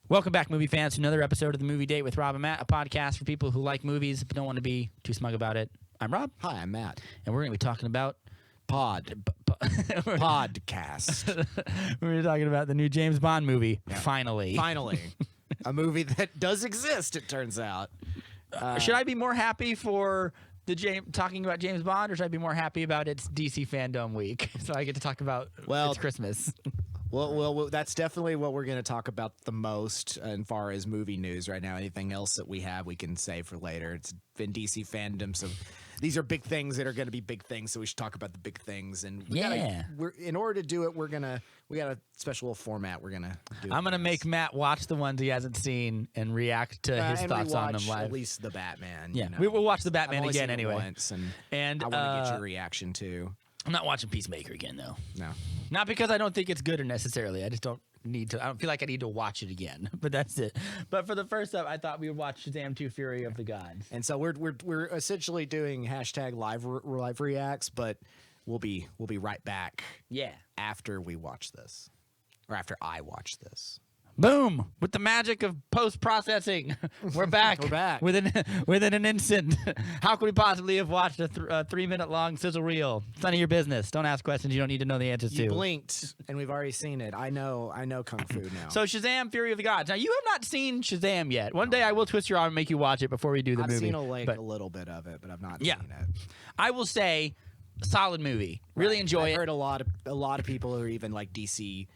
Welcome back, movie fans, to another episode of The Movie Date with Rob and Matt, a podcast for people who like movies but don't want to be too smug about it. I'm Rob. Hi, I'm Matt. And we're going to be talking about... Podcast. We're talking about the new James Bond movie, Yeah. Finally. Finally. A movie that does exist, it turns out. Should I be more happy for talking about James Bond, or should I be more happy about its DC fandom week? So I get to talk about it's Christmas. Well, that's definitely what we're going to talk about the most as far as movie news right now. Anything else that we have, we can save for later. It's been DC fandom, so these are big things that are going to be big things, so we should talk about the big things. And in order to do it, we got a special format we're going to do. I'm going to make Matt watch the ones he hasn't seen and react to his thoughts on them live. At least the Batman. Yeah, you know. we will watch the Batman I've again only seen it anyway. Once, and I want to get your reaction too. I'm not watching Peacemaker again, though. No. Not because I don't think it's good or necessarily. I just don't need to. I don't feel like I need to watch it again. But that's it. But for the first time, I thought we would watch Shazam 2: Fury of the Gods. And so we're essentially doing hashtag live reacts, but we'll be right back. Yeah. After we watch this, or after I watch this. Boom! With the magic of post-processing, we're back. We're back. Within an instant. How could we possibly have watched a 3-minute-long sizzle reel? It's none of your business. Don't ask questions you don't need to know the answers to. You blinked, and we've already seen it. I know Kung Fu now. So Shazam, Fury of the Gods. Now, you have not seen Shazam yet. One day I will twist your arm and make you watch it before we do the movie. I've seen a little bit of it, but I've not seen it. I will say, solid movie. Really enjoy it. I've heard a lot of people who are even like DCEU,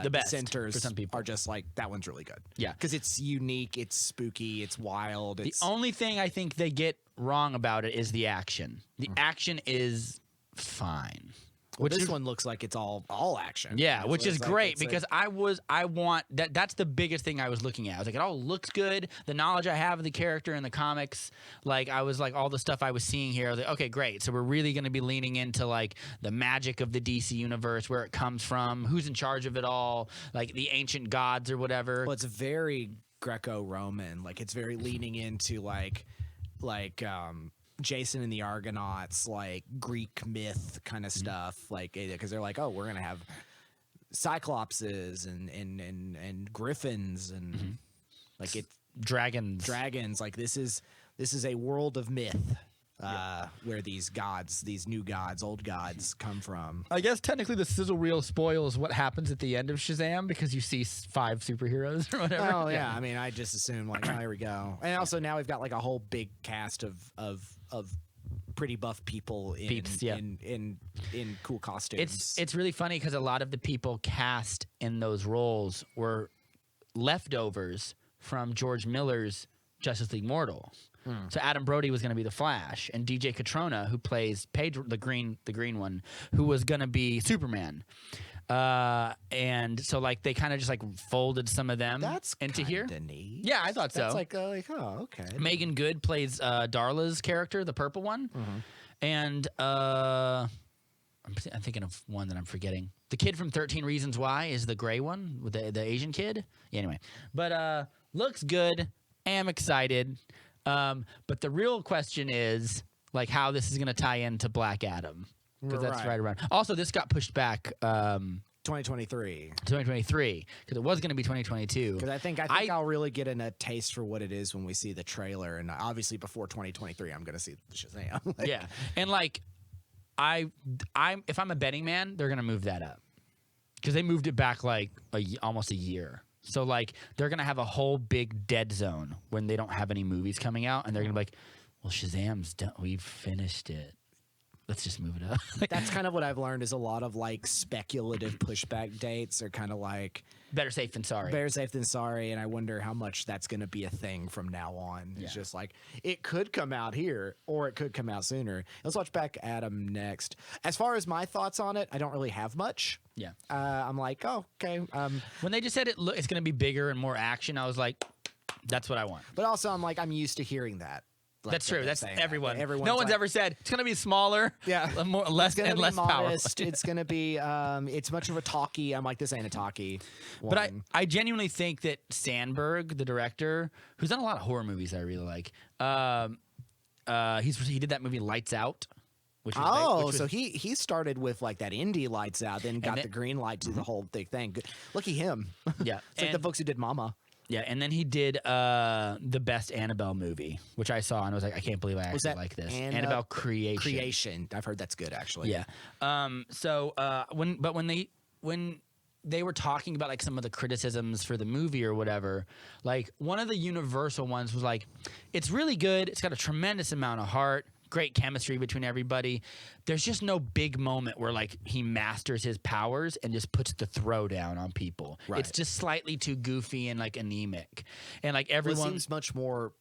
the best centers for some people are just like, that one's really good. Yeah, because it's unique, it's spooky, it's wild. The only thing I think they get wrong about it is the action. The action is fine. This one looks like it's all action. Yeah, which is great because I want that's the biggest thing I was looking at. I was like, it all looks good. The knowledge I have of the character in the comics, like I was like all the stuff I was seeing here, I was like, okay, great. So we're really going to be leaning into like the magic of the DC universe, where it comes from, who's in charge of it all, like the ancient gods or whatever. Well, it's very Greco-Roman. Like it's very leaning into like Jason and the Argonauts, like Greek myth kind of stuff, like because they're like, oh, we're gonna have cyclopses and griffins and like it dragons. Like this is a world of myth where these new gods, old gods come from. I guess technically the sizzle reel spoils what happens at the end of Shazam because you see 5 superheroes or whatever. Oh yeah, I mean, I just assumed like, oh, here we go. And also now we've got like a whole big cast of pretty buff people in cool costumes. It's really funny because a lot of the people cast in those roles were leftovers from George Miller's Justice League Mortal. So Adam Brody was going to be the Flash, and DJ Catrona, who plays Pedro, the green one, who was going to be Superman. And so like they kind of just like folded some of them into here. Neat. Yeah, I thought so. That's like oh, okay. Megan Good plays Darla's character, the purple one, and I'm thinking of one that I'm forgetting. The kid from 13 Reasons Why is the gray one with the Asian kid. Yeah, anyway, but looks good. Am excited. But the real question is like how this is going to tie into Black Adam. Because that's right around. Also, this got pushed back 2023. 2023, because it was going to be 2022. Because I think I'll really get a taste for what it is when we see the trailer, and obviously before 2023, I'm going to see Shazam. Yeah, and like I'm if I'm a betting man, they're going to move that up because they moved it back like almost a year. So like they're going to have a whole big dead zone when they don't have any movies coming out, and they're going to be like, well, Shazam's done. We've finished it. Let's just move it up. That's kind of what I've learned is a lot of like speculative pushback dates are kind of like better safe than sorry. Better safe than sorry, and I wonder how much that's going to be a thing from now on. It's just like it could come out here or it could come out sooner. Let's watch Black Adam next. As far as my thoughts on it, I don't really have much. Yeah, I'm like, oh, okay. When they just said it's going to be bigger and more action, I was like, that's what I want. But also, I'm like, I'm used to hearing that. Like that's true. That's everyone. No one's ever said it's going to be smaller. Yeah, less and less modest. powerful. It's going to be. It's much of a talkie. I'm like, this ain't a talkie. But I genuinely think that Sandberg, the director, who's done a lot of horror movies, I really like. He did that movie Lights Out. which was so he started with like that indie Lights Out, then got the green light to the whole thing. Good. Lucky him. Yeah, it's like the folks who did Mama. Yeah, and then he did the best Annabelle movie, which I saw and was like, I can't believe I actually like this. Annabelle Creation. I've heard that's good actually. Yeah. When they were talking about like some of the criticisms for the movie or whatever, like one of the universal ones was like, it's really good. It's got a tremendous amount of heart. Great chemistry between everybody. There's just no big moment where like he masters his powers and just puts the throw down on people. Right. It's just slightly too goofy and like anemic, and like everyone it seems much more.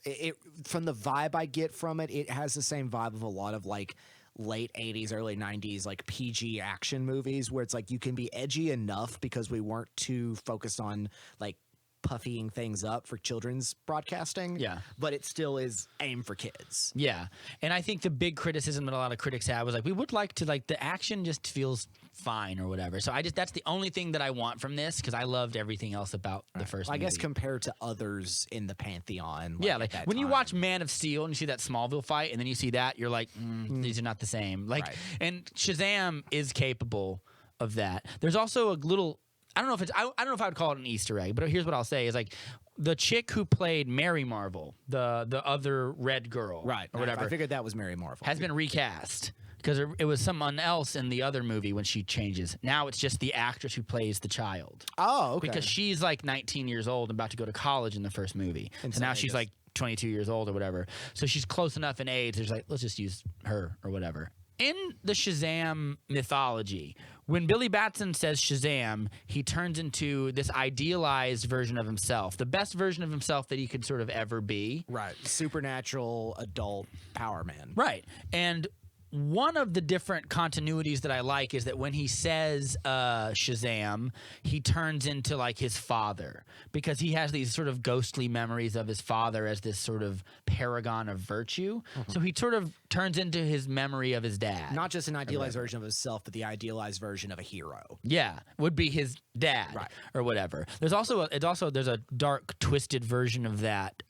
It from the vibe I get from it, it has the same vibe of a lot of like late 80s, early 90s like PG action movies where it's like you can be edgy enough because we weren't too focused on like puffying things up for children's broadcasting. Yeah. But it still is aimed for kids. Yeah. And I think the big criticism that a lot of critics have was like, we would like to like the action just feels fine or whatever. So that's the only thing that I want from this because I loved everything else about the first movie. I guess compared to others in the pantheon. Like, yeah. Like when you watch Man of Steel and you see that Smallville fight and then you see that, you're like, these are not the same. Like, and Shazam is capable of that. There's also a little, I don't know if I would call it an Easter egg, but here's what I'll say is like the chick who played Mary Marvel, the other red girl, or whatever. I figured that was Mary Marvel. Has been recast because it was someone else in the other movie when she changes. Now it's just the actress who plays the child. Oh, okay. Because she's like 19 years old and about to go to college in the first movie. And so now she's like 22 years old or whatever. So she's close enough in age. There's like, let's just use her or whatever. In the Shazam mythology, when Billy Batson says Shazam, he turns into this idealized version of himself, the best version of himself that he could sort of ever be. Right. Supernatural adult power man. Right. And one of the different continuities that I like is that when he says Shazam, he turns into like his father because he has these sort of ghostly memories of his father as this sort of paragon of virtue. So he sort of turns into his memory of his dad. Not just an idealized version of himself, but the idealized version of a hero. Yeah, would be his dad or whatever. There's also there's a dark twisted version of that.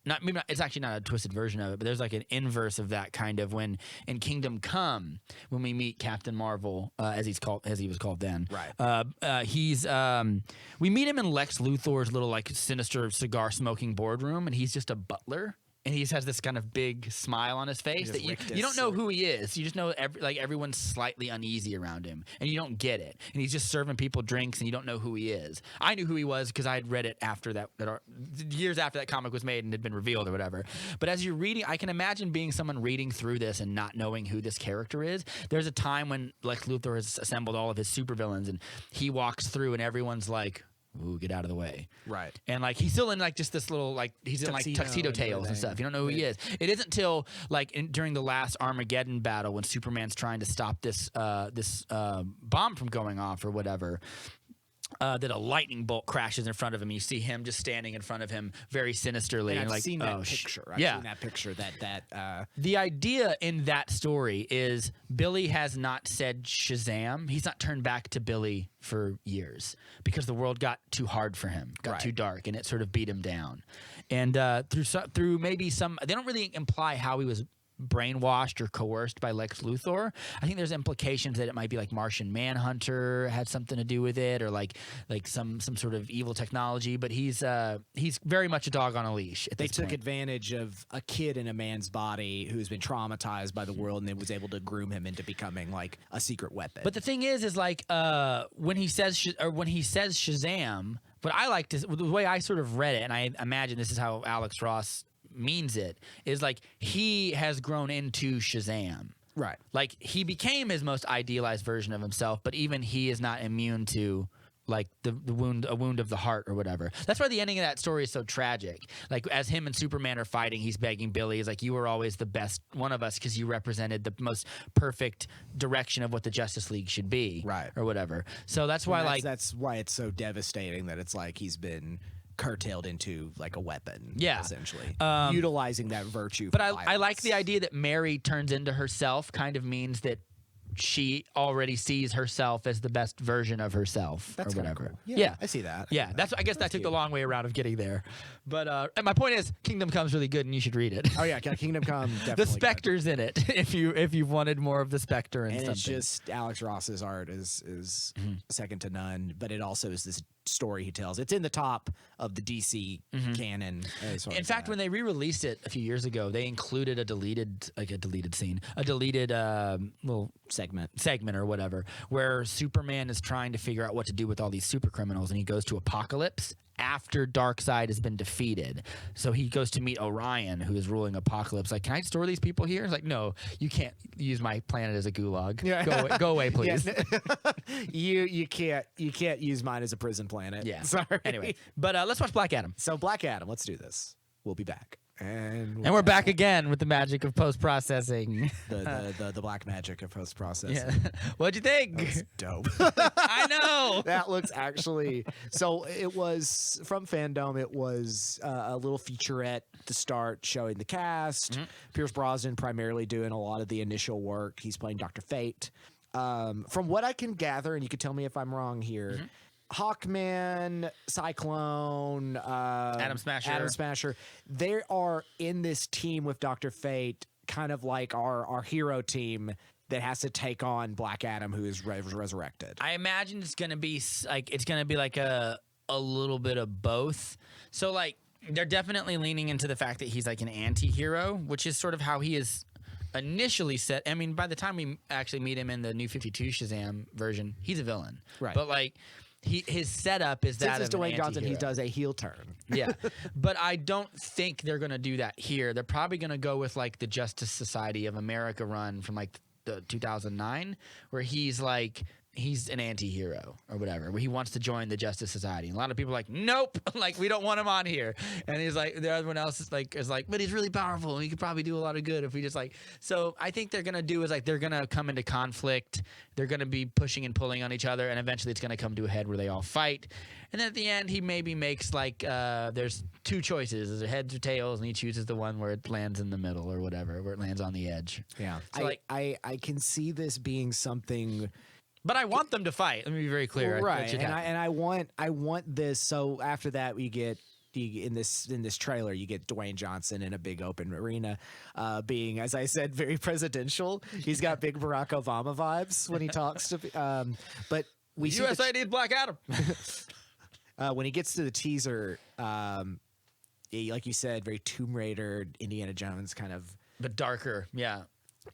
It's actually not a twisted version of it, but there's like an inverse of that kind of when in Kingdom Come when we meet Captain Marvel as he was called then. We meet him in Lex Luthor's little like sinister cigar smoking boardroom and he's just a butler. And he just has this kind of big smile on his face that you don't know who he is. You just know everyone's slightly uneasy around him, and you don't get it. And he's just serving people drinks, and you don't know who he is. I knew who he was because I had read it after years after that comic was made and had been revealed or whatever. But as you're reading, I can imagine being someone reading through this and not knowing who this character is. There's a time when Lex Luthor has assembled all of his supervillains, and he walks through, and everyone's like, ooh, get out of the way. Right. And like he's still in like just this little like he's in like tuxedo tails and stuff. You don't know who he is. It isn't till like during the last Armageddon battle when Superman's trying to stop this bomb from going off or whatever. That a lightning bolt crashes in front of him. You see him just standing in front of him very sinisterly. And I've like, seen that picture. I've seen that picture. The idea in that story is Billy has not said Shazam. He's not turned back to Billy for years because the world got too hard for him, got too dark, and it sort of beat him down. And through maybe they don't really imply how he was brainwashed or coerced by Lex Luthor. I think there's implications that it might be like Martian Manhunter had something to do with it, or like some sort of evil technology. But he's very much a dog on a leash. They took advantage of a kid in a man's body who's been traumatized by the world, and they was able to groom him into becoming like a secret weapon. But the thing is like when he says Shazam, what I like to the way I sort of read it, and I imagine this is how Alex Ross means it, is like he has grown into Shazam. Right. Like he became his most idealized version of himself, but even he is not immune to like a wound of the heart or whatever. That's why the ending of that story is so tragic. Like as him and Superman are fighting, he's begging Billy, he's like, you were always the best one of us because you represented the most perfect direction of what the Justice League should be. Right. Or whatever. So that's why that's why it's so devastating that it's like he's been curtailed into like a weapon, essentially utilizing that virtue. But I like the idea that Mary turns into herself kind of means that she already sees herself as the best version of herself That's or kinda whatever. cool. Yeah, I see that. Yeah, I guess that took the long way around of getting there. But and my point is, Kingdom Come's really good, and you should read it. Oh yeah, Kingdom Come. Definitely The Spectre's in it. If you've wanted more of the Spectre and something. it's just Alex Ross's art is second to none. But it also is this story he tells. It's in the top of the DC canon. In fact, when they re-released it a few years ago, they included a deleted scene, a deleted little segment or whatever, where Superman is trying to figure out what to do with all these super criminals, and he goes to Apokolips after Darkseid has been defeated. So he goes to meet Orion, who is ruling Apokolips. Like, can I store these people here? It's like, no, you can't use my planet as a gulag. Yeah. Go away, please. Yeah. you can't use mine as a prison planet. Yeah. Sorry. Anyway, but let's watch Black Adam. So Black Adam, let's do this. We'll be back. And we're back again with the magic of post-processing. the black magic of post-processing. Yeah. What'd you think? That's dope. I know. That looks actually... So it was, from Fandom, it was a little featurette to start showing the cast. Pierce Brosnan primarily doing a lot of the initial work. He's playing Dr. Fate. From what I can gather, and you can tell me if I'm wrong here... Hawkman, Cyclone, Atom Smasher. They are in this team with Dr. Fate, kind of like our hero team that has to take on Black Adam, who is resurrected. I imagine it's gonna be like a little bit of both. So like they're definitely leaning into the fact that he's like an anti-hero, which is sort of how he is initially set. I mean, by the time we actually meet him in the New 52 Shazam version, he's a villain. Right. But like his setup is that Since of Dwayne an Johnson, he anti-hero. does a heel turn. Yeah. But I don't think they're going to do that here. They're probably going to go with like the Justice Society of America run from like the 2009, where he's an anti-hero or whatever, where he wants to join the Justice Society. And a lot of people are like, nope, like we don't want him on here. And he's like, everyone else is like, but he's really powerful and he could probably do a lot of good if we just like. So I think they're gonna do is like they're gonna come into conflict. They're gonna be pushing and pulling on each other, and eventually it's gonna come to a head where they all fight. And then at the end, he maybe makes like there's two choices: is it heads or tails, and he chooses the one where it lands in the middle or whatever, where it lands on the edge. Yeah, So I can see this being something. But I want them to fight. Let me be very clear. Right, and I want this. So after that, we get in this trailer, you get Dwayne Johnson in a big open arena, being, as I said, very presidential. He's got big Barack Obama vibes when he talks to. But we see USA needs Black Adam. when he gets to the teaser, like you said, very Tomb Raider, Indiana Jones kind of, But darker, yeah.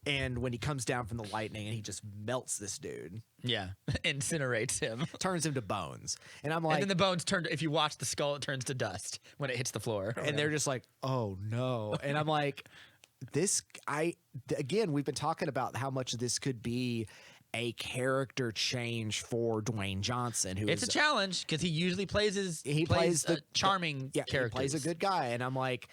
And when he comes down from the lightning and he just melts this dude. Yeah, incinerates him. Turns him to bones. And I'm like... And then the bones turn... If you watch the skull, it turns to dust when it hits the floor. And they're just like, oh, no. And I'm like, again, we've been talking about how much this could be a character change for Dwayne Johnson. It's a challenge because he usually plays the charming character. He plays a good guy. And I'm like...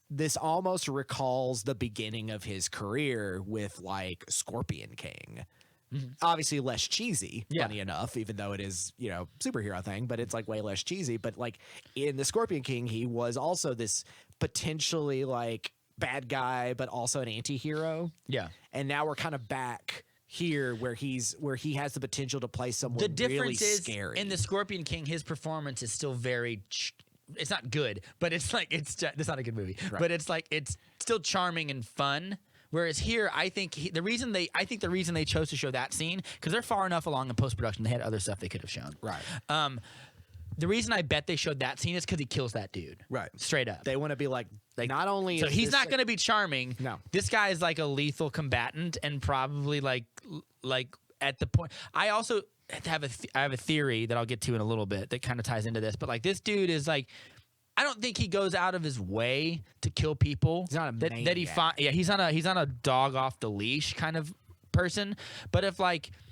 This almost recalls the beginning of his career with like Scorpion King. Mm-hmm. Obviously less cheesy, funny enough, even though it is, superhero thing, but it's like way less cheesy. But like in the Scorpion King, he was also this potentially like bad guy, but also an anti-hero. Yeah. And now we're kind of back here where he has the potential to play someone really scary. The difference is in the Scorpion King, his performance is still very it's not good, but it's like it's not a good movie. Right. But it's like it's still charming and fun. Whereas here, I think the reason they chose to show that scene because they're far enough along in post production, they had other stuff they could have shown. Right. The reason I bet they showed that scene is because he kills that dude. Right. Straight up. They want to be like not only so he's not going to be charming. No. This guy is like a lethal combatant and probably like at the point. I also have a theory that I'll get to in a little bit that kind of ties into this, but like this dude is like, I don't think he goes out of his way to kill people. He's not a maniac. He's on a dog off the leash kind of person. But if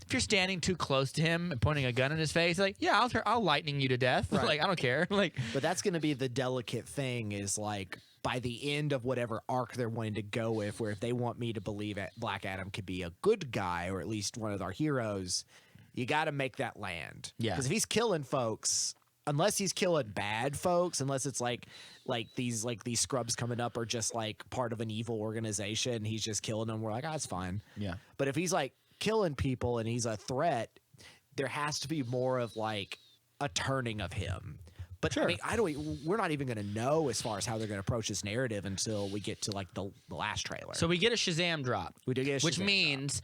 you're standing too close to him and pointing a gun in his face, like I'll lightning you to death. Right. Like I don't care. Like, but that's going to be the delicate thing is like by the end of whatever arc they're wanting to go with, where if they want me to believe Black Adam could be a good guy or at least one of our heroes. You got to make that land. Yeah. Because if he's killing folks, unless he's killing bad folks, unless it's like these scrubs coming up are just like part of an evil organization, he's just killing them. We're like, it's fine. Yeah. But if he's like killing people and he's a threat, there has to be more of like a turning of him. But Sure. I mean, we're not even going to know as far as how they're going to approach this narrative until we get to like the last trailer. So we get a Shazam drop. We do get a which Shazam means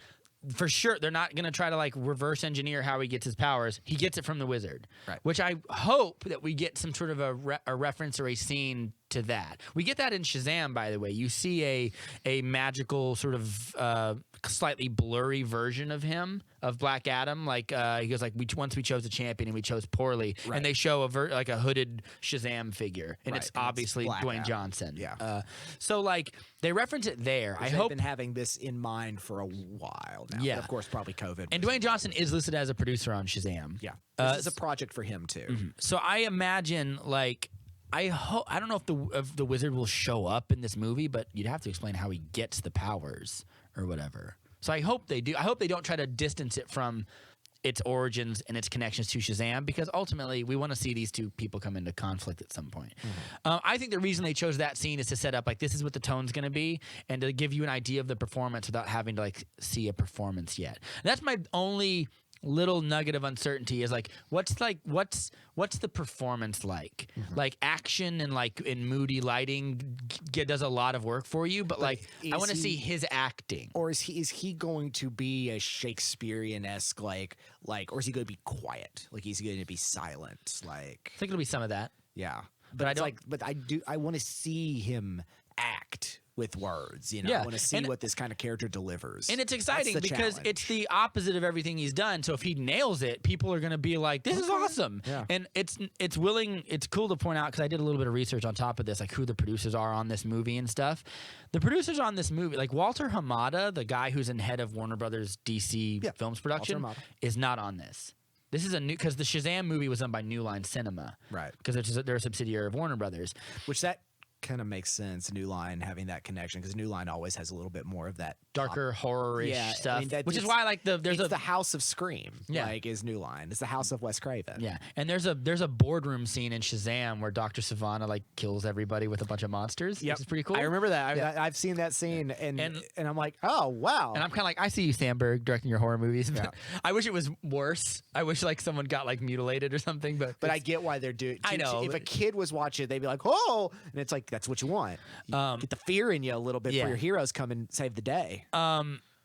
for sure they're not going to try to like reverse engineer how he gets his powers. He gets it from the wizard. Right. Which I hope that we get some sort of a reference or a scene to that. We get that in Shazam, by the way. You see a magical sort of slightly blurry version of him, of Black Adam. Like he goes like, once we chose a champion and we chose poorly, Right. and they show like a hooded Shazam figure, and Right, it's and it's obviously Black Dwayne Adam. Johnson. Yeah. So like they reference it there. I They've hope. been having this in mind for a while now. Yeah. But of course, probably COVID. And was Dwayne Johnson is listed as a producer on Shazam. Yeah. This is a project for him too. So I imagine like I don't know if the wizard will show up in this movie, but you'd have to explain how he gets the powers or whatever. So I hope they do. I hope they don't try to distance it from its origins and its connections to Shazam, because ultimately we want to see these two people come into conflict at some point. I think the reason they chose that scene is to set up like this is what the tone's going to be, and to give you an idea of the performance without having to like see a performance yet. And that's my only little nugget of uncertainty is like what's the performance like? Like action and like in moody lighting does a lot of work for you, but like I want to see his acting. Or is he going to be a Shakespearean-esque like or is he going to be quiet? Like he's going to be silent? Like I think it'll be some of that. yeah. But I it's don't- like I want to see him act with words, you know. Yeah, I want to see and- what this kind of character delivers. And it's That's exciting the because challenge. it's the opposite of everything he's done. So if he nails it, people are going to be like, "This is awesome!" Yeah. And it's cool to point out because I did a little bit of research on top of this, like who the producers are on this movie and stuff. The producers on this movie, like Walter Hamada, the guy who's in head of Warner Brothers DC Yeah, Films production, Walter Hamada. is not on this. This is because the Shazam movie was done by New Line Cinema, Right. Because they're a subsidiary of Warner Brothers. which that kind of makes sense. New Line having that connection because New Line always has a little bit more of that Darker horror-ish Yeah, I stuff, mean, which is it's- why like there's it's the House of Scream. Yeah. Like is New Line. It's the House of Wes Craven. Yeah, and there's a boardroom scene in Shazam where Dr. Savannah like kills everybody with a bunch of monsters, which is pretty cool. I remember that. Yeah. I've seen that scene, and And- I'm like, oh wow. And I'm kind of like, I see you, Sandberg, directing your horror movies. But Yeah. I wish it was worse. I wish like someone got like mutilated or something. But But I get why they're doing. I know, If a but- kid was watching it, they'd be like, "Oh!" And it's like that's what you want. You get the fear in you a little bit yeah. for your heroes come and save the day.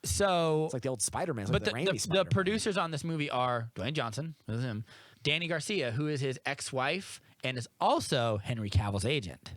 so It's like the old Spider-Man. but the Raimi the Spider-Man. producers on this movie are Dwayne Johnson, this is him, Danny Garcia, who is his ex-wife and is also Henry Cavill's agent.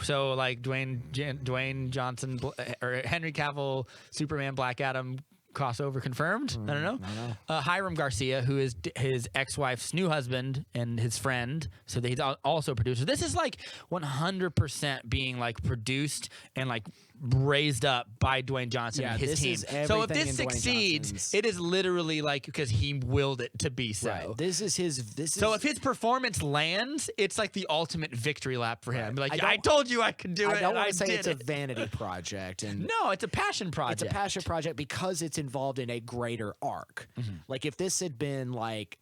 So like Dwayne Johnson or Henry Cavill, Superman, Black Adam crossover confirmed. I don't know. Hiram Garcia, who is his ex-wife's new husband and his friend, so he's also a producer. This is like 100% being like produced and like raised up by Dwayne Johnson Yeah, and his this team. is So if everything this in Dwayne succeeds, Johnson's- it is literally like because he willed it to be so. Right. This is his. So if his performance lands, it's like the ultimate victory lap for him. Right. Like I I don't- told you I could do it. I don't and want to say did it's a it. vanity project, and No, it's a passion project. it's a passion project because it's involved in a greater arc. Like if this had been like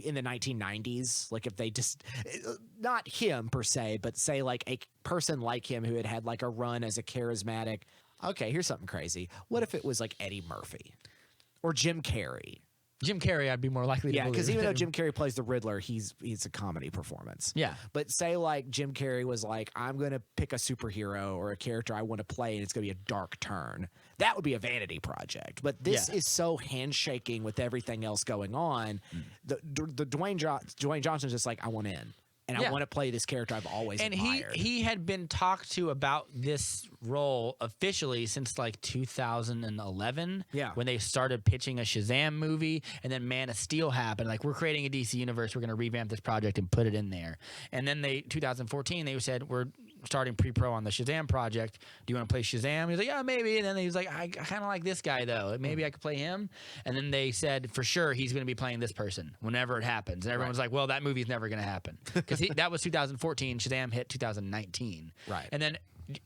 in the 1990s, like if they just not him per se, but say like a person like him who had like a run as a charismatic. Okay, here's something crazy. What if it was like Eddie Murphy or Jim Carrey? Jim Carrey, I'd be more likely to Yeah, because believe. even though Jim Carrey plays the Riddler, he's a comedy performance. Yeah. But say like Jim Carrey was like, I'm gonna pick a superhero or a character I want to play, and it's gonna be a dark turn. That would be a vanity project. But this Yeah. is so handshaking with everything else going on. The Dwayne Johnson's just like, I want in. And Yeah. I want to play this character I've always And admired. he had been talked to about this role officially since like 2011. Yeah. When they started pitching a Shazam movie, and then Man of Steel happened. Like, we're creating a DC universe. We're going to revamp this project and put it in there. And then 2014, they said, we're starting pre-pro on the Shazam project. Do you want to play Shazam? He was like, yeah, maybe. And then he was like, I kind of like this guy though. Maybe I could play him. And then they said for sure he's going to be playing this person whenever it happens. And everyone was like, well, that movie's never going to happen because that was 2014. Shazam hit 2019. Right. And then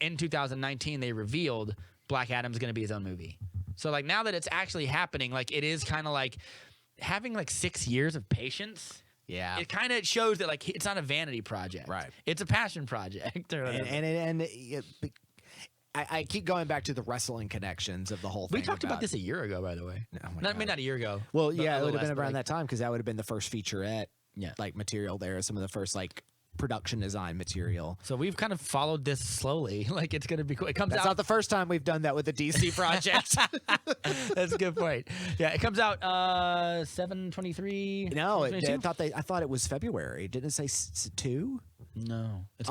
in 2019 they revealed Black Adam's going to be his own movie. So like now that it's actually happening, like it is kind of like having like 6 years of patience. yeah. It kind of shows that like it's not a vanity project. Right. It's a passion project. Or whatever. I keep going back to the wrestling connections of the whole thing. We talked about this a year ago, by the way. Oh my Not, I mean, God. not a year ago. Well, but yeah, a it would little have been less, around but, that time because that would have been the first featurette Yeah. like material there, some of the first like production design material. So we've kind of followed this slowly. Like it's gonna be cool. It comes That's out. not the first time we've done that with the DC project. That's a good point. Yeah, it comes out 7/23. No, I 2022? thought it was February. Didn't it say 2? No. It's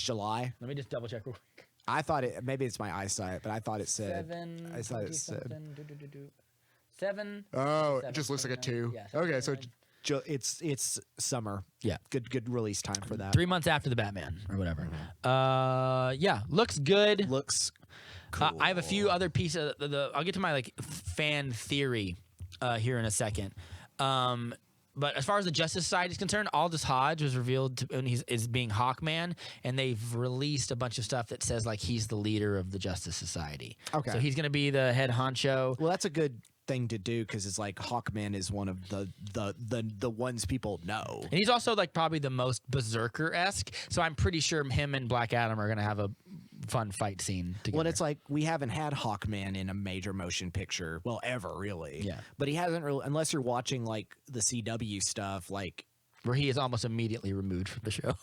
July. Let me just double check real quick. I thought it. Maybe it's my eyesight, but I thought it said. 7. I thought it said. 7. Oh, Seven, it just looks like a 2. yeah, Okay, so 7. it's summer. Yeah. Good release time for that. 3 months after the Batman or whatever. Yeah, looks good. Looks cool. I have a few other pieces. I'll get to my like fan theory here in a second. But as far as the Justice Society is concerned, Aldous Hodge was revealed when is being Hawkman, and they've released a bunch of stuff that says like he's the leader of the Justice Society. Okay. So he's going to be the head honcho. Well, that's a good thing to do because it's like Hawkman is one of the ones people know. And he's also like probably the most berserker-esque. So I'm pretty sure him and Black Adam are going to have a fun fight scene together. Well, it's like we haven't had Hawkman in a major motion picture, well, ever really. Yeah. But he hasn't really, unless you're watching like the CW stuff, like. where he is almost immediately removed from the show.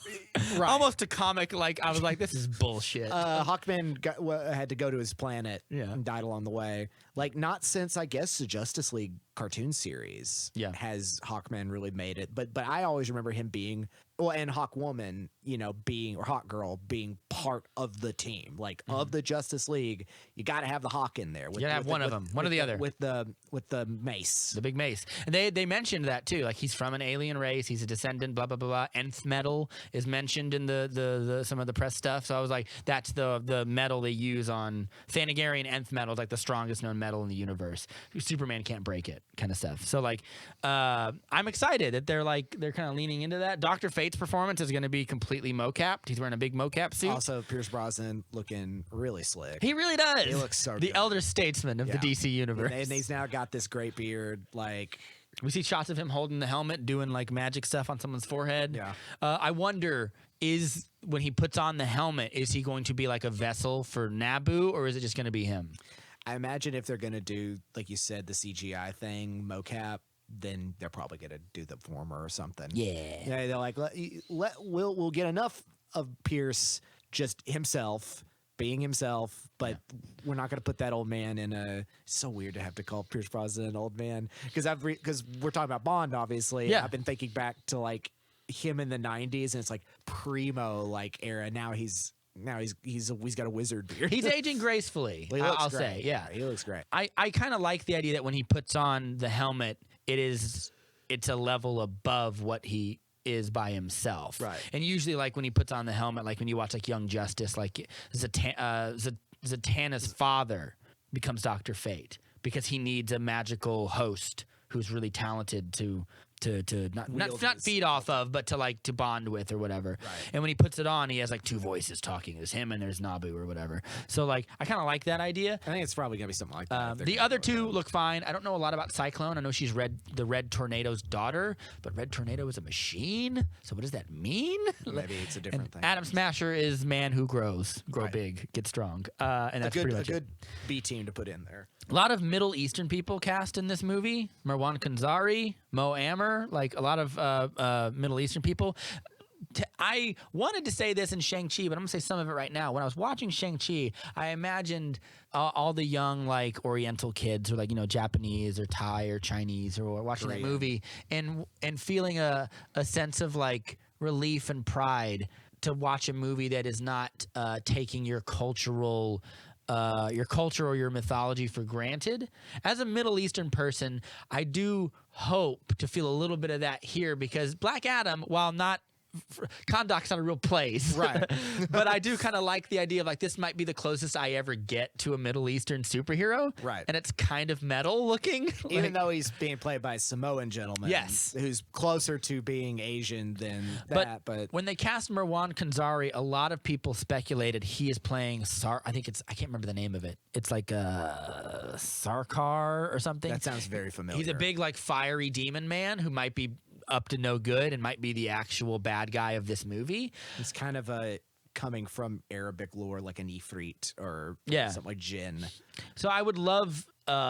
Right. Almost a comic, like, I was like, this is bullshit. Hawkman had to go to his planet Yeah. and died along the way. Like, not since, I guess, the Justice League cartoon series has Hawkman really made it. But I always remember him being, well, and Hawkwoman, or Hawkgirl being part of the team. Like, of the Justice League, you got to have the Hawk in there. You gotta have one of them, one or the other. With the mace. The big mace. And they mentioned that too. Like he's from an alien race. He's a descendant, blah, blah, blah, blah. Nth metal is mentioned in the some of the press stuff. So I was like, that's the metal they use on Thanagarian Nth metal, like the strongest known metal in the universe. Superman can't break it kind of stuff. So like, I'm excited that they're kind of leaning into that. Dr. Fate's performance is going to be completely mocapped. He's wearing a big mocap suit. Also, Pierce Brosnan looking really slick. He really does. He looks so the good. elder statesman of the DC universe. And he's now got this great beard, like. We see shots of him holding the helmet, doing like magic stuff on someone's forehead. Yeah. I wonder, when he puts on the helmet, is he going to be like a vessel for Naboo, or is it just going to be him? I imagine if they're going to do, like you said, the CGI thing, mocap, then they're probably going to do the former or something. Yeah. They're like, we'll get enough of Pierce just himself, being himself, but we're not going to put that old man in a. It's so weird to have to call Pierce Brosnan an old man because we're talking about Bond, obviously. Yeah. I've been thinking back to like him in the '90s, and it's like primo like era. Now he's got a wizard beard. He's aging gracefully. He looks I'll great. say, yeah. He looks great. I kind of like the idea that when he puts on the helmet, it's a level above what he is by himself. Right. And usually, like when he puts on the helmet, like when you watch like Young Justice, like Zatanna's father becomes Dr. Fate because he needs a magical host who's really talented to not feed off of, but to bond with or whatever. Right. And when he puts it on, he has like two voices talking. There's him and there's Naboo or whatever. So like I kind of like that idea. I think it's probably gonna be something like that. The other two look fine. I don't know a lot about Cyclone. I know she's the Red Tornado's daughter, but Red Tornado is a machine. So what does that mean? Maybe it's a different thing. Adam Smasher is man who grow big, get strong, and that's pretty much a good B team to put in there. A lot of Middle Eastern people cast in this movie. Marwan Khanzari, Mo Amer, like a lot of Middle Eastern people. I wanted to say this in Shang-Chi, but I'm going to say some of it right now. When I was watching Shang-Chi, I imagined all the young, like, Oriental kids, or, like, Japanese or Thai or Chinese, or watching that movie and feeling a sense of, like, relief and pride to watch a movie that is not taking your culture or your mythology for granted. As a Middle Eastern person, I do hope to feel a little bit of that here because Black Adam, while not Kahndaq's not a real place, Right? But I do kind of like the idea of like this might be the closest I ever get to a Middle Eastern superhero, Right? And it's kind of metal looking, Even though he's being played by a Samoan gentleman, Yes. who's closer to being Asian than that. But when they cast Marwan Khanzari, a lot of people speculated he is playing I can't remember the name of it. It's like Sarkar or something. that sounds very familiar. He's a big, like, fiery demon man who might be up to no good and might be the actual bad guy of this movie. He's kind of a coming from Arabic lore, like an Ifrit or something like Jinn. So I would love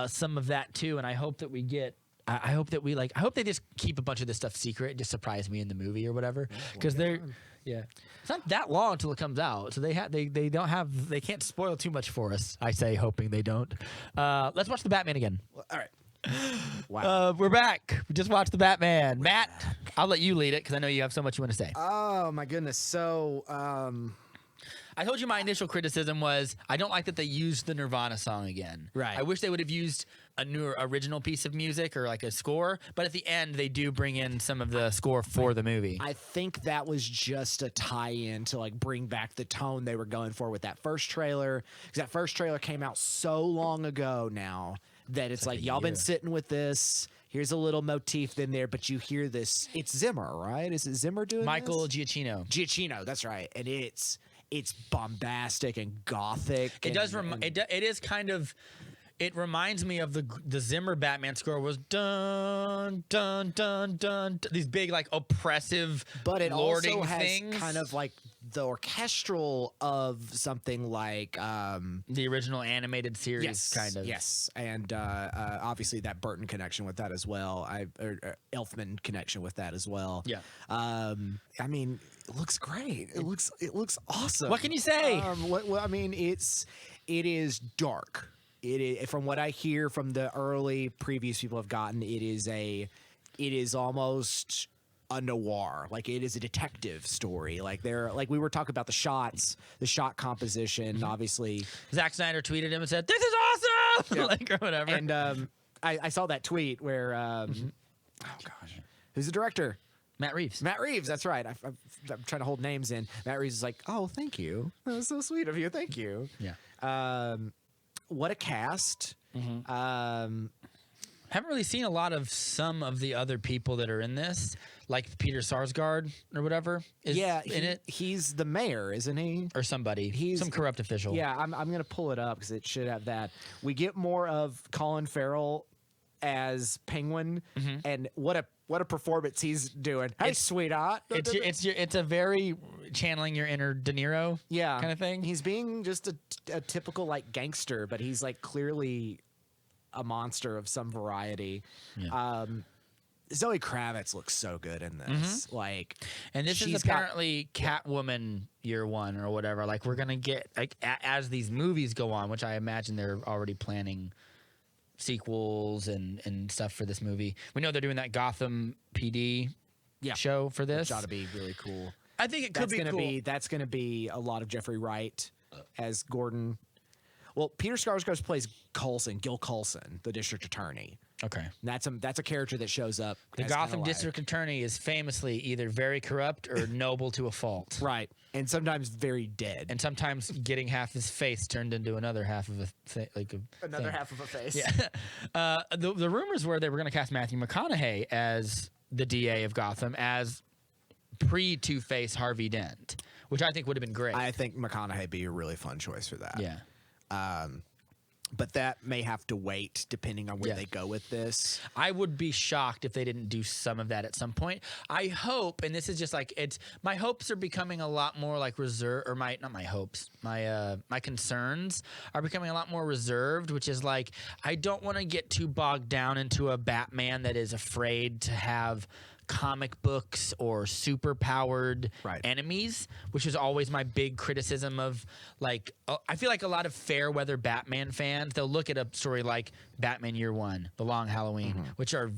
some of that too, and I hope that we get. I hope that we like. I hope they just keep a bunch of this stuff secret, just surprise me in the movie or whatever, because they're. Yeah, it's not that long until it comes out, so they can't spoil too much for us. I say, hoping they don't. Let's watch the Batman again. Well, all right. Wow. We're back. We just watched the Batman. Matt, I'll let you lead it because I know you have so much you want to say. Oh my goodness. So, I told you my initial criticism was I don't like that they used the Nirvana song again. Right. I wish they would have used a new original piece of music or like a score, but at the end they do bring in some of the score for the movie. I think that was just a tie-in to like bring back the tone they were going for with that first trailer, because that first trailer came out so long ago now that it's like y'all been sitting with this. Here's a little motif in there, but you hear this. It's Zimmer, right? Is it Zimmer doing Michael this? Giacchino, that's right. And it's bombastic and gothic. It does. It is kind of. It reminds me of the Zimmer Batman score was dun dun dun dun. These big like oppressive, but it lording also has things. Kind of like the orchestral of something like the original animated series, kind of. Yes, and obviously that Burton connection with that as well. Elfman connection with that as well. Yeah. I mean, it looks great. It looks awesome. What can you say? I mean, it is dark. It is, from what I hear from the early previews people have gotten, it is almost a noir. Like it is a detective story. Like we were talking about the shot composition, obviously. Zack Snyder tweeted him and said, "This is awesome!" like or whatever. And I saw that tweet where oh gosh, who's the director? Matt Reeves. That's right. I'm trying to hold names in. Matt Reeves is like, "Oh, thank you. That was so sweet of you. Thank you." Yeah. What a cast. Haven't really seen a lot of some of the other people that are in this, like Peter Sarsgaard or whatever. In it. He's the mayor, isn't he? Or somebody. He's some corrupt official. Yeah, I'm gonna pull it up because it should have that. We get more of Colin Farrell as Penguin, and what a performance he's doing. Hey, sweetheart. It's a very channeling your inner De Niro kind of thing. He's being just a typical like gangster, but he's like clearly a monster of some variety. Yeah. Zoe Kravitz looks so good in this. And this is apparently Catwoman year one or whatever. Like we're gonna get like as these movies go on, which I imagine they're already planning sequels and stuff for this movie. We know they're doing that Gotham PD show for this. Which ought to be really cool. I think it could be cool. That's going to be a lot of Jeffrey Wright as Gordon. Well, Peter Sarsgaard plays Gil Coulson, the district attorney. Okay. And that's a character that shows up. The Gotham district attorney is famously either very corrupt or noble to a fault. Right. And sometimes very dead. And sometimes getting half his face turned into another half of another half of a face. Yeah. The rumors were they were going to cast Matthew McConaughey as the DA of Gotham as pre-Two-Face Harvey Dent, which I think would have been great. I think McConaughey would be a really fun choice for that. Yeah. But that may have to wait depending on where they go with this. I would be shocked if they didn't do some of that at some point. I hope, and this is just like my hopes are becoming a lot more like reserved, or my concerns are becoming a lot more reserved, which is like I don't want to get too bogged down into a Batman that is afraid to have comic books or super powered enemies, which is always my big criticism of like I feel like a lot of fair weather Batman fans, they'll look at a story like Batman Year One, The Long Halloween, which are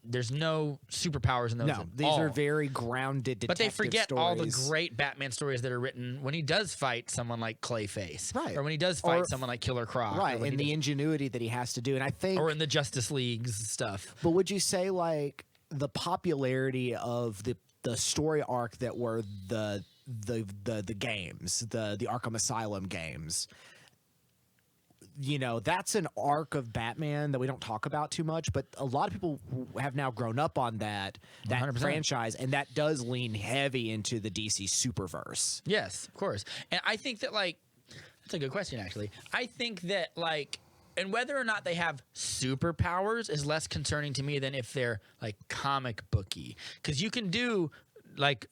there's no superpowers in those. No, these are very grounded detective but they forget stories. all the great Batman stories that are written when he does fight someone like Clayface, or when he does fight someone like Killer Croc, and the ingenuity that he has to do. And I think, or in the Justice League's stuff. But would you say like the popularity of the story arc that were the games, the Arkham Asylum games, you know, that's an arc of Batman that we don't talk about too much, but a lot of people have now grown up on that 100%. Franchise, and that does lean heavy into the DC Superverse. Yes, of course. And I think that like that's a good question actually. I think that like, and whether or not they have superpowers is less concerning to me than if they're like comic booky, because you can do like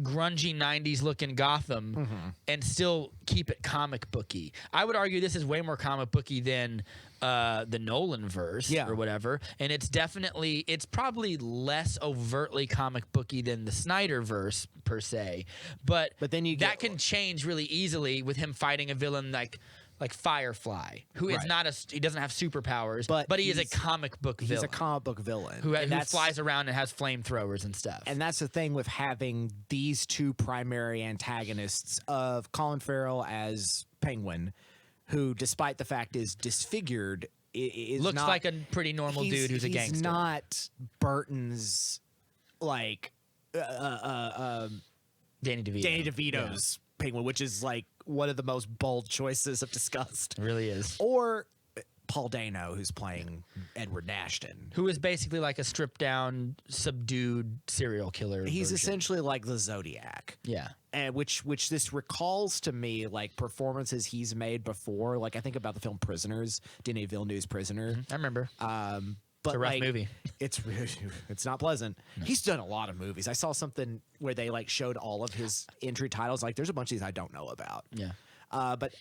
grungy 90s looking Gotham and still keep it comic booky. I would argue this is way more comic booky than the Nolan verse or whatever, and it's probably less overtly comic booky than the Snyder verse per se, but then that can change really easily with him fighting a villain like Firefly, who is he doesn't have superpowers, but he is a comic book villain. He's a comic book villain who flies around and has flamethrowers and stuff. And that's the thing with having these two primary antagonists of Colin Farrell as Penguin, who, despite the fact is disfigured, looks like a pretty normal dude who's a gangster. He's not Burton's like Danny DeVito's Penguin, which is like one of the most bold choices of disgust. It really is. Or Paul Dano, who's playing Edward Nashton, who is basically like a stripped down, subdued serial killer. He's essentially like the Zodiac. Yeah. And which this recalls to me like performances he's made before. Like I think about the film Prisoners, Denis Villeneuve's Prisoner. I remember. But it's a rough movie. It's not pleasant. No. He's done a lot of movies. I saw something where they like showed all of his entry titles. Like there's a bunch of these I don't know about. Yeah. But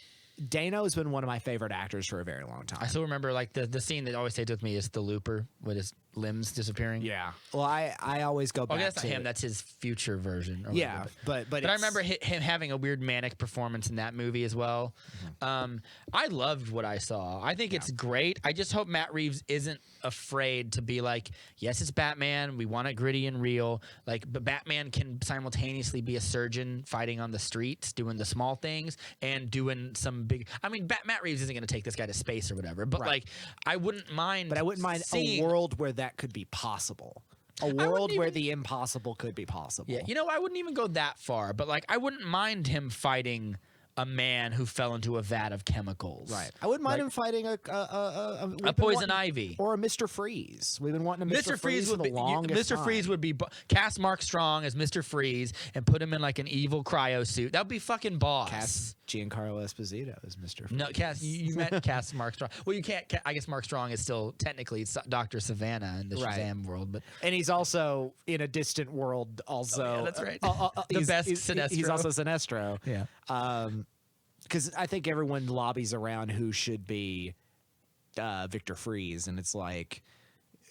Dano has been one of my favorite actors for a very long time. I still remember like the scene that always stays with me is the Looper with his limbs disappearing. Yeah. Well, I always go back to... that's not him. That's his future version. Yeah. But I remember him having a weird manic performance in that movie as well. I loved what I saw. I think it's great. I just hope Matt Reeves isn't afraid to be like, yes, it's Batman. We want it gritty and real. Like, but Batman can simultaneously be a surgeon fighting on the streets, doing the small things, and doing some big... I mean, Matt Reeves isn't going to take this guy to space or whatever, but like, I wouldn't mind... But I wouldn't mind a world where that could be possible. A world where the impossible could be possible. Yeah, I wouldn't even go that far, but like I wouldn't mind him fighting a man who fell into a vat of chemicals. Right. I wouldn't mind him fighting a poison ivy or a Mr. Freeze. We've been wanting a Mr. Freeze for the longest time. Freeze would be cast Mark Strong as Mr. Freeze and put him in like an evil cryo suit. That would be fucking boss. Cast Giancarlo Esposito as Mr. Freeze. No, you meant cast Mark Strong. Well, you can't. I guess Mark Strong is still technically Dr. Savannah in the Shazam world, but he's also in a distant world. Also, that's right. The best Sinestro. He's also Sinestro. Yeah. Because I think everyone lobbies around who should be Victor Freeze, and it's like,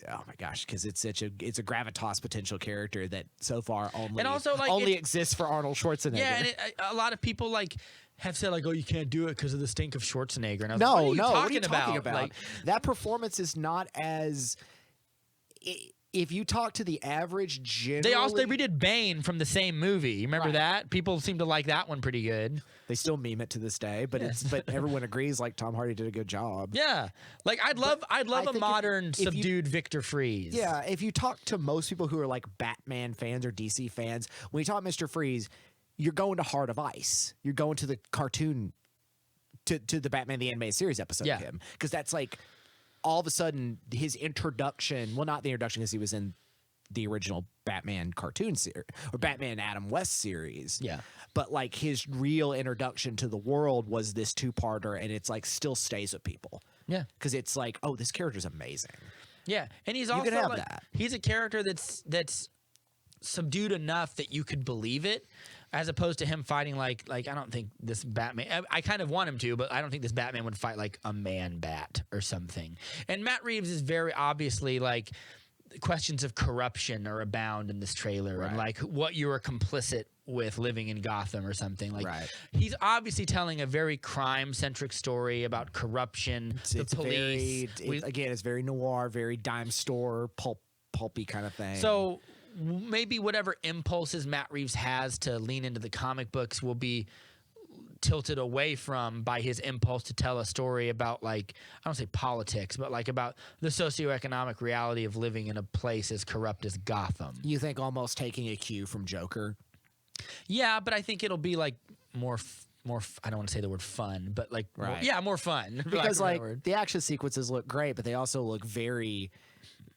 oh my gosh, because it's a gravitas potential character that so far only exists for Arnold Schwarzenegger. Yeah, and a lot of people like have said like, oh, you can't do it because of the stink of Schwarzenegger. And I was what are you talking about? Like, that performance is not as. If you talk to the average generally... They redid Bane from the same movie. You remember that? People seem to like that one pretty good. They still meme it to this day, but but everyone agrees like Tom Hardy did a good job. Yeah. Like I'd love a modern subdued Victor Freeze. Yeah, if you talk to most people who are like Batman fans or DC fans, when you talk Mr. Freeze, you're going to Heart of Ice. You're going to the cartoon to the Batman the Animated Series episode of him, because that's like all of a sudden his introduction, well, not the introduction because he was in the original Batman cartoon series or Batman Adam West series. Yeah. But like his real introduction to the world was this two-parter, and it's like still stays with people. Yeah. Because it's like, oh, this character's amazing. Yeah. And he's also he's a character that's subdued enough that you could believe it, as opposed to him fighting like I don't think this Batman, I kind of want him to, but I don't think this Batman would fight like a man bat or something. And Matt Reeves is very obviously like, questions of corruption are abound in this trailer, and like what you were complicit with living in Gotham or something. Like he's obviously telling a very crime-centric story about corruption, the police. It's very noir, very dime store, pulpy kind of thing. So maybe whatever impulses Matt Reeves has to lean into the comic books will be tilted away from by his impulse to tell a story about, like, I don't say politics, but like about the socioeconomic reality of living in a place as corrupt as Gotham. You think almost taking a cue from Joker? Yeah, but I think it'll be like more I don't want to say the word fun, but like more fun. Because like the action sequences look great, but they also look very,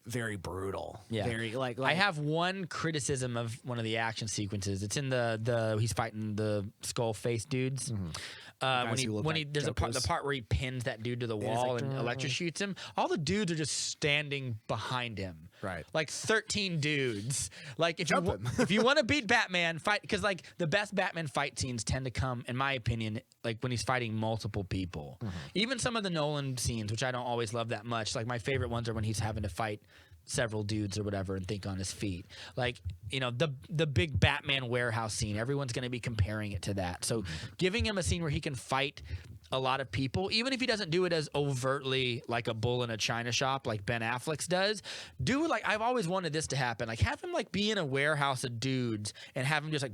very brutal. Yeah. Very like I have one criticism of one of the action sequences. It's in the he's fighting the skull face dudes. Mm-hmm. When he there's the part where he pins that dude to the wall and electrocutes him. All the dudes are just standing behind him. Right. Like 13 dudes. Like if Jump you him. if you want to beat Batman, fight, because like the best Batman fight scenes tend to come, in my opinion, like when he's fighting multiple people. Even some of the Nolan scenes, which I don't always love that much. Like my favorite ones are when he's having to fight several dudes or whatever and think on his feet. Like, you know, the big Batman warehouse scene, everyone's going to be comparing it to that. So giving him a scene where he can fight a lot of people, even if he doesn't do it as overtly like a bull in a china shop like Ben Affleck's does, do it like I've always wanted this to happen. Like have him like be in a warehouse of dudes and have him just like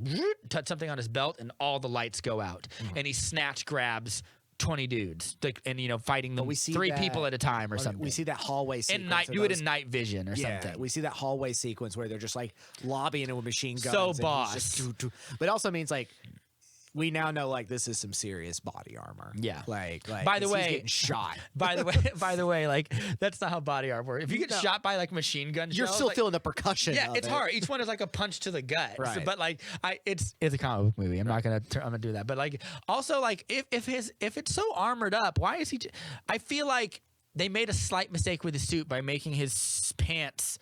touch something on his belt and all the lights go out and he snatch grabs 20 dudes, like, and you know, fighting them three people at a time or something. We see that hallway sequence. Do it in night vision or something. We see that hallway sequence where they're just like lobbying it with machine guns. So and boss. he's just but it also means like we now know like this is some serious body armor. Yeah. Like by the 'cause way, he's getting shot. by the way, like that's not how body armor works. If you get shot by like machine gun You're shells, still like, feeling the percussion. yeah, of it's it. hard. Each one is like a punch to the gut. So, Right. but like, it's a comic book movie. I'm not gonna do that. But like, also like, if it's so armored up, why is he? I feel like they made a slight mistake with his suit by making his pants,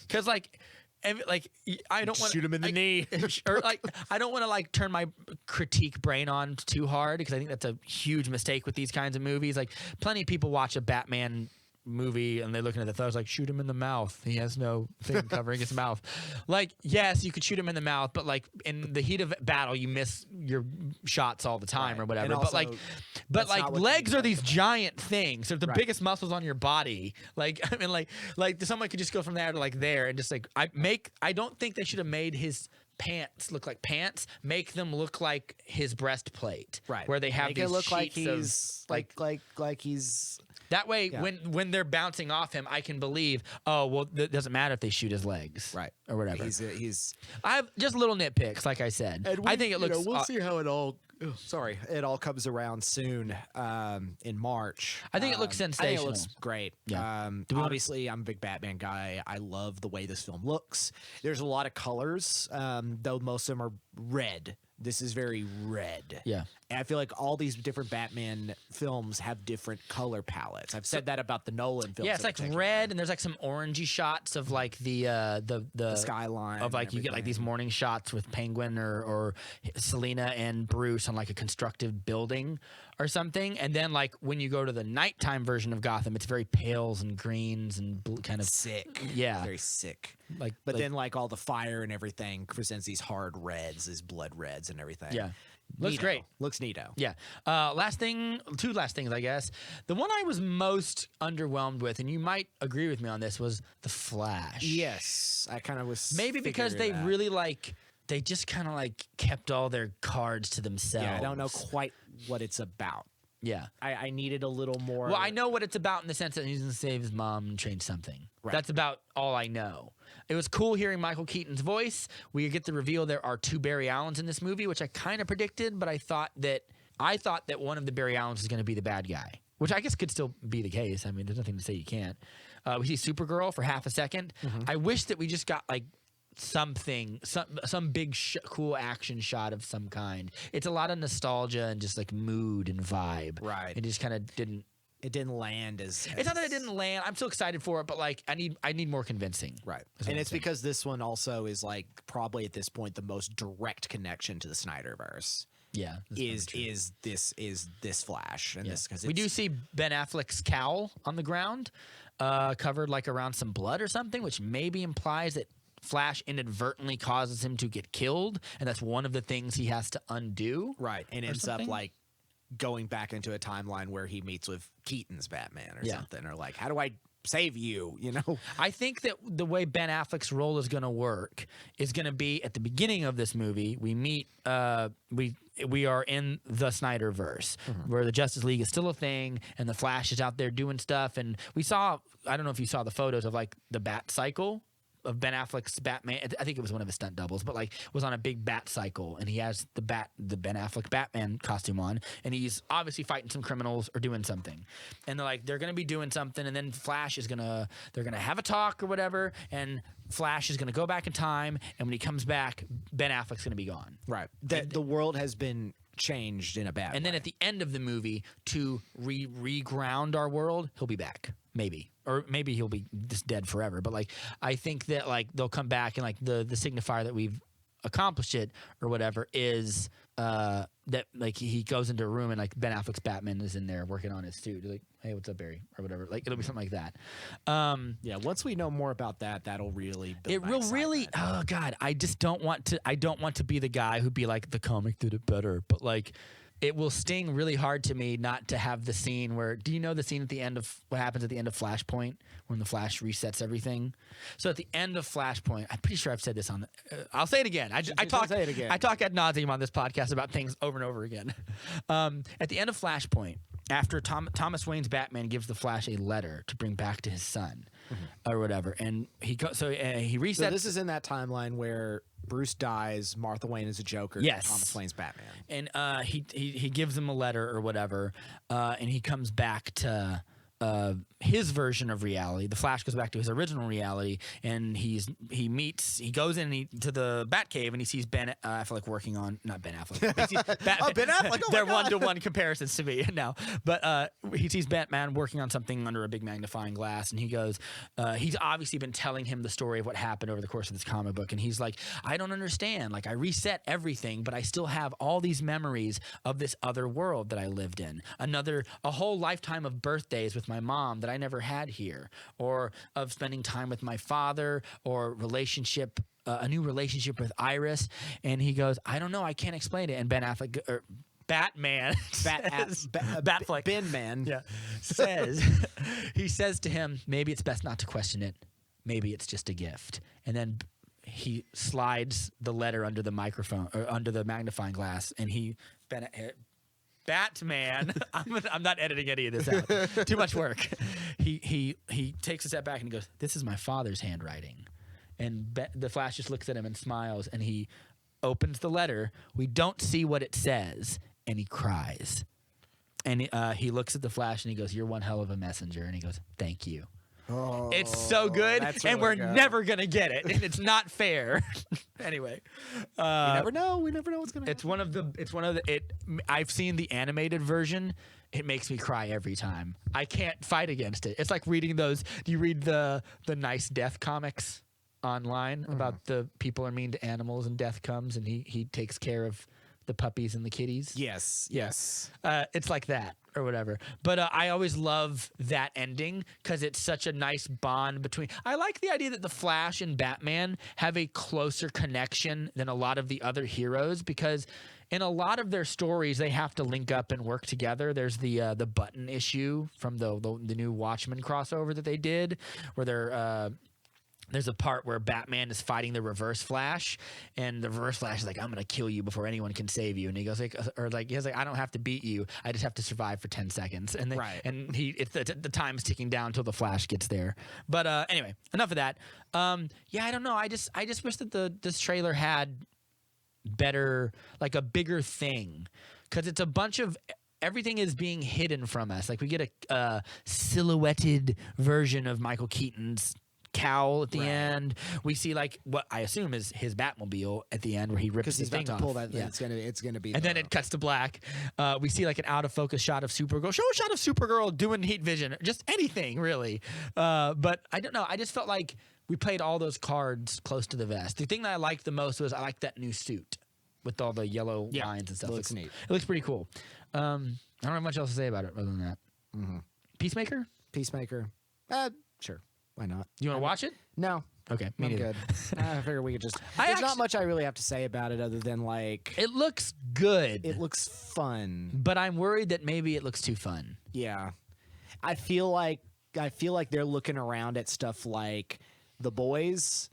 because like. I don't want shoot him in the knee, or like I don't want to like turn my critique brain on too hard because I think that's a huge mistake with these kinds of movies. Like plenty of people watch a Batman movie and they're looking at the thumbs like shoot him in the mouth. He has no thing covering his mouth. Like yes, you could shoot him in the mouth, but like in the heat of battle, you miss your shots all the time or whatever. And But also, but that's not what legs you are these giant things. They're the Right. biggest muscles on your body. Like I mean, like someone could just go from there to like there and just like I don't think they should have made his pants look like pants. Make them look like his breastplate. Right. Where they have Make these it look like sheets he's of, like he's. that way, when they're bouncing off him, I can believe. Oh well, it doesn't matter if they shoot his legs, Right. or whatever. He's. I have just little nitpicks, like I said. And I think it looks. we'll see how it all. Sorry, it all comes around soon. In March. I think it looks I think sensational. it looks great. Yeah. Obviously, I'm a big Batman guy. I love the way this film looks. There's a lot of colors, though most of them are red. This is very red. Yeah. And I feel like all these different Batman films have different color palettes. I've said that about the Nolan films. Yeah, it's in like particular. red, and there's like some orangey shots of like the skyline of like and you get like everything. these morning shots with Penguin or Selena and Bruce on like a constructive building or something, and then like when you go to the nighttime version of Gotham, it's very pales and greens and kind of sick. Yeah. Very sick. like. But like, then like all the fire and everything presents these hard reds, these blood reds and everything. yeah, looks Neato. great. Looks neato. Yeah. Two last things, I guess. The one I was most underwhelmed with, and you might agree with me on this, was The Flash. Yes. I kind of was Maybe because they figuring that. really like they just kind of like kept all their cards to themselves. Yeah, I don't know quite what it's about. Yeah. I needed a little more. Well, I know what it's about in the sense that he's going to save his mom and change something. Right. That's about all I know. It was cool hearing Michael Keaton's voice. We get the reveal there are 2 Barry Allens in this movie, which I kind of predicted, but I thought that one of the Barry Allens is going to be the bad guy, which I guess could still be the case. I mean, there's nothing to say you can't. We see Supergirl for half a second. I wish that we just got like something, some big cool action shot of some kind. It's a lot of nostalgia and just like mood and vibe. Right. It just kind of didn't. It didn't land as. It's not that it didn't land. I'm so excited for it, but like I need more convincing. Right. That's what And I'm it's saying. because this one also is like probably at this point the most direct connection to the Snyderverse. Yeah, that's probably true. is this Flash and Yeah. this because We do see Ben Affleck's cowl on the ground, covered like around some blood or something, which maybe implies that Flash inadvertently causes him to get killed, and that's one of the things he has to undo. right and or ends up something. like going back into a timeline where he meets with Keaton's Batman or Yeah. something or like how do I save you, you know? I think that the way Ben Affleck's role is going to work is going to be at the beginning of this movie. We meet, we are in the Snyderverse, where the Justice League is still a thing, and the Flash is out there doing stuff. And we saw, I don't know if you saw the photos of like the Bat Cycle of Ben Affleck's Batman. I think it was one of his stunt doubles, but like was on a big bat cycle, and he has the Ben Affleck Batman costume on, and he's obviously fighting some criminals or doing something. And they're gonna be doing something, and then Flash is they're gonna have a talk or whatever, and Flash is gonna go back in time, and when he comes back, Ben Affleck's gonna be gone. Right. The world has been changed in a bad And then way. at the end of the movie, to reground our world, he'll be back. maybe, or maybe he'll be just dead forever. But like, I think that like they'll come back and like the signifier that we've accomplished it or whatever is that like he goes into a room and like Ben Affleck's Batman is in there working on his suit. He's like, hey, what's up, Barry, or whatever. Like it'll be something like that. Yeah, once we know more about that, that'll really build It my will really. excitement. Oh God, I just don't want to. I don't want to be the guy who'd be like the comic did it better, but like. It will sting really hard to me not to have the scene where. Do you know the scene at the end of what happens at the end of Flashpoint when the Flash resets everything? So at the end of Flashpoint, I'm pretty sure I've said this on. I'll say it again. I talk. Say it again. I talk ad nauseum on this podcast about things over and over again. At the end of Flashpoint, after Thomas Wayne's Batman gives the Flash a letter to bring back to his son, or whatever, and he he resets. So this is in that timeline where Bruce dies, Martha Wayne is a Joker, Yes. Thomas Wayne's Batman. And he gives him a letter or whatever, and he comes back to his version of reality. The Flash goes back to his original reality, and he goes in to the Batcave, and he sees Ben Affleck working on not Ben Affleck. He sees Ben Affleck. Oh they're my God. 1-to-1 comparisons to me now, but he sees Batman working on something under a big magnifying glass, and he goes. He's obviously been telling him the story of what happened over the course of this comic book, and he's like, I don't understand. Like I reset everything, but I still have all these memories of this other world that I lived in. A whole lifetime of birthdays with my mom that I never had here, or of spending time with my father, or a new relationship with Iris. And he goes, I don't know, I can't explain it. And Ben Affleck, or Batman, Batfleck, Ben Man. yeah, he says to him, maybe it's best not to question it. Maybe it's just a gift. And then he slides the letter under the microphone or under the magnifying glass, and Batman. I'm not editing any of this out. Too much work. He takes a step back and he goes, "This is my father's handwriting." And the Flash just looks at him and smiles, and he opens the letter. We don't see what it says, and he cries. And he looks at the Flash and he goes, "You're one hell of a messenger." And he goes, "Thank you." Oh, It's so good, that's and really we're good. never gonna get it, and it's not fair. Anyway, We never know. We never know what's gonna happen. it's one of the. I've seen the animated version. It makes me cry every time. I can't fight against it. It's like reading those. Do you read the Nice Death comics online about the people are mean to animals and death comes and he takes care of the puppies and the kitties? Yes. It's like that or whatever. But I always love that ending because it's such a nice bond between. I like the idea that the Flash and Batman have a closer connection than a lot of the other heroes, because in a lot of their stories they have to link up and work together. There's the Button issue from the new Watchmen crossover that they did, where there's a part where Batman is fighting the Reverse Flash, and the Reverse Flash is like, "I'm gonna kill you before anyone can save you." And he goes like, "I don't have to beat you. I just have to survive for 10 seconds." And Right. and the time's ticking down until the Flash gets there. But anyway, enough of that. Yeah, I don't know. I just wish that this trailer had better, like a bigger thing, because it's a bunch of. Everything is being hidden from us. Like we get a silhouetted version of Michael Keaton's cowl at the end. We see like what I assume is his Batmobile at the end, where he rips Because his he's about thing to off. pull that. Yeah. It's gonna be. And then it cuts to black. We see like an out of focus shot of Supergirl. Show a shot of Supergirl doing heat vision. Just anything really. But I don't know. I just felt like we played all those cards close to the vest. The thing that I liked the most was I liked that new suit with all the yellow lines and stuff. Looks neat. It looks pretty cool. I don't have much else to say about it other than that. Peacemaker? Peacemaker. Sure. Why not? You want to watch it? No. Okay, me I'm neither. good. I figure we could just. I There's not actu- much I really have to say about it other than like It looks good, it looks fun. but I'm worried that maybe it looks too fun. Yeah. I feel like they're looking around at stuff like The Boys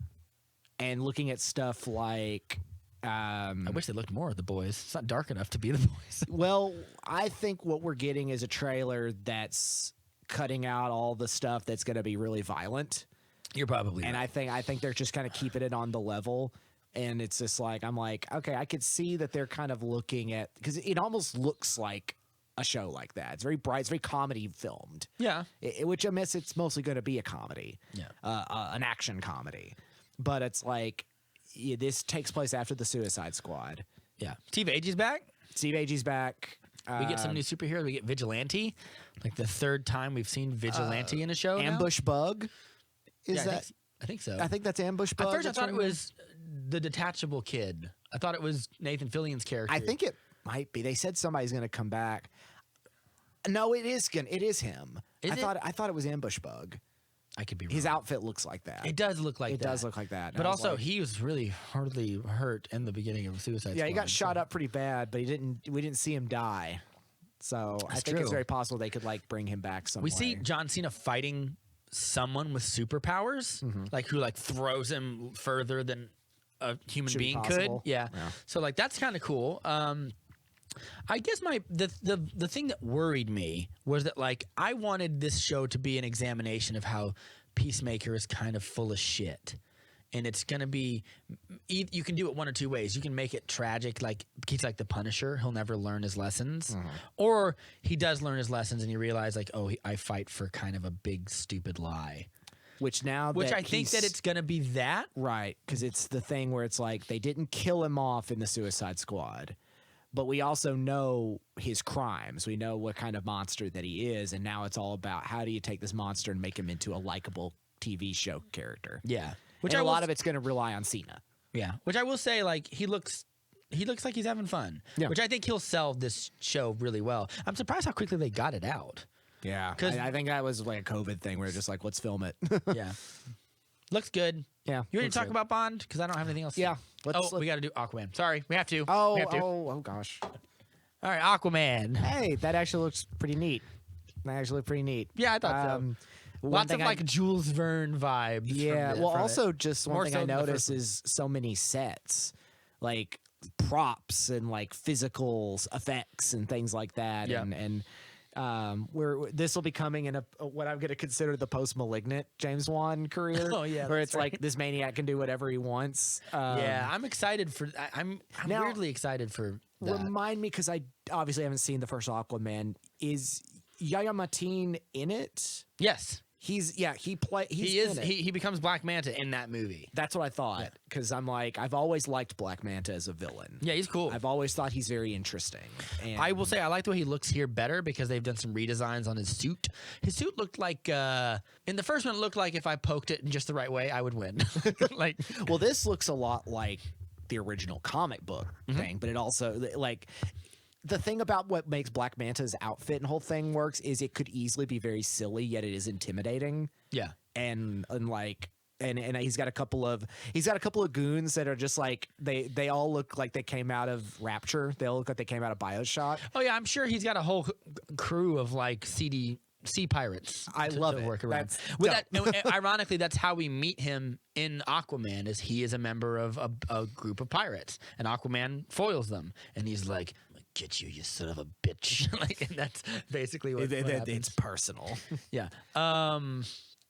and looking at stuff like I wish they looked more at The Boys. It's not dark enough to be The Boys. well, I think what we're getting is a trailer that's cutting out all the stuff that's going to be really violent. You're probably And right. I think they're just kind of keeping it on the level. And it's just like, I'm like, okay, I could see that they're kind of looking at, because it almost looks like a show like that. It's very bright, it's very comedy filmed. Yeah. Which I miss, it's mostly going to be a comedy, Yeah. An action comedy. But it's like, this takes place after the Suicide Squad. Yeah. Steve Agee's back. Steve Agee's back. We get some new superheroes. We get Vigilante, like the third time we've seen Vigilante in a show. Ambush Bug. Is now. that? I think so. I think that's Ambush Bug. At first, I that's thought it running was the detachable kid. I thought it was Nathan Fillion's character. I think it might be. They said somebody's going to come back. No, it is him. Is it? I thought it was Ambush Bug. I could be wrong. His outfit looks like that. It does look like It that. does look like that. But I was also, like- he was really hardly hurt in the beginning of Suicide yeah, he Squad, got shot up pretty bad, but we didn't see him die. So I That's think it's true. very possible they could like bring him back some We way. see John Cena fighting someone with superpowers, like who like throws him further than a human Should be being possible. could. Yeah. Yeah. So like that's kind of cool. I guess the thing that worried me was that like I wanted this show to be an examination of how Peacemaker is kind of full of shit. And it's going to be, you can do it one or two ways. You can make it tragic, like he's like the Punisher. He'll never learn his lessons. Or he does learn his lessons and you realize like, oh, I fight for kind of a big, stupid lie. Which I think that it's going to be that. right, because it's the thing where it's like they didn't kill him off in the Suicide Squad, but we also know his crimes. We know what kind of monster that he is, and now it's all about how do you take this monster and make him into a likable TV show character. Yeah. Which a lot of it's going to rely on Cena. Yeah. Which I will say, like, he looks like he's having fun. Yeah. Which I think he'll sell this show really well. I'm surprised how quickly they got it out. Yeah, 'Cause- I think that was like a COVID thing where just like let's film it. Yeah. Looks good. Yeah, You ready looks to talk good. about Bond? Because I don't have anything else. Yeah, We got to do Aquaman. Sorry, we have to. Oh, we have to. oh gosh. All right, Aquaman. Hey, that actually looks pretty neat. Yeah, I thought so. One Lots of thing like Jules Verne vibes. yeah. from Well, from it. also just one More thing so I than the first noticed one. is so many sets, like props and like physical effects and things like that. Yeah. And where this will be coming in what I'm going to consider the post-Malignant James Wan career. Oh, yeah, where that's it's like this maniac can do whatever he wants. Yeah, I'm excited for. I'm now- weirdly excited for that. Remind me, because I obviously haven't seen the first Aquaman. Is Yahya Mateen in it? Yes, He is. he in it. He becomes Black Manta in that movie. That's what I thought. Because I'm like, I've always liked Black Manta as a villain. Yeah, he's cool. I've always thought he's very interesting. And I will say I like the way he looks here better because they've done some redesigns on his suit. His suit looked like in the first one it looked like if I poked it in just the right way I would win. Like well, this looks a lot like the original comic book Mm-hmm. thing, but it also like. The thing about what makes Black Manta's outfit and whole thing works is it could easily be very silly, yet it is intimidating. yeah. And he's got a couple of goons that are just like they all look like they came out of Rapture. They all look like they came out of BioShock. Oh yeah, I'm sure he's got a whole crew of like sea pirates. I love it. Work around. That's With that, and ironically, that's how we meet him in Aquaman. Is he is a member of a group of pirates, and Aquaman foils them, and he's like, "Get you, you son of a bitch!" Like, and that's basically what happens. It's personal. Yeah.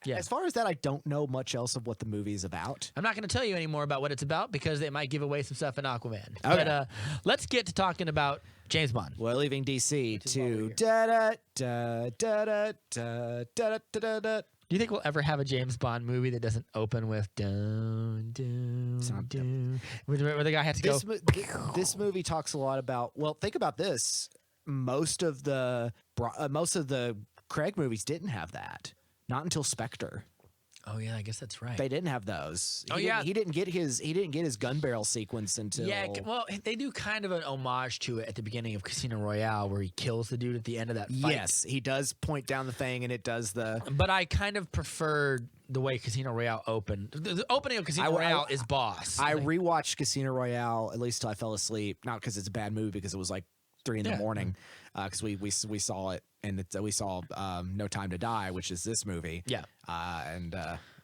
Yeah. As far as that, I don't know much else of what the movie is about. I'm not going to tell you any more about what it's about because they might give away some stuff in Aquaman. But let's get to talking about James Bond. We're leaving DC to da da da da da da da da da. Do you think we'll ever have a James Bond movie that doesn't open with dun dun dun, where the guy has to go? This movie talks a lot about. Well, think about this. Most of the Craig movies didn't have that. Not until Spectre. Oh yeah, I guess that's right. They didn't have those. Yeah. He didn't get his gun barrel sequence until. Yeah, well, they do kind of an homage to it at the beginning of Casino Royale, where he kills the dude at the end of that fight. Yes, he does point down the thing, and it does the. But I kind of prefer the way Casino Royale opened. The opening of Casino Royale is boss. I rewatched Casino Royale at least till I fell asleep. Not because it's a bad movie, because it was like 3 in the morning. Because we saw it, and we saw No Time to Die, which is this movie. Yeah, and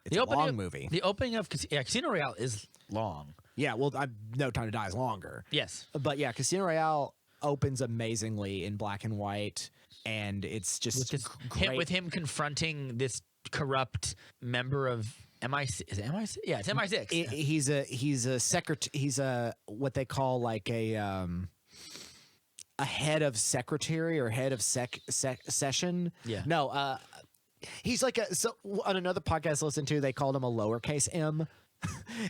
it's a long movie. The opening of Casino Royale is long. Yeah, well, No Time to Die is longer. Yes, but yeah, Casino Royale opens amazingly in black and white, and it's just great. With him confronting this corrupt member of MI6. Is it MI6? Yeah, it's MI6. He's a secretary. He's a what they call like a head of secretary or head of session. Yeah. No, he's like so on another podcast I listened to, they called him a lowercase M.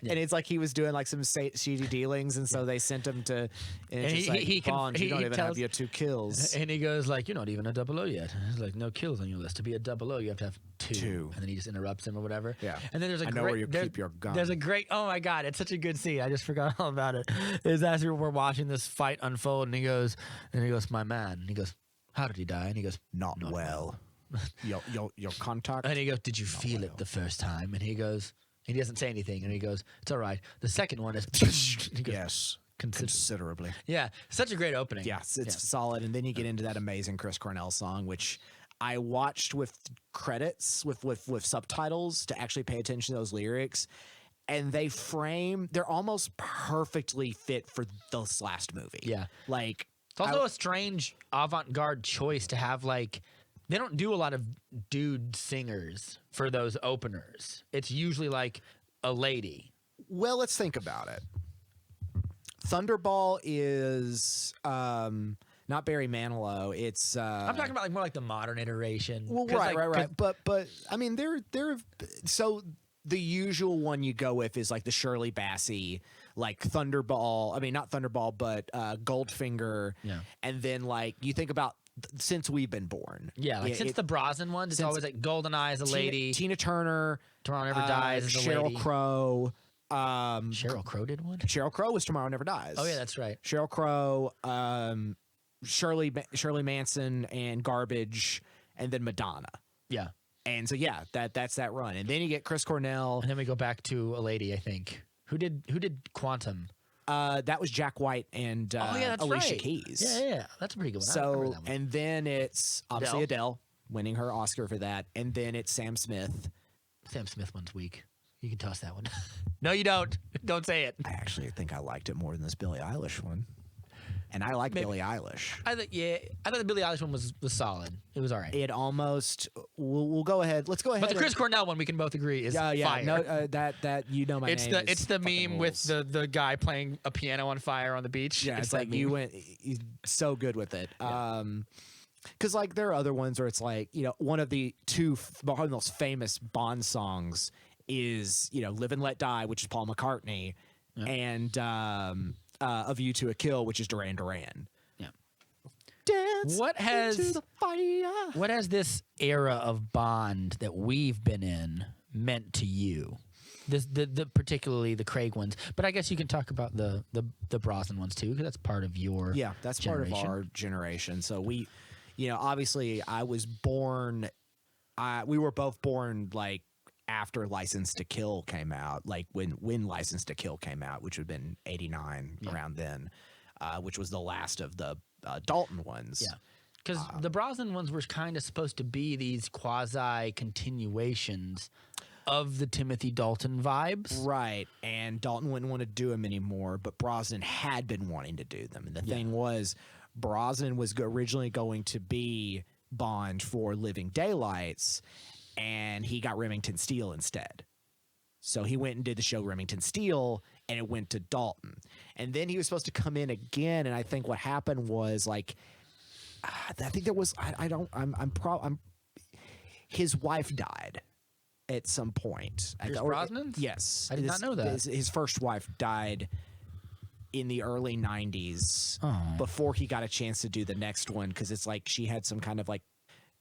And it's like he was doing like some shady dealings, and so they sent him to. And it's just like, Bond, you don't even have your 2 kills. And he goes like, "You're not even a 00 yet." And he's like, "No kills on your list. To be a 00, you have to have 2." And then he just interrupts him or whatever. Yeah. And then there's a I know where you keep your gun. There's a great. Oh my god, it's such a good scene. I just forgot all about it. Is as we're watching this fight unfold, and he goes, "My man." And he goes, "How did he die?" And he goes, Not well. your contact. And he goes, "Did you feel it the first time?" And he goes. He doesn't say anything, and he goes, "It's all right." The second one is, he goes, yes, considerably. Yeah, such a great opening. Yeah, it's solid, and then you get into that amazing Chris Cornell song, which I watched with credits, with subtitles to actually pay attention to those lyrics, and they're almost perfectly fit for this last movie. Yeah, like it's also a strange avant-garde choice to have like. They don't do a lot of dude singers for those openers. It's usually like a lady. Well, let's think about it. Thunderball is not Barry Manilow. It's I'm talking about like more like the modern iteration. Well, right. But I mean, they're so the usual one you go with is like the Shirley Bassey, like Thunderball. I mean, not Thunderball, but Goldfinger. Yeah. And then like you think about. Since we've been born. Yeah, like since the Brosnan ones, it's always like Goldeneye is a lady. Tina Turner. Tomorrow Never Dies is a Sheryl lady. Crow. Sheryl Crow did one? Sheryl Crow was Tomorrow Never Dies. Oh, yeah, that's right. Sheryl Crow, Shirley Manson, and Garbage, and then Madonna. Yeah. And so, yeah, that's that run. And then you get Chris Cornell. And then we go back to a lady, I think. Who did Quantum? That was Jack White and Alicia Keys. Yeah, that's a pretty good one. So, and then it's obviously Adele winning her Oscar for that, and then it's Sam Smith. Sam Smith one's weak. You can toss that one. No, you don't. Don't say it. I actually think I liked it more than this Billie Eilish one, and I like Billie Eilish. I thought the Billie Eilish one was solid. It was all right. It almost. We'll go ahead. Let's go ahead. But the Chris Cornell one, we can both agree is fire. No, that you know my name. It's the meme with the guy playing a piano on fire on the beach. Yeah, it's like you're so good with it. Yeah. Because like there are other ones where it's like one of the one of the most famous Bond songs is Live and Let Die, which is Paul McCartney, and A View to a Kill, which is Duran Duran. Dance into the fire. What has this era of Bond that we've been in meant to you? The particularly the Craig ones, but I guess you can talk about the Brosnan ones too, because that's part of your that's generation. part of our generation. So we, obviously I was born. We were both born like after License to Kill came out, like when License to Kill came out, which would have been '89 around then, which was the last of the Dalton ones. Yeah, because the Brosnan ones were kind of supposed to be these quasi continuations of the Timothy Dalton vibes. Right, and Dalton wouldn't want to do them anymore, but Brosnan had been wanting to do them. And the thing was, Brosnan was originally going to be Bond for Living Daylights, and he got Remington Steele instead. So he went and did the show Remington Steele, and it went to Dalton. And then he was supposed to come in again, and I think what happened was like, I think there was, his wife died at some point. Pierce Brosnan? Yes. I did not know that. His first wife died in the early 90s before he got a chance to do the next one, because it's like she had some kind of like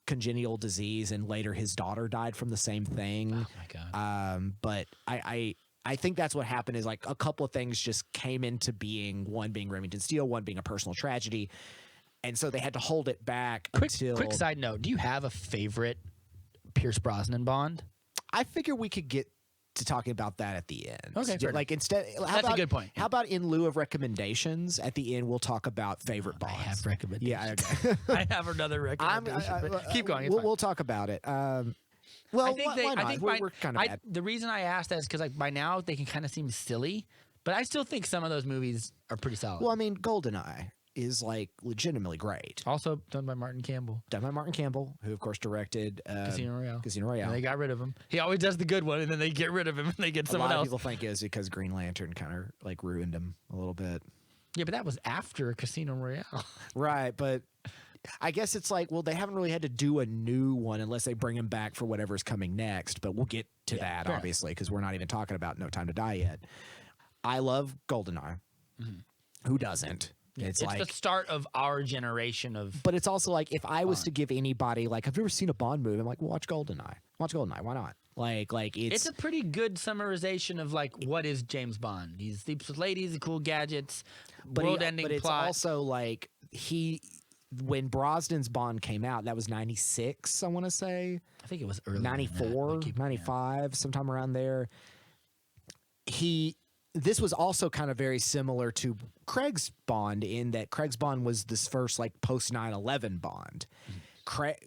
congenital disease, and later his daughter died from the same thing. Oh my God. But I think that's what happened, is like a couple of things just came into being, one being Remington Steele, one being a personal tragedy. And so they had to hold it back until... Quick side note, do you have a favorite Pierce Brosnan Bond? I figure we could get to talking about that at the end. Okay, fair like instead, that's a good point. How about in lieu of recommendations at the end, we'll talk about favorite Bonds. I have recommendations. Yeah, okay. I have another recommendation. But keep going. We'll talk about it. Well, I think we're kind of bad. The reason I asked that is because like by now they can kind of seem silly, but I still think some of those movies are pretty solid. Well, I mean, Goldeneye is like legitimately great. Also done by Martin Campbell. Who of course directed Casino Royale. And they got rid of him. He always does the good one, and then they get rid of him and they get someone else. A lot else. of people think it was because Green Lantern kind of like ruined him a little bit. Yeah, but that was after Casino Royale. Right, but I guess it's like, well, they haven't really had to do a new one unless they bring him back for whatever's coming next. But we'll get to that, obviously, because we're not even talking about No Time to Die yet. I love Goldeneye. Who doesn't? It's like the start of our generation of. But it's also like, if I was to give anybody, like, have you ever seen a Bond movie? I'm like, well, watch Goldeneye. Watch Goldeneye. Why not? Like It's a pretty good summarization of like what is James Bond. He sleeps with ladies, cool gadgets, world-ending But it's plot. also like when Brosnan's Bond came out, that was 96, I want to say. I think it was early 94, 95, sometime around there. This was also kind of very similar to Craig's Bond in that Craig's Bond was this first like post 9/11 Bond.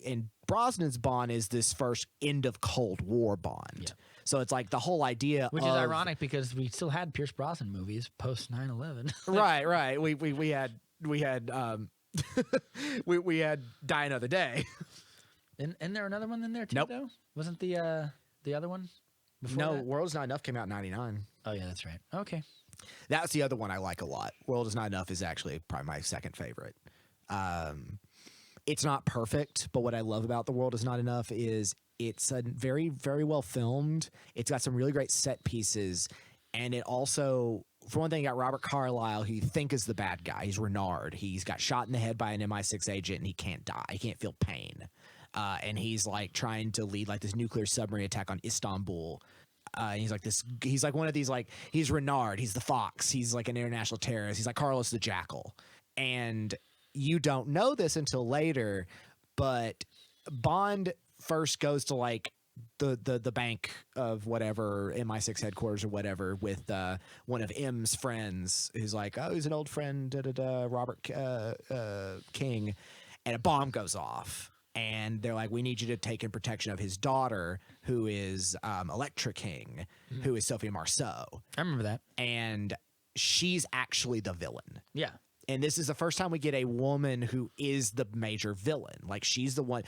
And Brosnan's Bond is this first end of Cold War Bond. Yeah. So it's like the whole idea Which is ironic because we still had Pierce Brosnan movies post 9/11. Right. We had we had Die Another Day. And there another one in there too, Nope. though? Wasn't the other one before No, that? World Is Not Enough came out in 99. Oh, yeah, that's right. Okay. That's the other one I like a lot. World Is Not Enough is actually probably my second favorite. It's not perfect, but what I love about The World Is Not Enough is it's a very, very well filmed. It's got some really great set pieces. And it also, for one thing, got Robert Carlyle, who you think is the bad guy. He's Renard. He's got shot in the head by an MI6 agent, and he can't die. He can't feel pain. And he's like trying to lead like this nuclear submarine attack on Istanbul. He's like one of these, like, he's Renard. He's the Fox. He's like an international terrorist. He's like Carlos the Jackal. And you don't know this until later, but Bond first goes to like the bank of whatever MI6 headquarters or whatever with one of M's friends who's like, oh, he's an old friend, Robert King, and a bomb goes off. And they're like, we need you to take in protection of his daughter, who is Electra King, who is Sophia Marceau. I remember that. And she's actually the villain. Yeah. And this is the first time we get a woman who is the major villain. Like, she's the one.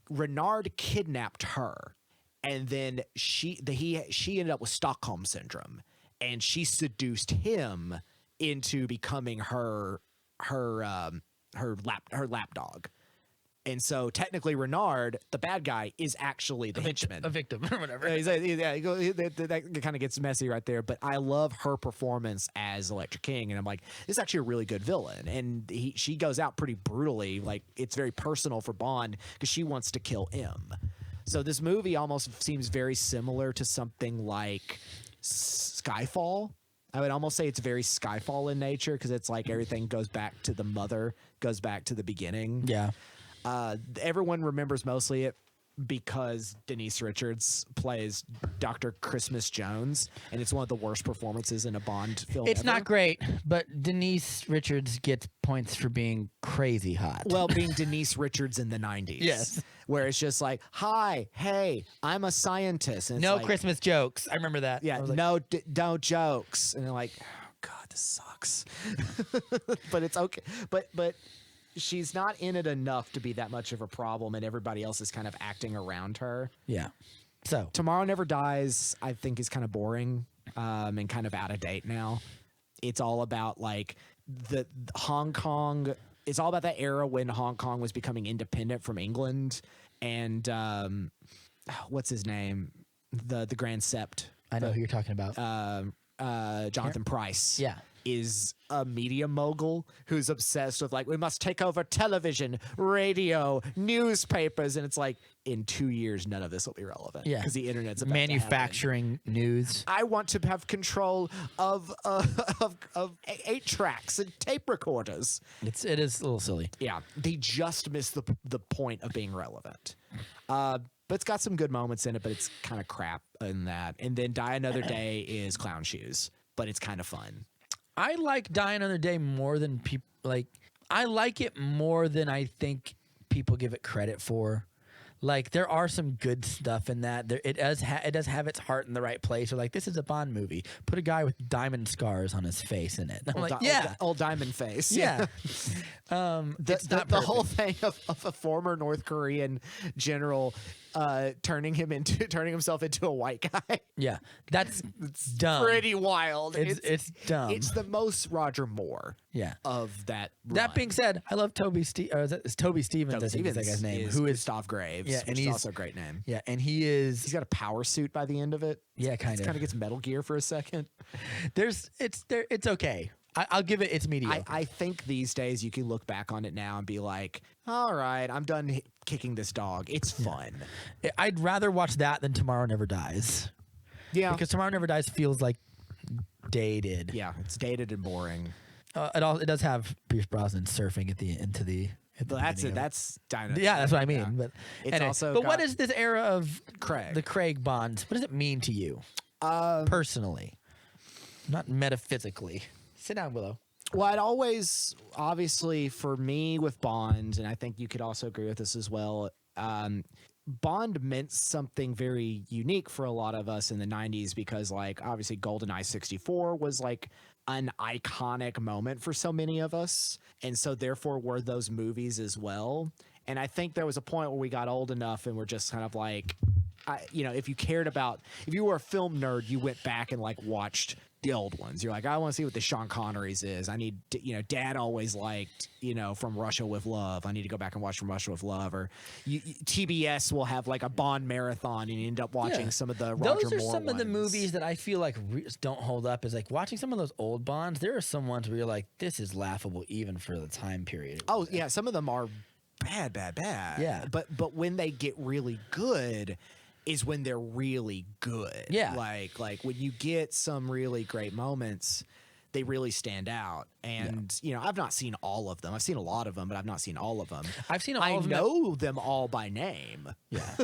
Renard kidnapped her, and then she ended up with Stockholm syndrome, and she seduced him into becoming her lapdog. And so technically Renard, the bad guy, is actually the henchman. A victim or whatever. That kind of gets messy right there. But I love her performance as Electra King. And I'm like, this is actually a really good villain. And she goes out pretty brutally. Like, it's very personal for Bond because she wants to kill M. So this movie almost seems very similar to something like Skyfall. I would almost say it's very Skyfall in nature because it's like everything goes back to the mother, goes back to the beginning. Yeah. Everyone remembers mostly it because Denise Richards plays Dr. Christmas Jones, and it's one of the worst performances in a Bond film It's ever. not great, but Denise Richards gets points for being crazy hot. Well, being Denise Richards in the 90s. Yes. Where it's just like, hi, hey, I'm a scientist. And it's no like, Christmas jokes. I remember that. Yeah, I was like, no jokes. And they're like, oh, God, this sucks. But it's okay. But she's not in it enough to be that much of a problem, and everybody else is kind of acting around her. Yeah. So Tomorrow Never Dies, I think, is kind of boring and kind of out of date now. It's all about like the Hong Kong. It's all about that era when Hong Kong was becoming independent from England, and what's his name? The Grand Sept. I know who you're talking about. Jonathan Pryce. Yeah. Is a media mogul who's obsessed with like, we must take over television, radio, newspapers, and it's like, in 2 years none of this will be relevant. Yeah. Because the internet's about manufacturing news. I want to have control of 8 tracks and tape recorders. It is a little silly. Yeah, they just missed the point of being relevant. But it's got some good moments in it, but it's kind of crap in that. And then Die Another Day is clown shoes, but it's kind of fun. I like Die Another Day more than people like. I like it more than I think people give it credit for. Like, there are some good stuff in that. It does have its heart in the right place. Or like, this is a Bond movie. Put a guy with diamond scars on his face in it. I'm like, yeah, old diamond face. yeah. The whole thing of a former North Korean general turning himself into a white guy. Yeah, that's dumb. Pretty wild. It's dumb. It's the most Roger Moore. Yeah. Of that. That run. being said, I love Toby it's Toby Stevens. Toby I think is that guy's name. Who is Gustav Graves? Yeah, and which is he's also a great name. Yeah, and he's got a power suit by the end of it. Yeah, kind of. Kind of gets Metal Gear for a second. It's okay. I'll give it. It's mediocre. I think these days you can look back on it now and be like, all right, I'm done kicking this dog. It's fun. I'd rather watch that than Tomorrow Never Dies. Yeah, because Tomorrow Never Dies feels like dated. Yeah, it's dated and boring. It does have Pierce Brosnan surfing into the. That's it. That's dynamite. Yeah, that's what I mean. Yeah. But it's anyway, also. But what is this era of Craig? The Craig Bond. What does it mean to you personally, not metaphysically? Sit down, Willow. Well, I'd always, obviously, for me with Bond, and I think you could also agree with this as well. Bond meant something very unique for a lot of us in the 90s because, like, obviously GoldenEye 64 was like an iconic moment for so many of us. And so therefore were those movies as well. And I think there was a point where we got old enough and we're just kind of like, if you were a film nerd, you went back and like watched the old ones. You're like, I want to see what the Sean Connerys is. I need, Dad always liked, From Russia with Love. I need to go back and watch From Russia with Love. Or TBS will have like a Bond marathon, and you end up watching some of the Roger Moore Those are some ones. of the movies that I feel like don't hold up. Is like watching some of those old Bonds. There are some ones where you're like, this is laughable even for the time period. Oh yeah, some of them are bad. Yeah, but when they get really good is when they're really good. Yeah. Like when you get some really great moments, they really stand out. And, I've not seen all of them. I've seen a lot of them, but I've not seen all of them. I've seen all of them. I know them all by name. Yeah.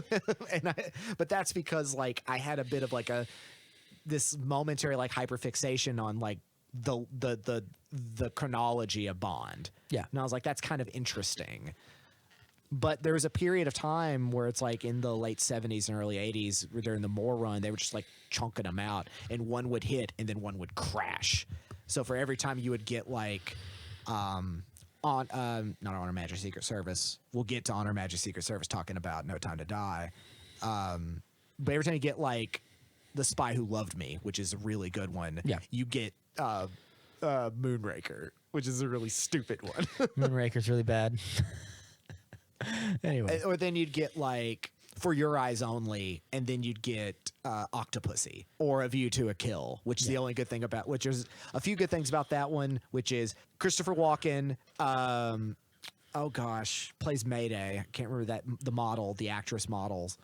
But that's because like I had a bit of like this momentary like hyperfixation on like the chronology of Bond. Yeah. And I was like, that's kind of interesting. But there was a period of time where it's like in the late 70s and early 80s during the Moore run, they were just like chunking them out, and one would hit and then one would crash. So for every time you would get like not Honor Majesty's Secret Service, we'll get to Honor Majesty's Secret Service talking about No Time to Die. But every time you get like The Spy Who Loved Me, which is a really good one, you get Moonraker, which is a really stupid one. Moonraker's really bad. Anyway, or then you'd get like For Your Eyes Only, and then you'd get Octopussy or A View to a Kill, which is the only good thing about, which is a few good things about that one, which is Christopher Walken, plays Mayday. I can't remember the actress models,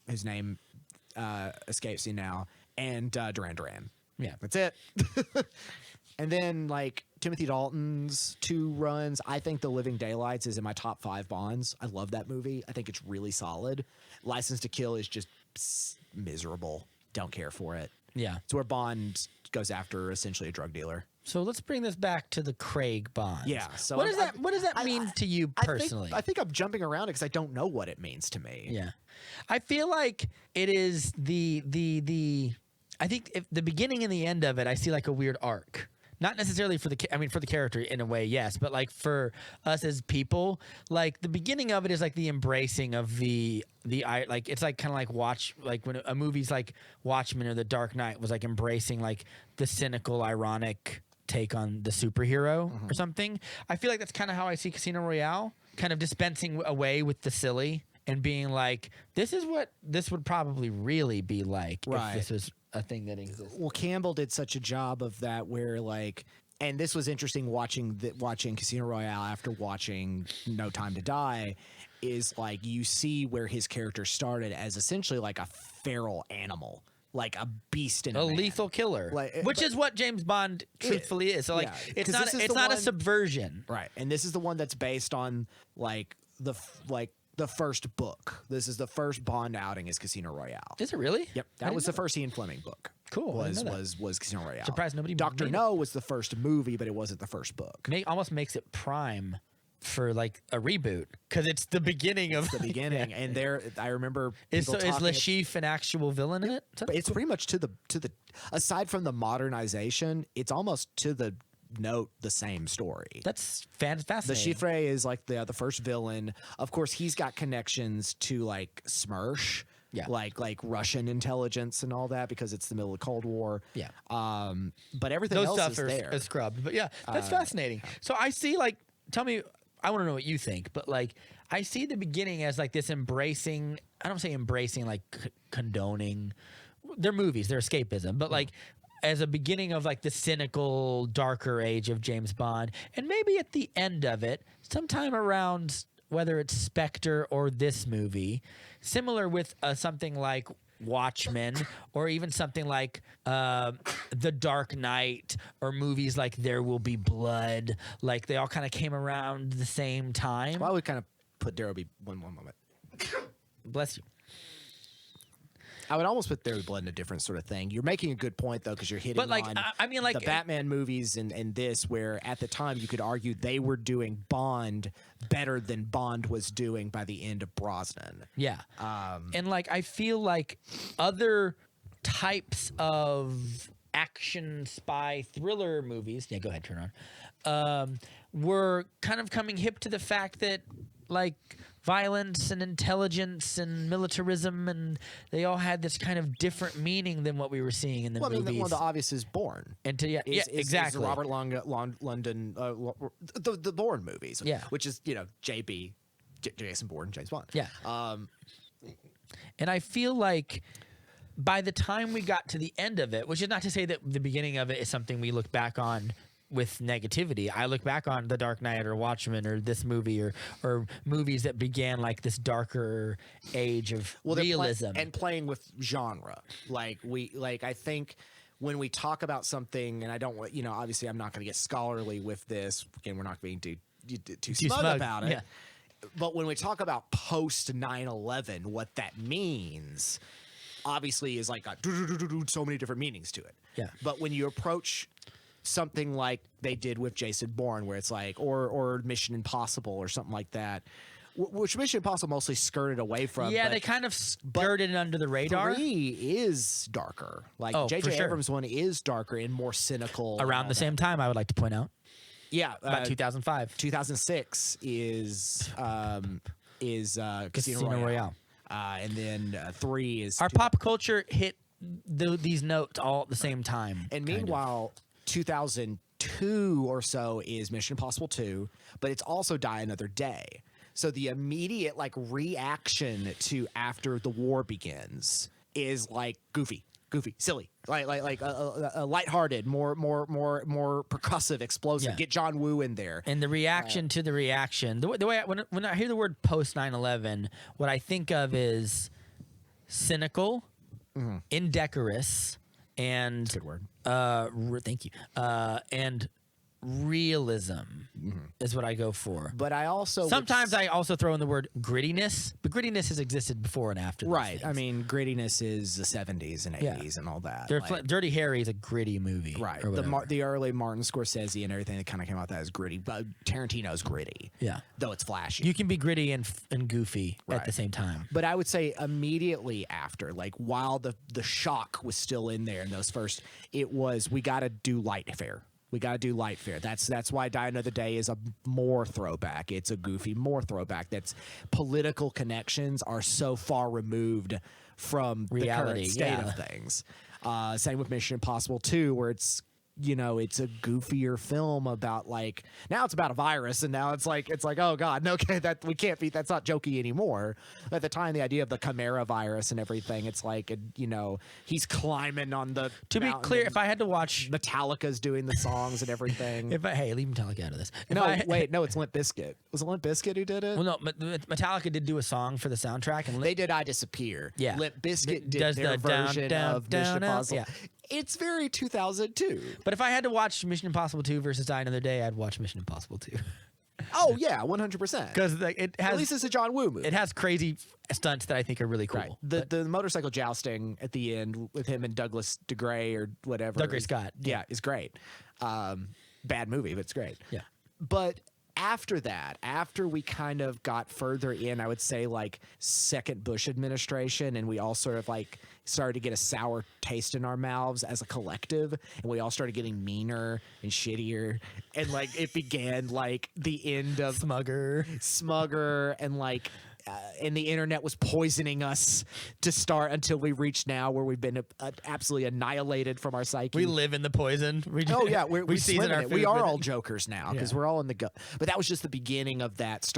whose name escapes me now, and Duran Duran. Yeah, that's it. And then like Timothy Dalton's two runs, I think The Living Daylights is in my top 5 Bonds. I love that movie. I think it's really solid. License to Kill is just miserable. Don't care for it. Yeah. It's where Bond goes after essentially a drug dealer. So let's bring this back to the Craig Bond. Yeah. So what does that mean to you personally? I think I'm jumping around because I don't know what it means to me. Yeah. I feel like it is I think if the beginning and the end of it, I see like a weird arc. Not necessarily for the character in a way, yes, but like for us as people, like the beginning of it is like the embracing of the like it's like kind of like when a movie's like Watchmen or The Dark Knight was like embracing like the cynical, ironic take on the superhero or something. I feel like that's kind of how I see Casino Royale, kind of dispensing away with the silly and being like, this is what this would probably really be like if this was a thing that exists. Well, Campbell did such a job of that where like, and this was interesting watching Casino Royale after watching No Time to Die, is like you see where his character started as essentially like a feral animal, like a beast in a man. Lethal killer, which is what James Bond truthfully is. So like, it's not a subversion, right? And this is the one that's based on like the first book. This is the first Bond outing is Casino Royale. Is it really? Yep. That was the first Ian Fleming book. Cool. Was Casino Royale. Surprised nobody. Dr. No was the first movie, but it wasn't the first book. Almost makes it prime for like a reboot because it's the beginning of the beginning. And I remember is Le Chiffre an actual villain in it? It's pretty much to the aside from the modernization, it's almost to the note the same story. That's The fascinating. Chiffre is like the first villain. Of course, he's got connections to like SMERSH, Yeah. like Russian intelligence and all that because it's the middle of the Cold War. Yeah. But everything Those else stuff is are there. scrubbed. But yeah, that's fascinating. So I see, like, tell me, I want to know what you think, but like, I see the beginning as like this embracing, I don't say embracing, like condoning. They're movies, they're escapism, but like as a beginning of like the cynical, darker age of James Bond. And maybe at the end of it, sometime around whether it's Spectre or this movie, similar with something like Watchmen, or even something like The Dark Knight, or movies like There Will Be Blood. Like they all kind of came around the same time. Well, I would kind of put There Will Be one moment. Bless you. I would almost put There Will Be Blood in a different sort of thing. You're making a good point though, because you're hitting But like, on I mean, like the Batman movies and this, where at the time you could argue they were doing Bond better than Bond was doing by the end of Brosnan. Yeah. And like I feel like other types of action spy thriller movies, yeah, go ahead, turn on, were kind of coming hip to the fact that like violence and intelligence and militarism, and they all had this kind of different meaning than what we were seeing in the Well, I mean, movies. one of the obvious is Bourne. And to, Is exactly. the Robert London, the Bourne movies. Yeah. Which is, JB, Jason Bourne, James Bond. Yeah. And I feel like by the time we got to the end of it, which is not to say that the beginning of it is something we look back on with negativity. I look back on The Dark Knight or Watchmen or this movie or movies that began like this darker age of realism. And playing with genre. I think when we talk about something, and I don't want, obviously I'm not going to get scholarly with this. Again, we're not being too smug about it. Yeah. But when we talk about post 9/11, what that means obviously is like so many different meanings to it. Yeah. But when you approach something like they did with Jason Bourne, where it's like, or Mission Impossible or something like that, which Mission Impossible mostly skirted away from. Yeah, but they kind of skirted it under the radar. 3 is darker. Like Oh, J.J. for sure. Abrams one is darker and more cynical. Around the same time, I would like to point out. Yeah, About 2005. 2006 is Casino Royale. And then 3 is Our pop culture hit these notes all at the same time. And kind of. meanwhile, 2002 or so is Mission Impossible 2, but it's also Die Another Day. So the immediate reaction to after the war begins is like goofy, silly, like a lighthearted, more percussive, explosive. Yeah. Get John Woo in there. And the reaction to the reaction, the way when I hear the word post 9/11, what I think of is cynical, indecorous, and Good word. thank you, and realism is what I go for. But I also Sometimes I also throw in the word grittiness, but grittiness has existed before and after. these right. things. I mean, grittiness is the 70s and 80s and all that. Dirty Harry is a gritty movie, Right. or whatever. The early Martin Scorsese and everything that kind of came out that is gritty. But Tarantino's gritty. Yeah. Though it's flashy. You can be gritty and goofy at Right. the same time. But I would say immediately after, like while the shock was still in there in those first, it was, we got to do light fare. We got to do light fare. That's why Die Another Day is a more throwback. It's a goofy more throwback. That's political connections are so far removed from Reality, the current state yeah. of things. Same with Mission Impossible 2, where it's it's a goofier film about now it's about a virus, and now it's like oh god, no, okay, that we can't be, that's not jokey anymore. At the time, the idea of the Chimera virus and everything, it's like he's climbing on the To be mountain clear, and if I had to watch, Metallica's doing the songs and everything. leave Metallica out of this. No, it's Limp Bizkit. Was it Limp Bizkit who did it? Well, no, Metallica did do a song for the soundtrack, and They did I Disappear. Yeah. Limp Bizkit did Does their the down, version down, of Mission down, out? Impossible. Yeah. It's very 2002. But if I had to watch Mission Impossible 2 versus Die Another Day, I'd watch Mission Impossible 2 Oh yeah, 100%. because it At has least it's a John Woo movie. it has crazy stunts that I think are really cool. Right. The motorcycle jousting at the end with him and Douglas DeGray or whatever. Douglas Scott. Yeah, is great. Bad movie, but it's great. Yeah. But after that, after we kind of got further in, I would say like second Bush administration, and we all sort of like started to get a sour taste in our mouths as a collective, and we all started getting meaner and shittier, and like it began like the end of smugger and like and the internet was poisoning us to start until we reach now where we've been absolutely annihilated from our psyche. We live in the poison. We We season our it. food We are with all it. jokers now because we're all in the go. But that was just the beginning of that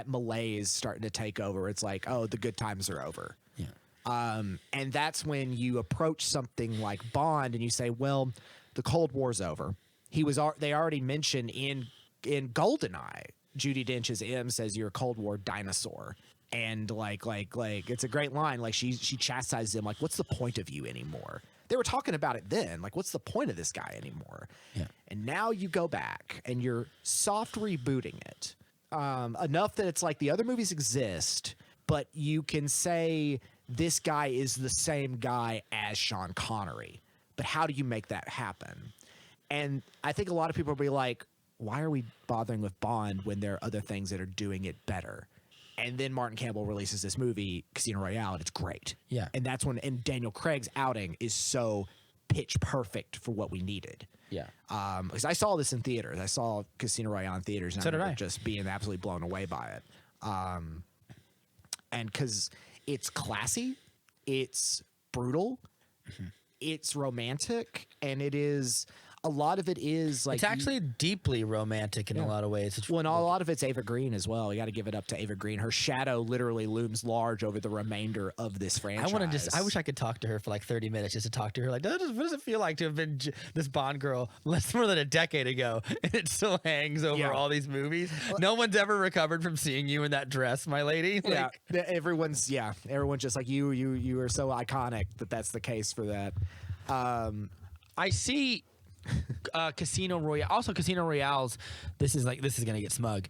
malaise starting to take over. It's like, oh, the good times are over. Yeah. And that's when you approach something like Bond and you say, well, the Cold War's over. They already mentioned in Goldeneye, Judi Dench's M says you're a Cold War dinosaur. And like it's a great line. Like she chastises him, like, what's the point of you anymore? They were talking about it then. Like, what's the point of this guy anymore? Yeah. And now you go back and you're soft rebooting it enough that it's like the other movies exist, but you can say this guy is the same guy as Sean Connery. But how do you make that happen? And I think a lot of people will be like, why are we bothering with Bond when there are other things that are doing it better? And then Martin Campbell releases this movie, Casino Royale, and it's great. Yeah. And that's when, and Daniel Craig's outing is so pitch perfect for what we needed. Yeah. Because I saw this in theaters. I saw Casino Royale in theaters, and So I did remember I. just being absolutely blown away by it. And because it's classy, it's brutal, it's romantic, and it is a lot of it is like It's actually deeply romantic in a lot of ways. It's, well, and a lot of it's Ava Green as well. You got to give it up to Ava Green. Her shadow literally looms large over the remainder of this franchise. I wish I could talk to her for like 30 minutes just to talk to her. Like, what does it feel like to have been this Bond girl less more than a decade ago, and it still hangs over all these movies? No one's ever recovered from seeing you in that dress, my lady. Like, everyone's just like you are so iconic that's the case for that. I see Casino Royale. Also, Casino Royale's. This is gonna get smug.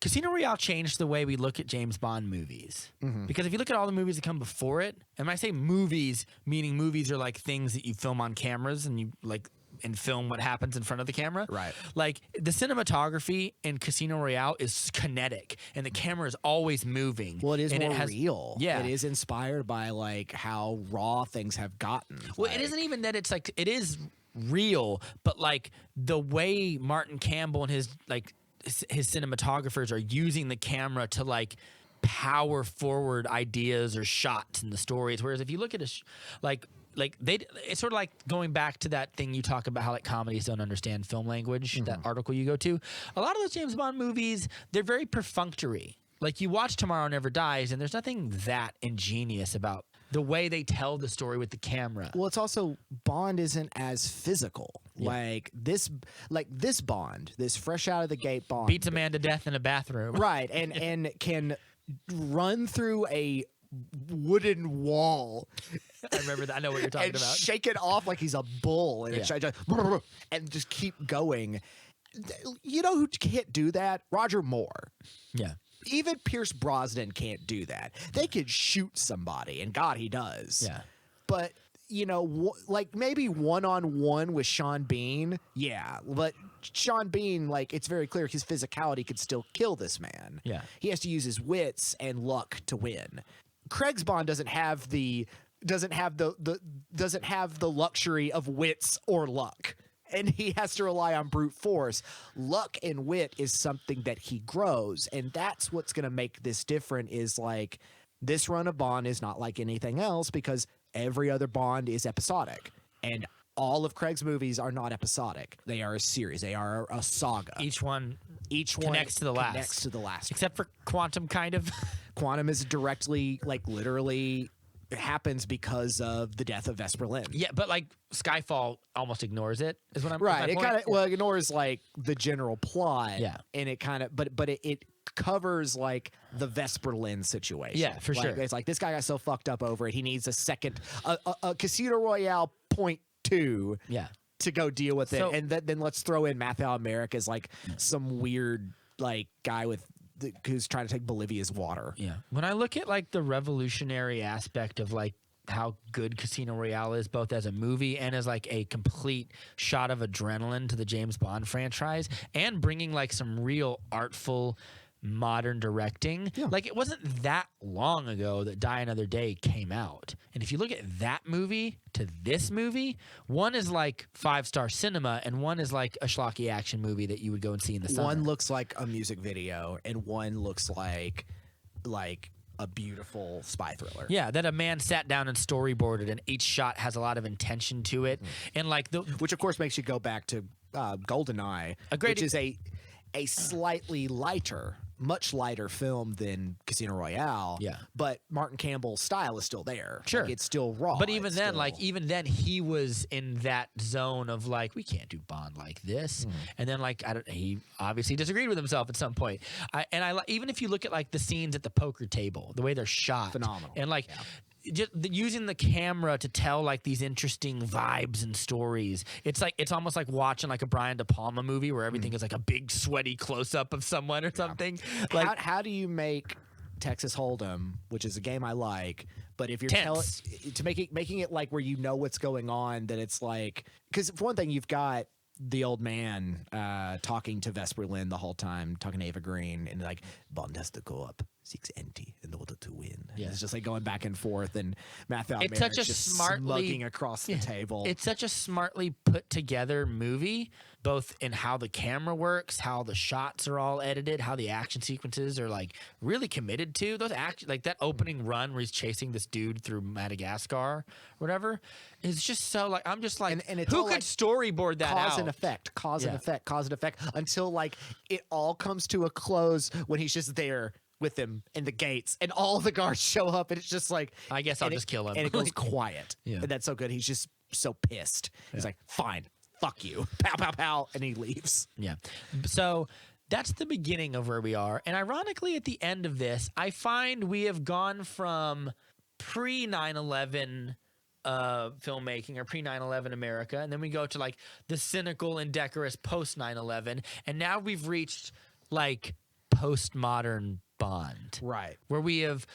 Casino Royale changed the way we look at James Bond movies. Because if you look at all the movies that come before it, and when I say movies, meaning movies are like things that you film on cameras and you like and film what happens in front of the camera. Right. Like the cinematography in Casino Royale is kinetic, and the camera is always moving. Well, it is and more real. Yeah. It is inspired by like how raw things have gotten. Well, it isn't even that it's like it is real, but like the way Martin Campbell and his cinematographers are using the camera to like power forward ideas or shots in the stories. Whereas if you look at it's sort of like going back to that thing you talk about how like comedies don't understand film language, that article you go to. A lot of those James Bond movies, they're very perfunctory. Like you watch Tomorrow Never Dies and there's nothing that ingenious about the way they tell the story with the camera. Well, it's also Bond isn't as physical. Like this Bond, this fresh out of the gate Bond Beats a man to death in a bathroom. right, and can run through a wooden wall I remember that. I know what you're talking and about. shake it off like he's a bull and and just keep going. You know who can't do that? Roger Moore. Yeah. Even Pierce Brosnan can't do that. They could shoot somebody, and God, he does. Yeah. But, you know, like maybe one-on-one with Sean Bean, yeah. But Sean Bean, like, it's very clear his physicality could still kill this man. Yeah. He has to use his wits and luck to win. Craig's Bond doesn't have the luxury of wits or luck. And he has to rely on brute force. Luck and wit is something that he grows. And that's what's going to make this different is like this run of Bond is not like anything else because every other Bond is episodic. And all of Craig's movies are not episodic. They are a series. They are a saga. Each one connects to the last. Connects to the last. Except for Quantum, kind of. Quantum is directly, like literally happens because of the death of Vesper Lynd. Yeah, but like Skyfall almost ignores it, is what I'm Right. my It point. kind of ignores like the general plot. Yeah. And it kind of but it covers like the Vesper Lynd situation. Yeah, for Like, sure. It's like this guy got so fucked up over it. He needs a second a Casino Royale .2 Yeah. to go deal with it. So- And then let's throw in Matthew America as like some weird like guy who's trying to take Bolivia's water. Yeah. When I look at like the revolutionary aspect of like how good Casino Royale is, both as a movie and as like a complete shot of adrenaline to the James Bond franchise, and bringing like some real artful modern directing. Like, it wasn't that long ago that Die Another Day came out, and if you look at that movie to this movie, one is like 5-star cinema and one is like a schlocky action movie that you would go and see in the summer. One looks like a music video and one looks like a beautiful spy thriller. Yeah, that a man sat down and storyboarded, and each shot has a lot of intention to it, and like which of course makes you go back to Goldeneye, which is a slightly lighter, much lighter film than Casino Royale. Yeah. But Martin Campbell's style is still there. Sure. Like, it's still raw. But even then, he was in that zone of like, we can't do Bond like this. And then like, he obviously disagreed with himself at some point. Even if you look at like the scenes at the poker table, the way they're shot, phenomenal. And like, just using the camera to tell like these interesting vibes and stories. It's almost like watching like a Brian De Palma movie where everything is like a big sweaty close up of someone or something. Like, how do you make Texas Hold'em, which is a game I like, but if you're making it like where you know what's going on, that it's like, because for one thing, you've got the old man talking to Vesper Lynn the whole time, talking to Ava Green, and like, Bond has to go up 6 ante in order to win. Yeah. It's just like going back and forth, and Matthew Almerich such a just smartly smugging across the table. It's such a smartly put together movie, both in how the camera works, how the shots are all edited, how the action sequences are like really committed to those like that opening run where he's chasing this dude through Madagascar or whatever. It's just so like, I'm just like, and it's who all could like storyboard that cause out? and effect, cause and effect, until like it all comes to a close when he's just there with him in the gates, and all the guards show up, and it's just like, I guess I'll just kill him. And it goes quiet. And that's so good. He's just so pissed. He's like, fine, fuck you. Pow, pow, pow. And he leaves. Yeah. So that's the beginning of where we are. And ironically, at the end of this, I find we have gone from pre 9/11 filmmaking, or pre 9/11 America, and then we go to like the cynical and decorous post 9/11, and now we've reached like postmodern Bond, right? Where we have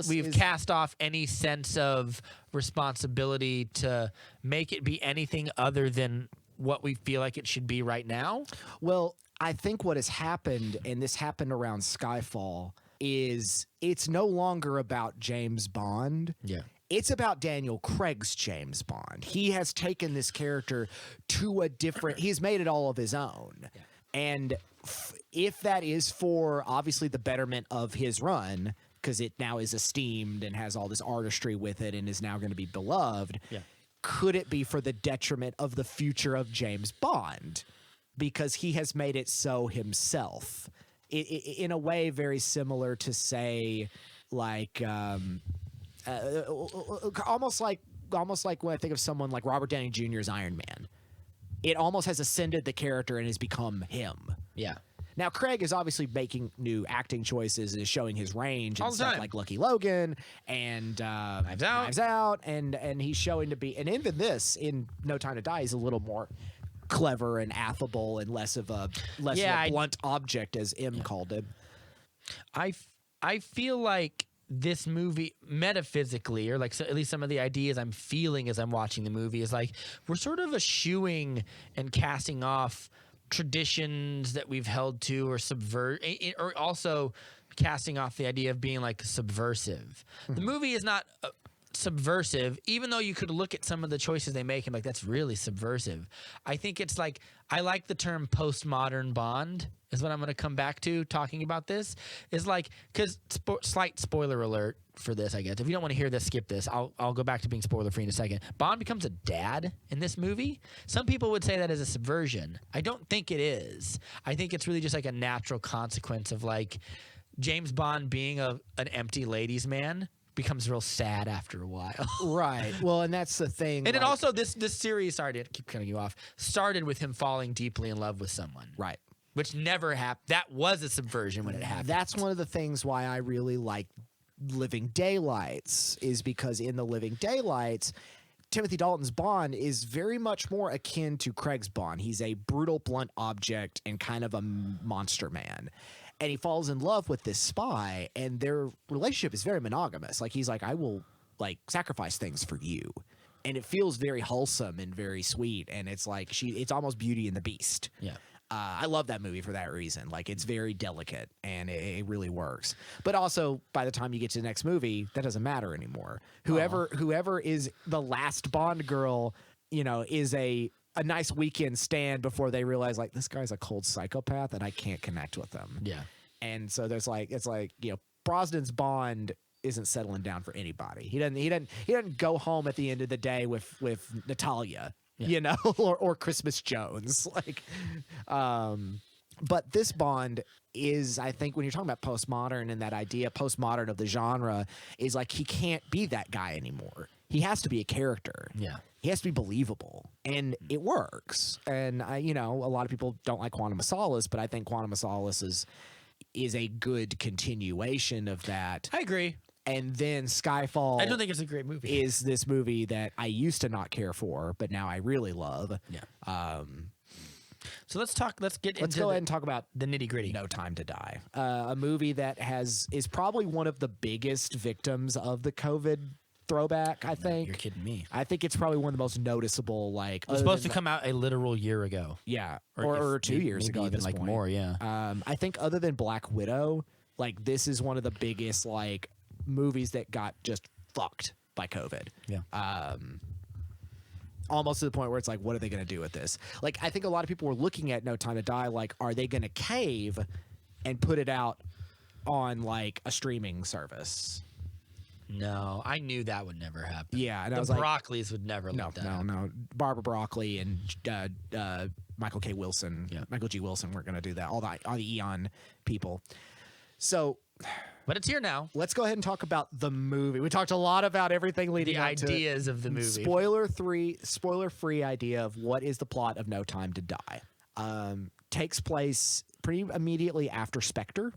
we've cast off any sense of responsibility to make it be anything other than what we feel like it should be right now. Well, I think what has happened, and this happened around Skyfall, is it's no longer about James Bond. Yeah. It's about Daniel Craig's James Bond. He has taken this character to a different, he's made it all of his own. Yeah. And if that is for obviously the betterment of his run, because it now is esteemed and has all this artistry with it and is now going to be beloved, could it be for the detriment of the future of James Bond? Because he has made it so himself. In a way very similar to, say, like almost like when I think of someone like Robert Downey Jr.'s Iron Man. It almost has ascended the character and has become him. Yeah. Now, Craig is obviously making new acting choices and is showing his range and stuff time. like Lucky Logan and Knives Out, and he's showing to be, and even this in No Time to Die is a little more clever and affable and less of a blunt object, as M called him. I feel like this movie metaphysically, or like at least some of the ideas I'm feeling as I'm watching the movie, is like we're sort of eschewing and casting off traditions that we've held to, or or also casting off the idea of being like subversive. The movie is not subversive, even though you could look at some of the choices they make and like, that's really subversive. I think it's like, I like the term postmodern Bond is what I'm going to come back to talking about this, is like, because slight spoiler alert for this, I guess. If you don't want to hear this, skip this. I'll go back to being spoiler free in a second. Bond becomes a dad in this movie. Some people would say that is a subversion. I don't think it is. I think it's really just like a natural consequence of like James Bond being an empty ladies' man becomes real sad after a while. Right. Well, and that's the thing. And then also this series, sorry to keep cutting you off, started with him falling deeply in love with someone. Right. Which never happened. That was a subversion when it happened. That's one of the things why I really like Living Daylights, is because in the Living Daylights, Timothy Dalton's Bond is very much more akin to Craig's Bond. He's a brutal, blunt object and kind of a monster man. And he falls in love with this spy, and their relationship is very monogamous. Like, he's like, I will like sacrifice things for you. And it feels very wholesome and very sweet. And it's like it's almost Beauty and the Beast. Yeah. I love that movie for that reason. Like, it's very delicate and it really works. But also, by the time you get to the next movie, that doesn't matter anymore. Whoever is the last Bond girl, you know, is a nice weekend stand before they realize, like, this guy's a cold psychopath and I can't connect with him. Yeah. And so it's like, you know, Brosnan's Bond isn't settling down for anybody. He doesn't go home at the end of the day with Natalia. Yeah. You know, or Christmas Jones, like, but this Bond is, I think, when you're talking about postmodern and that idea, postmodern of the genre, is like he can't be that guy anymore. He has to be a character. Yeah, he has to be believable, and it works. And you know, a lot of people don't like Quantum of Solace, but I think Quantum of Solace is a good continuation of that. I agree. And then Skyfall, I don't think it's a great movie. Is this movie that I used to not care for, but now I really love. Yeah. So let's go ahead and talk about the nitty gritty. No Time to Die, a movie that is probably one of the biggest victims of the COVID throwback. I think you're kidding me. I think it's probably one of the most noticeable. Like, it was supposed to come out a literal year ago. Yeah, or 2 years ago. Even at this like point. more. Yeah. I think other than Black Widow, like, this is one of the biggest like movies that got just fucked by COVID. Yeah. Almost to the point where it's like, what are they going to do with this? Like, I think a lot of people were looking at No Time to Die like, are they going to cave and put it out on like a streaming service? No, I knew that would never happen. Yeah, and the I was like, Broccoli's would never let that happen. No. Barbara Broccoli and Michael K. Wilson, Michael G. Wilson weren't going to do that. All the Eon people. So, but it's here now. Let's go ahead and talk about the movie. We talked a lot about everything leading up to ideas of the movie. Spoiler-free idea of what is the plot of No Time to Die. Takes place pretty immediately after Spectre.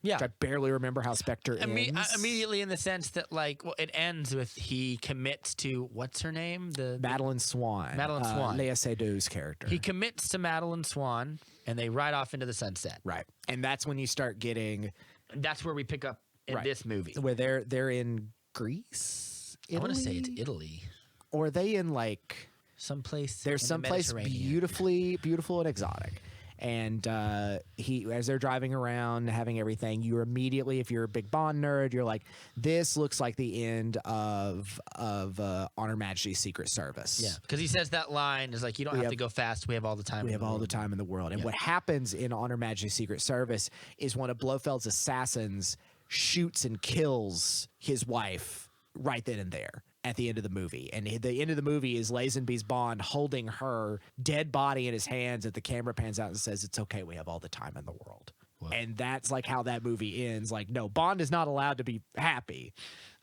Yeah. Which I barely remember how Spectre ends. Immediately, in the sense that, like, well, it ends with he commits to, what's her name? Madeline Swan. Madeline Swan. Léa Seydoux character. He commits to Madeline Swan, and they ride off into the sunset. Right. And that's when you start getting... That's where we pick up in this movie. Where they're in Greece? Italy? I want to say it's Italy. Or are they in, like... Someplace. There's someplace beautiful and exotic. And as they're driving around, having everything, you immediately, if you're a big Bond nerd, you're like, this looks like the end of Honor Majesty's Secret Service. Yeah, because he says that line is like, you don't have to go fast. We have all the time. We have all the time in the world. And what happens in Honor Majesty's Secret Service is one of Blofeld's assassins shoots and kills his wife right then and there. At the end of the movie. And the end of the movie is Lazenby's Bond holding her dead body in his hands, and the camera pans out and says, it's okay, we have all the time in the world. Whoa. And that's like how that movie ends. Like, no, Bond is not allowed to be happy.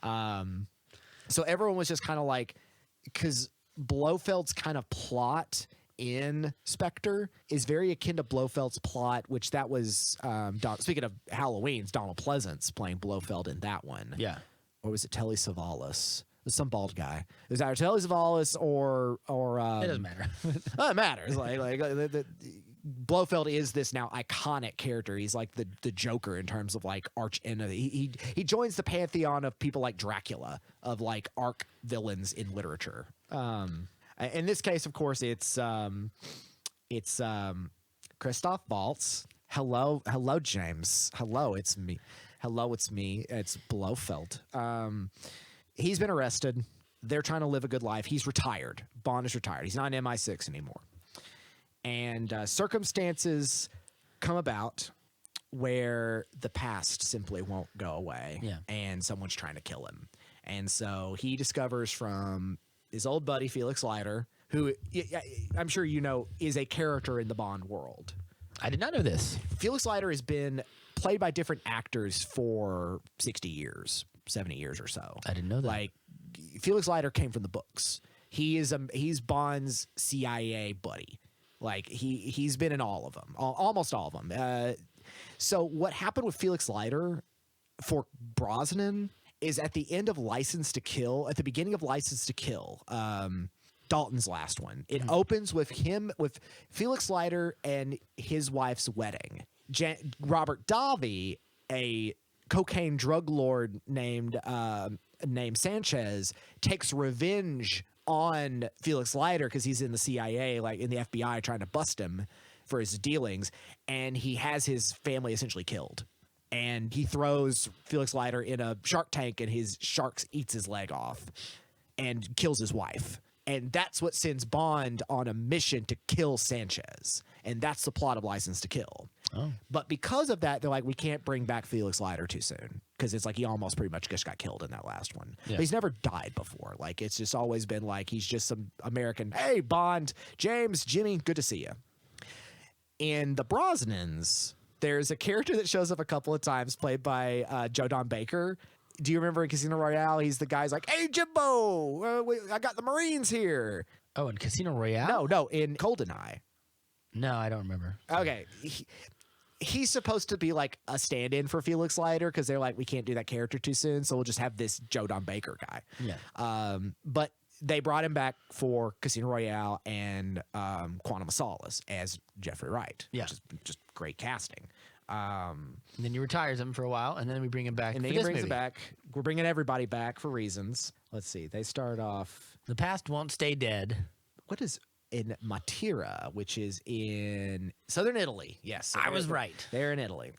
So everyone was just kind of like, because Blofeld's kind of plot in Spectre is very akin to Blofeld's plot, which that was, speaking of Halloween's, Donald Pleasance playing Blofeld in that one. Yeah. Or was it Telly Savalas? Some bald guy. It was either Telly Savalas or it doesn't matter. It matters. Like Blofeld is this now iconic character. He's like the Joker in terms of like arch enemy. He joins the pantheon of people like Dracula, of like arch villains in literature. In this case, of course, it's Christoph Waltz. Hello, James. Hello, it's me. It's Blofeld. He's been arrested. They're trying to live a good life. He's retired. Bond is retired. He's not in MI6 anymore. And circumstances come about where the past simply won't go away. Yeah. And someone's trying to kill him. And so he discovers from his old buddy, Felix Leiter, who I'm sure you know is a character in the Bond world. I did not know this. Felix Leiter has been played by different actors for 60 years. 70 years or so. I didn't know that. Like, Felix Leiter came from the books. He's Bond's CIA buddy. Like, he's been in all of them, almost all of them. So what happened with Felix Leiter for Brosnan is at the end of License to Kill, at the beginning of License to Kill, Dalton's last one. It opens with Felix Leiter and his wife's wedding. Robert Davi, a cocaine drug lord named named Sanchez takes revenge on Felix Leiter because he's in the CIA, like in the FBI, trying to bust him for his dealings, and he has his family essentially killed. And he throws Felix Leiter in a shark tank, and his shark eats his leg off and kills his wife. And that's what sends Bond on a mission to kill Sanchez. And that's the plot of License to Kill. Oh. But because of that, they're like, we can't bring back Felix Leiter too soon. Because it's like he almost pretty much just got killed in that last one. Yeah. But he's never died before. Like, it's just always been like he's just some American, hey, Bond, James, Jimmy, good to see you. In the Brosnans, there's a character that shows up a couple of times played by Joe Don Baker. Do you remember in Casino Royale? He's the guy's like, hey, Jimbo, I got the Marines here. Oh, in Casino Royale? No, in Goldeneye. No, I don't remember. Okay. He's supposed to be like a stand-in for Felix Leiter because they're like, we can't do that character too soon, so we'll just have this Joe Don Baker guy. Yeah. But they brought him back for Casino Royale and Quantum of Solace as Jeffrey Wright, Yeah. which is just great casting. And then he retires him for a while, and then we bring him back. And then for he this brings movie. it back. We're bringing everybody back for reasons. Let's see. They start off. The past won't stay dead. What is in Matera, which is in southern Italy? Yes, I was right. They're in Italy.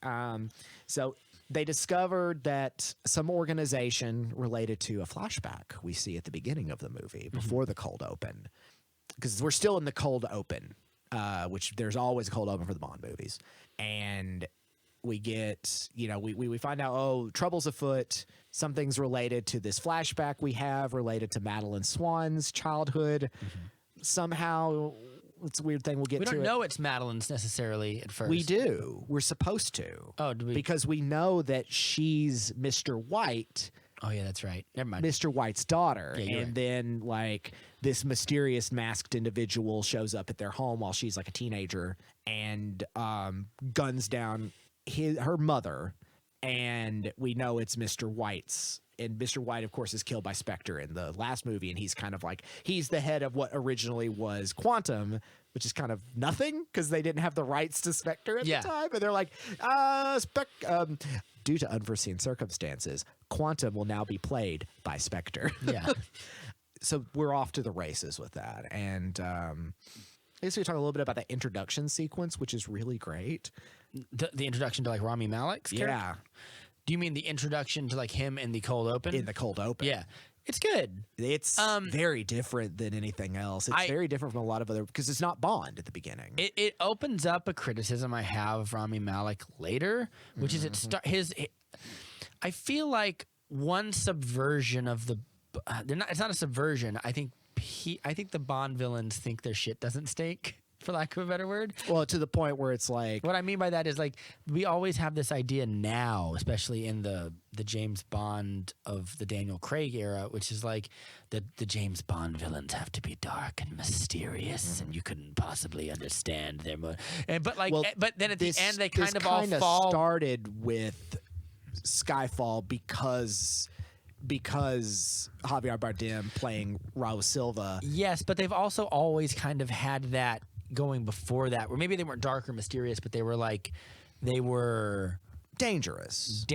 So they discovered that some organization related to a flashback we see at the beginning of the movie before the cold open, because we're still in the cold open, which there's always a cold open for the Bond movies, and we get, we find out, oh, trouble's afoot. Something's related to this flashback we have related to Madeline Swan's childhood. Somehow, it's a weird thing. We'll get We to don't it. know it's Madeline's necessarily at first. We do. We're supposed to. Oh, do we? Because we know that she's Mr. White, Oh, yeah, that's right. Never mind. Mr. White's daughter. Yeah, you're and right. then, like, this mysterious masked individual shows up at their home while she's, like, a teenager and guns down her mother. And we know it's Mr. White's. And Mr. White, of course, is killed by Spectre in the last movie. And he's kind of like, he's the head of what originally was Quantum, which is kind of nothing because they didn't have the rights to Spectre at Yeah. the time. And they're like, due to unforeseen circumstances, Quantum will now be played by Spectre. Yeah. So we're off to the races with that. And I guess we talk a little bit about the introduction sequence, which is really great. The introduction to like Rami Malek's character? Yeah. Do you mean the introduction to like him in the cold open? In the cold open. Yeah. It's good. It's very different than anything else. It's very different from a lot of other, because it's not Bond at the beginning. It opens up a criticism I have of Rami Malek later, which is I feel like one subversion of the it's not a subversion. I think the Bond villains think their shit doesn't stink, for lack of a better word. Well, to the point where it's like, What I mean by that is like we always have this idea now, especially in the James Bond of the Daniel Craig era, which is like the James Bond villains have to be dark and mysterious, and you couldn't possibly understand their but then at the end they kind of all fall. Started with Skyfall because Javier Bardem playing Raul Silva. Yes, but they've also always kind of had that going before that, where maybe they weren't dark or mysterious, but they were Dangerous,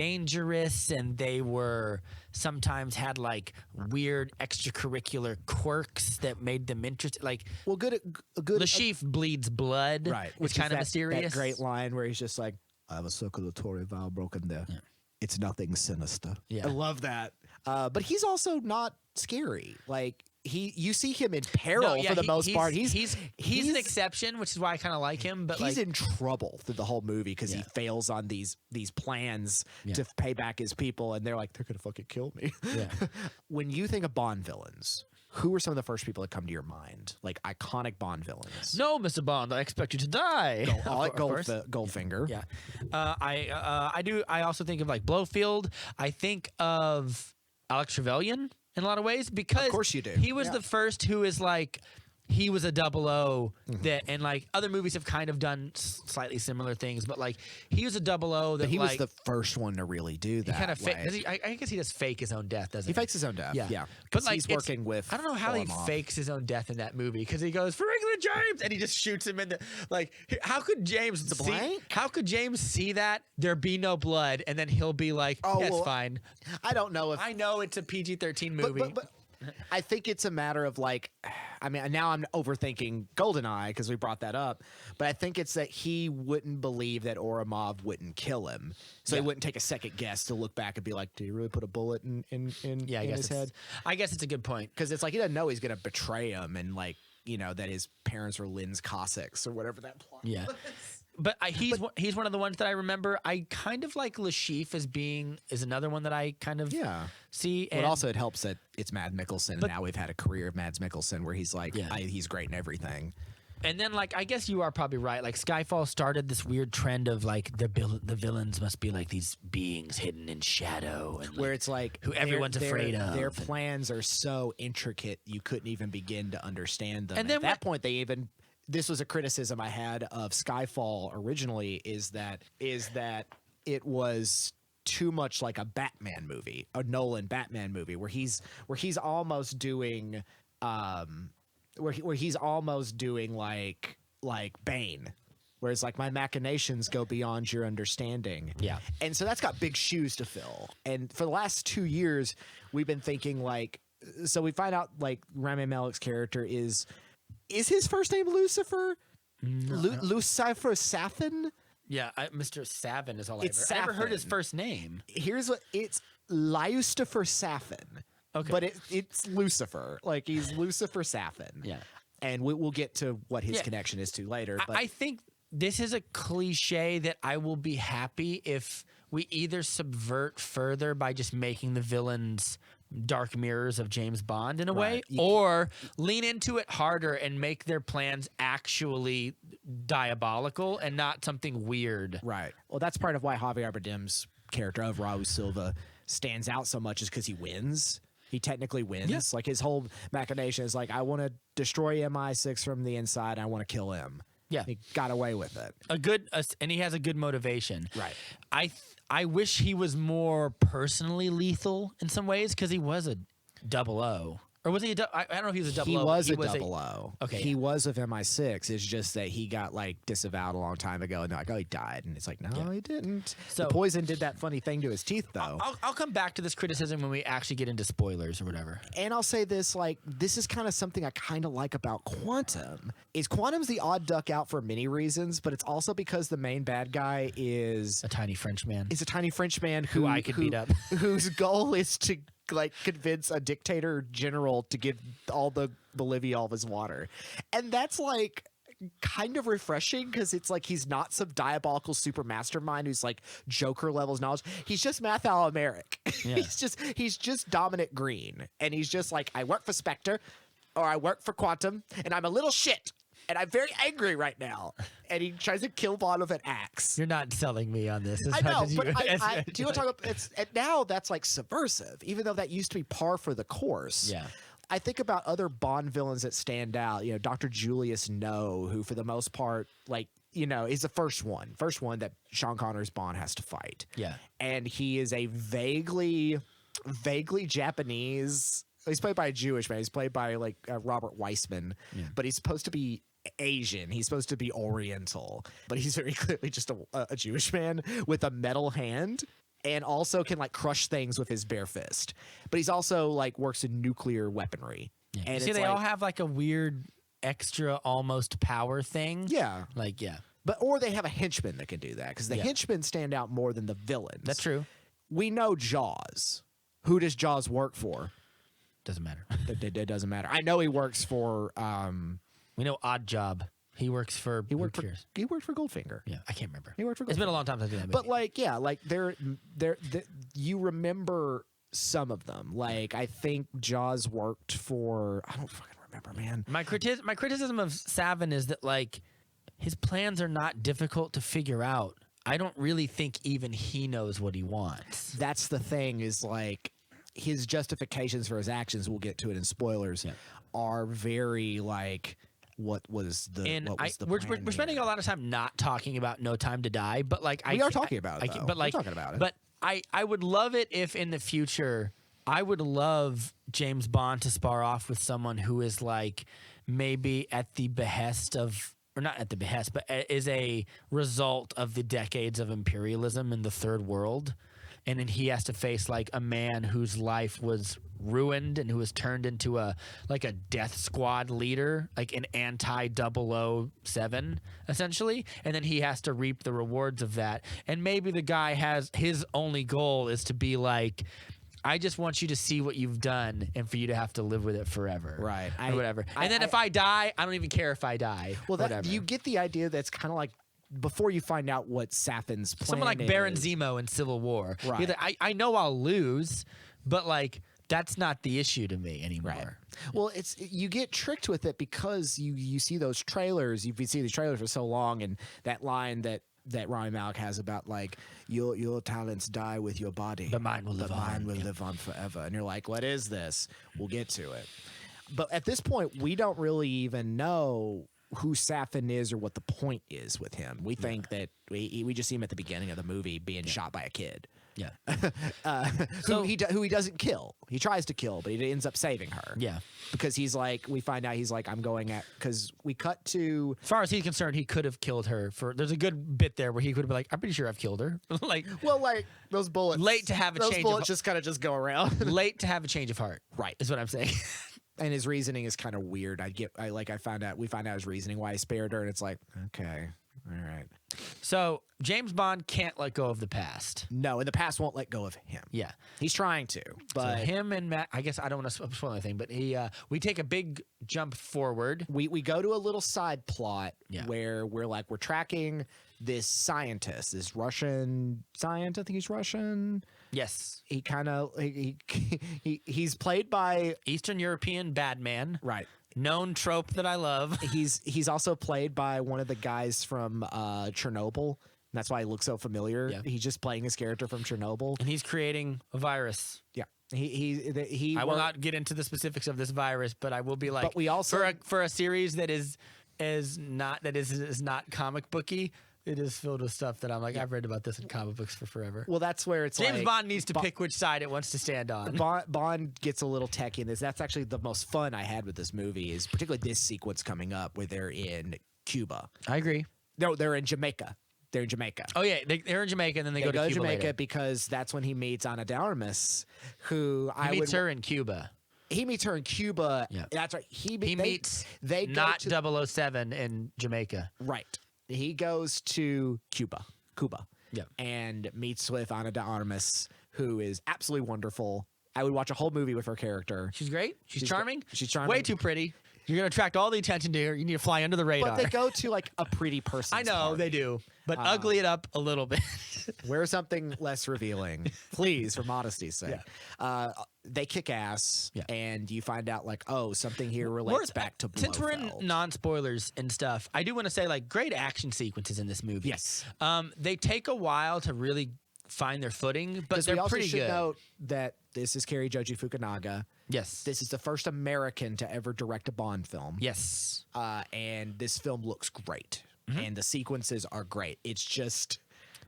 and they were sometimes had like weird extracurricular quirks that made them interesting. Like, well, good. Le Chiffre bleeds blood, Right, Which is kind of that mysterious. great line where he's just like, "I have a circulatory valve broken there. Yeah. It's nothing sinister." Yeah. I love that. But he's also not scary. Like you see him in peril for the most part. He's an exception, which is why I kind of like him. But he's like, in trouble through the whole movie because he fails on these plans to pay back his people, and they're like, they're gonna fucking kill me. Yeah. When you think of Bond villains, who are some of the first people that come to your mind? Like iconic Bond villains. no, Mr. Bond, I expect you to die. I like Of course. Goldfinger. Yeah, I do. I also think of like Blofeld. I think of Alex Trevelyan in a lot of ways because Of course you do. He was Yeah. the first who is like he was a 00 that, and like other movies have kind of done slightly similar things, but like he was a 00 that But he like, was the first one to really do that. he kind of like, I guess he does fake his own death, doesn't he? he fakes his own death. Yeah. Yeah. But But like he's it's- working with. I don't know how he Orloff. fakes his own death in that movie because he goes for regular James and he just shoots him in the like. How could James The see? blank? How could James see that there be no blood and then he'll be like, Oh, "Yeah, it's well, fine." I don't know if. I know it's a PG-13 movie. But I think it's a matter of like, I mean, now I'm overthinking Goldeneye because we brought that up, but I think it's that he wouldn't believe that Oromov wouldn't kill him, so he wouldn't take a second guess to look back and be like, "Did he really put a bullet in yeah, I in guess his head?" I guess it's a good point. Because it's like he doesn't know he's gonna betray him and like that his parents were Linz Cossacks or whatever that plot. Yeah. But he's one of the ones that I remember. I kind of like Lashif is another one that I kind of see. But And also it helps that it's Mads Mikkelsen, and now we've had a career of Mads Mikkelsen where he's like, Yeah. he's great in everything. and then like I guess you are probably right. Like Skyfall started this weird trend of like the villains must be like these beings hidden in shadow, and Where it's like who everyone's afraid of. Their plans are so intricate you couldn't even begin to understand them. And And then at that point, this was a criticism I had of Skyfall originally is that it was too much like a Batman movie, a Nolan Batman movie, where he's almost doing where he's almost doing like Bane. Where it's like my machinations go beyond your understanding. Yeah. And so that's got big shoes to fill. And for the last 2 years, we've been thinking like, so we find out like Rami Malek's character is his first name Lucifer? Lucifer Safin? yeah, Mr. Savin is all It's I never heard his Safin. first name. Here's what it's Lucifer Safin. Okay. But it's Lucifer. Like he's Lucifer Safin. Yeah. And we'll get to what his Yeah. connection is to later. But I think this is a cliche that I will be happy if we either subvert further by just making the villains dark mirrors of James Bond in a way, Right. or lean into it harder and make their plans actually diabolical and not something weird. Right. Well, that's part of why Javier Bardem's character of Raul Silva stands out so much is because he wins. He technically wins. Yeah. Like his whole machination is like, I want to destroy MI6 from the inside. I want to kill him. Yeah. He got away with it. And he has a good motivation. Right. I wish he was more personally lethal in some ways because he was a 00. Or was he a I don't know if he was a 00. He was a a 00. Okay, He was of MI6. It's just that he got like disavowed a long time ago. And they're like, oh, he died. And it's like, no, he didn't. So- the poison did that funny thing to his teeth, though. I'll come back to this criticism when we actually get into spoilers or whatever. And I'll say this, like, this is kind of something I kind of like about Quantum. Is Quantum's the odd duck out for many reasons, but it's also because the main bad guy is A tiny French man. a tiny French man who I could beat up. whose goal is to like convince a dictator general to give all the Bolivia all of his water. And that's like kind of refreshing because it's like he's not some diabolical super mastermind who's like Joker levels knowledge. He's just Math Almeric. Yeah. he's just Dominic Green. And he's just like, I work for Spectre or I work for Quantum and I'm a little shit. And I'm very angry right now. And he tries to kill Bond with an axe. You're not selling me on this. I know, but do you want to talk about it's and now that's like subversive, even though that used to be par for the course. Yeah. I think about other Bond villains that stand out. You know, Dr. Julius No, who for the most part, like, you know, is the first one that Sean Connery's Bond has to fight. Yeah. And he is a vaguely Japanese. He's played by a Jewish man. He's played by like Robert Weissman, but he's supposed to be Asian. He's supposed to be Oriental, but he's very clearly just a Jewish man with a metal hand, and also can like crush things with his bare fist. But he's also like works in nuclear weaponry. Yeah. And See, it's they like, all have like a weird extra almost power thing. yeah, Like, yeah. but or they have a henchman that can do that because the Yeah. henchmen stand out more than the villains. That's true. We know Jaws. Who does Jaws work for? Doesn't matter. It doesn't matter. I know he works for. We know Odd Job. He works for. He worked who for. cares? He worked for Goldfinger. Yeah, I can't remember. He worked for. It's been a Goldfinger. long time since I've seen that movie. But like, yeah, like you remember some of them. Like I think Jaws worked for. I don't fucking remember, man. my criticism of Savin is that like his plans are not difficult to figure out. I don't really think even he knows what he wants. That's the thing. Is like his justifications for his actions, we'll get to it in spoilers, are very like, what was the we're plan spending here? a lot of time not talking about No Time to Die, but like We are talking about it, though. but like We're talking about it. But I would love it if in the future I would love James Bond to spar off with someone who is like maybe at the behest of, or not at the behest, but is a result of the decades of imperialism in the third world. And then he has to face like a man whose life was ruined and who was turned into a death squad leader, like an anti-007 essentially. And then he has to reap the rewards of that. And maybe the guy has his only goal is to be like, I just want you to see what you've done and for you to have to live with it forever. Right. Or whatever. And then if I die, I don't even care if I die. Well, whatever. you get the idea that's kind of like before you find out what Safin's plan Someone like is. Baron Zemo in Civil War. Right. You're like, I know I'll lose, but like that's not the issue to me anymore. Right. Well, you get tricked with it because you see those trailers. You've seen these trailers for so long, and that line that Rami Malek has about like your talents die with your body, but mine will live on. Mine will live on forever. And you're like, what is this? We'll get to it. But at this point, we don't really even know who Safin is or what the point is with him. We think that we just see him at the beginning of the movie being shot by a kid. Yeah. who he doesn't kill. He tries to kill, but he ends up saving her. Yeah. Because he's like, we find out he's like, I'm going at, because we cut to. As far as he's concerned, he could have killed her. There's a good bit there where he could have been like, I'm pretty sure I've killed her. like, Well, like those bullets. Late to have a those change bullets of- just kind of just go around. late to have a change of heart. Right. Is what I'm saying. And his reasoning is kind of weird. We find out his reasoning why he spared her, and it's like, okay, all right. So James Bond can't let go of the past. No, and the past won't let go of him. Yeah. He's trying to, but So him and Matt, I guess I don't want to spoil anything, but we take a big jump forward. we go to a little side plot Yeah. where we're tracking this scientist, this Russian scientist. I think he's Russian. Yes. He kind of he's played by Eastern European bad man. right. Known trope that I love. He's also played by one of the guys from Chernobyl. That's why he looks so familiar. Yeah. He's just playing his character from Chernobyl. And he's creating a virus. Yeah. He I will not get into the specifics of this virus, but I will be like, But we also- for a series that is not comic booky, it is filled with stuff that I'm like, I've read about this in comic books for forever. Well, that's where it's James like Bond needs to pick which side it wants to stand on. Bond gets a little techie in this. That's actually the most fun I had with this movie is particularly this sequence coming up where they're in Cuba. I agree. No, they're in Jamaica. They're in Jamaica. Oh yeah, they're in Jamaica and then they go to Cuba Jamaica later. because that's when he meets Ana de Armas, who He meets her in Cuba. He meets her in Cuba. Yeah. That's right. He meets they go not to, 007 in Jamaica. right. He goes to Cuba, Yeah. and meets with Ana de Armas, who is absolutely wonderful. I would watch a whole movie with her character. She's great. She's She's charming. she's charming. Way too pretty. You're gonna attract all the attention to her. You need to fly under the radar. But they go to like a pretty person. I know they do, but ugly it up a little bit. Wear something less revealing, please, for modesty's sake. They kick ass, Yeah. and you find out like, oh, something here relates back to Since we're in Blofeld. non-spoilers and stuff, I do want to say like great action sequences in this movie. Yes. They take a while to really find their footing, but Because we they're also pretty should good. note that this is Cari Joji Fukunaga. Yes. This is the first American to ever direct a Bond film. Yes. And this film looks great. Mm-hmm. And the sequences are great. It's just,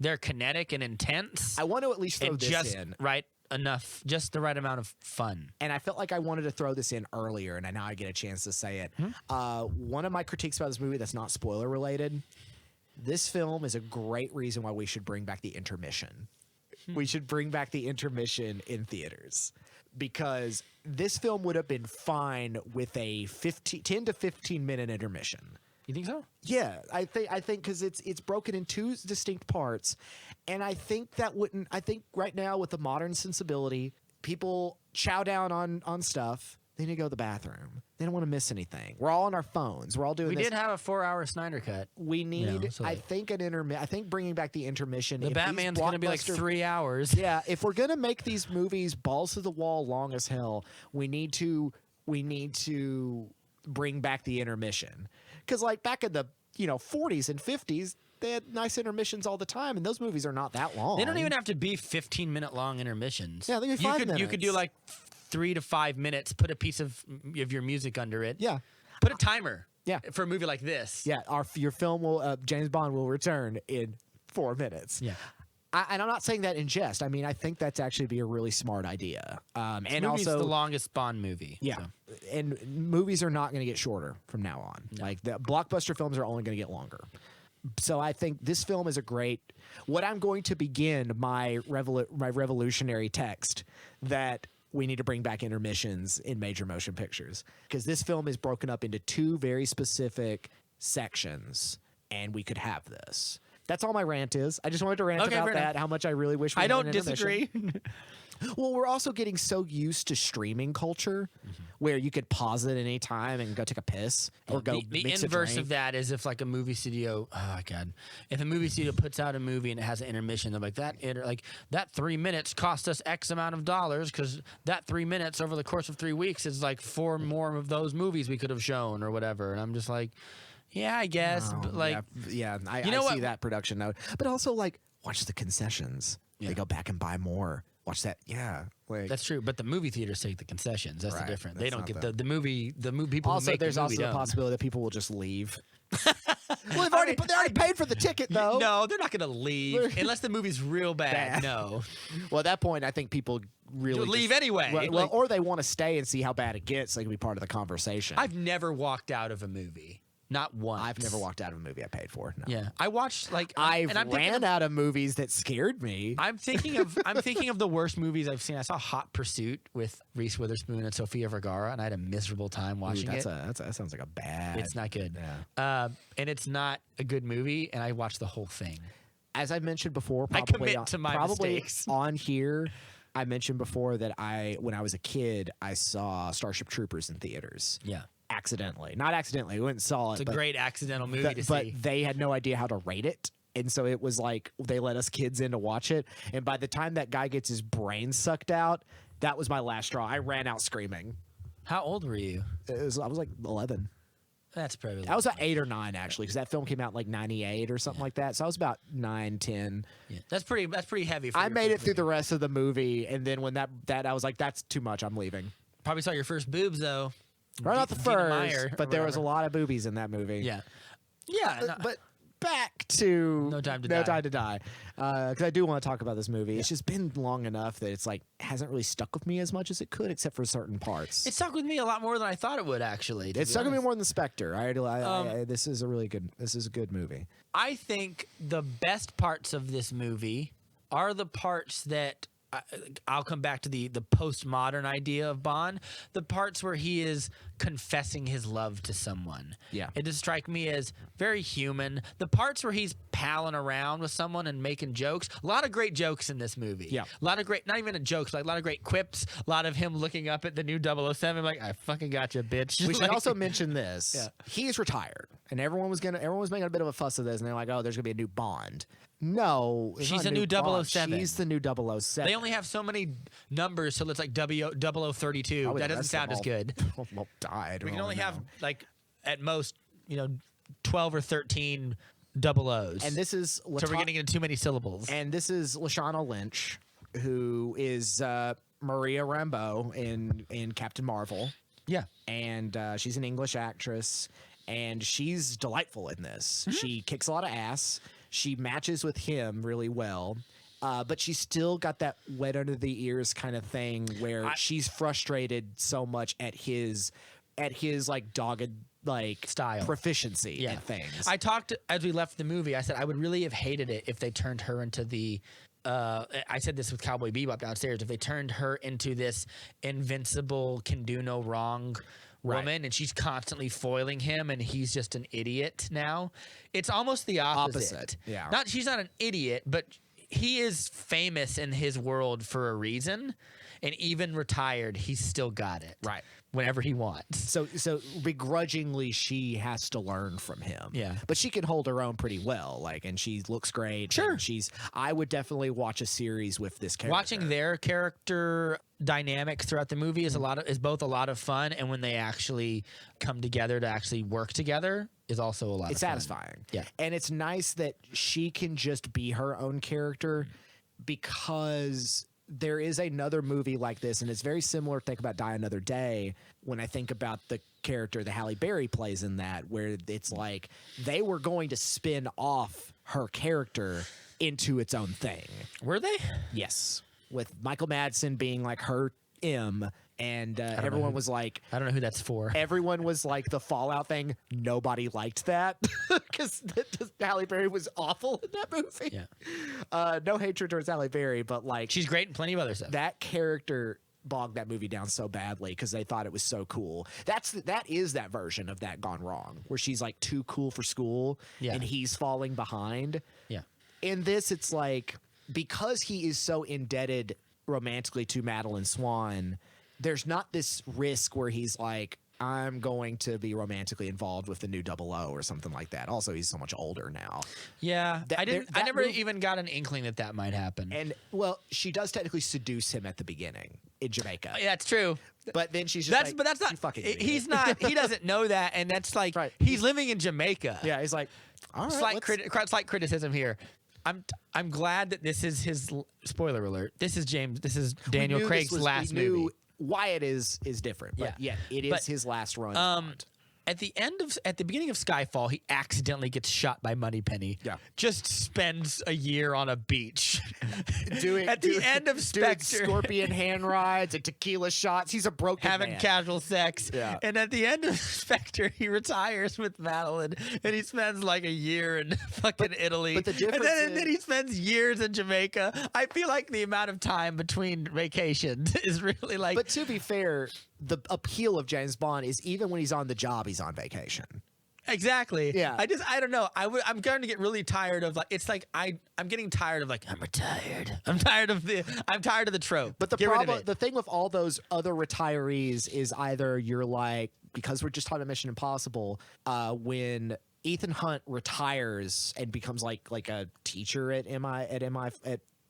They're kinetic and intense. I want to at least throw and this just in. right enough, just the right amount of fun. And I felt like I wanted to throw this in earlier, and now I get a chance to say it. One of my critiques about this movie that's not spoiler related, this film is a great reason why we should bring back the intermission. We should bring back the intermission in theaters. Because this film would have been fine with a 10 to 15 minute intermission. You think so? Yeah, I think because it's broken in two distinct parts, and I think right now with the modern sensibility, people chow down on stuff. They need to go to the bathroom. They don't want to miss anything. We're all on our phones. We're all doing We this. did have a 4-hour Snyder cut. We need, so I like- think, I think bringing back the intermission. The if these Batman's going to be like blockbuster- 3 hours. Yeah, if we're gonna make these movies balls to the wall, long as hell, we need to bring back the intermission. Because like back in the 40s and 50s, they had nice intermissions all the time, and those movies are not that long. They don't even have to be 15-minute long intermissions. Yeah, they can be 5 minutes. You could do like 3 to 5 minutes. Put a piece of your music under it. Yeah. Put a timer. Yeah. For a movie like this. Yeah, your film will James Bond will return in 4 minutes. Yeah. And I'm not saying that in jest. I mean, I think that's actually be a really smart idea. And movie's also the longest Bond movie. yeah, so. and movies are not going to get shorter from now on. No. Like the blockbuster films are only going to get longer. So I think this film is a great. What I'm going to begin my revolutionary text that we need to bring back intermissions in major motion pictures, because this film is broken up into 2 very specific sections, and we could have this. That's all my rant is. I just wanted to rant about that, how much I really wish we I had don't an intermission. disagree. Well, we're also getting so used to streaming culture where you could pause it at any time and go take a piss or go the mix inverse a drink. of that is if like a movie studio, oh god, if a movie studio puts out a movie and it has an intermission, they're like that 3 minutes cost us X amount of dollars because that 3 minutes over the course of 3 weeks is like 4 more of those movies we could have shown or whatever, and I'm just like, yeah, I guess, but like, I you know see what? that production note, but also like watch the concessions. Yeah. They go back and buy more. Watch that, yeah. Like, that's true, but the movie theaters take the concessions. That's Right, the difference. that's They don't not get the movie. The movie people. also, who make there's the movie also the don't. possibility that people will just leave. Well, they already paid for the ticket, though. No, they're not going to leave unless the movie's real bad. Bad. No, Well, at that point, I think people really You'll leave just- anyway. Well, Like- or they want to stay and see how bad it gets, so they can be part of the conversation. I've never walked out of a movie. Not once. I've never walked out of a movie I paid for. No. Yeah, I watched like I've and I'm thinking ran of- out of movies that scared me. I'm thinking of the worst movies I've seen. I saw Hot Pursuit with Reese Witherspoon and Sofia Vergara, and I had a miserable time Ooh, watching it. that sounds like a bad. It's not good. Yeah. And it's not a good movie, and I watched the whole thing. As I mentioned before, I probably commit to my probably mistakes. on here, I mentioned before that when I was a kid, I saw Starship Troopers in theaters. Yeah, Accidentally, not accidentally. We went and saw it. it's a but, great accidental movie but, to but see. they had no idea how to rate it. And so it was like they let us kids in to watch it. And by the time that guy gets his brain sucked out, that was my last straw. I ran out screaming. How old were you? I was like 11. That's probably. I was about 8 or 9 actually, because that film came out in like 98 or something like that. So I was about 9, 10. Yeah, that's pretty heavy. For I your made it first through the movie. rest of the movie, and then when that I was like, that's too much. I'm leaving. Probably saw your first boobs though. Right, not the Dina first, Meyer or but there was a whatever. lot of boobies in that movie. Yeah, yeah. no- But back to No Time to No Die. Time to Die, because I do want to talk about this movie. It's just been long enough that it's like hasn't really stuck with me as much as it could, except for certain parts. it stuck with me a lot more than I thought it would. Actually, to It be stuck with me honest. more than Spectre. This is a good movie. I think the best parts of this movie are the parts that I'll come back to the postmodern idea of Bond, the parts where he is confessing his love to someone. Yeah. It just strike me as very human. The parts where he's palling around with someone and making jokes, a lot of great jokes in this movie. Yeah. A lot of great, not even jokes, like a lot of great quips, a lot of him looking up at the new 007 like, I fucking got you, bitch. We should Like- also mention this. Yeah. He's retired, and everyone was making a bit of a fuss of this, and they're like, "Oh, there's gonna be a new Bond." No, it's She's not a new Bond. 007. She's the new 007. They only have so many numbers, so it's like 0032. Probably That the doesn't rest sound of as them good. Well, died. We can Oh, only no. have like at most, 12 or 13 double O's. And this is so we're getting into too many syllables. And this is Lashana Lynch, who is Maria Rambeau in Captain Marvel, yeah. and she's an English actress, and she's delightful in this. Mm-hmm. She kicks a lot of ass. She matches with him really well. But she's still got that wet under the ears kind of thing where she's frustrated so much at his like dogged like Style. proficiency Yeah. at things. I talked as we left the movie. I said I would really have hated it if they turned her into the. I said this with Cowboy Bebop downstairs. If they turned her into this invincible, can do no wrong woman, and she's constantly foiling him, and he's just an idiot now. It's almost the opposite. Yeah. She's not an idiot, but he is famous in his world for a reason, and even retired, he's still got it. Right. Whenever he wants. So begrudgingly, she has to learn from him. Yeah. But she can hold her own pretty well. And she looks great. Sure. And I would definitely watch a series with this character. Watching their character dynamics throughout the movie is both a lot of fun, and when they actually come together to actually work together, is also a lot. It's of fun. satisfying. Yeah. And it's nice that she can just be her own character, because there is another movie like this, and it's very similar. Think about Die Another Day. When I think about the character that Halle Berry plays in that, where it's like they were going to spin off her character into its own thing. Were they? Yes. With Michael Madsen being like her M, and everyone was like, I don't know who that's for. everyone was like the Fallout thing. Nobody liked that because Halle Berry was awful in that movie. Yeah. No hatred towards Halle Berry, but like She's great in plenty of other stuff. that character bogged that movie down so badly because they thought it was so cool. That is that version of that gone wrong, where she's like too cool for school, Yeah. and he's falling behind. Yeah. In this, it's like, because he is so indebted romantically to Madeline Swan, there's not this risk where he's like, I'm going to be romantically involved with the new 00 or something like that. Also, he's so much older now. Yeah. That- I that never move- even got an inkling that might happen. And, well, she does technically seduce him at the beginning in Jamaica. Yeah, that's true. But then she's just But that's not. "You fucking He's idiot." not. He doesn't know that, and that's like Right. he's living in Jamaica. Yeah, he's like, all right, Slight criticism here. I'm glad that this is his spoiler alert. This is Daniel Craig's last movie. Wyatt is different, but Yeah. it is But, his last run. as Bond. At the beginning of Skyfall, he accidentally gets shot by Moneypenny. Yeah. Just spends a year on a beach. At the end of doing Spectre, scorpion hand rides and tequila shots. He's a broken having man. casual sex. Yeah. And at the end of Spectre, he retires with Madeline, and he spends like a year in fucking Italy. but the difference and then he spends years in Jamaica. I feel like the amount of time between vacations is really like. But to be fair, the appeal of James Bond is even when he's on the job, he's on vacation. Exactly. Yeah. I don't know. I'm going to get really tired of like. It's like I'm getting tired of like I'm retired. I'm tired of the trope. But the Get rid of problem, it. the thing with all those other retirees is either you're like, because we're just talking about Mission Impossible, when Ethan Hunt retires and becomes like a teacher at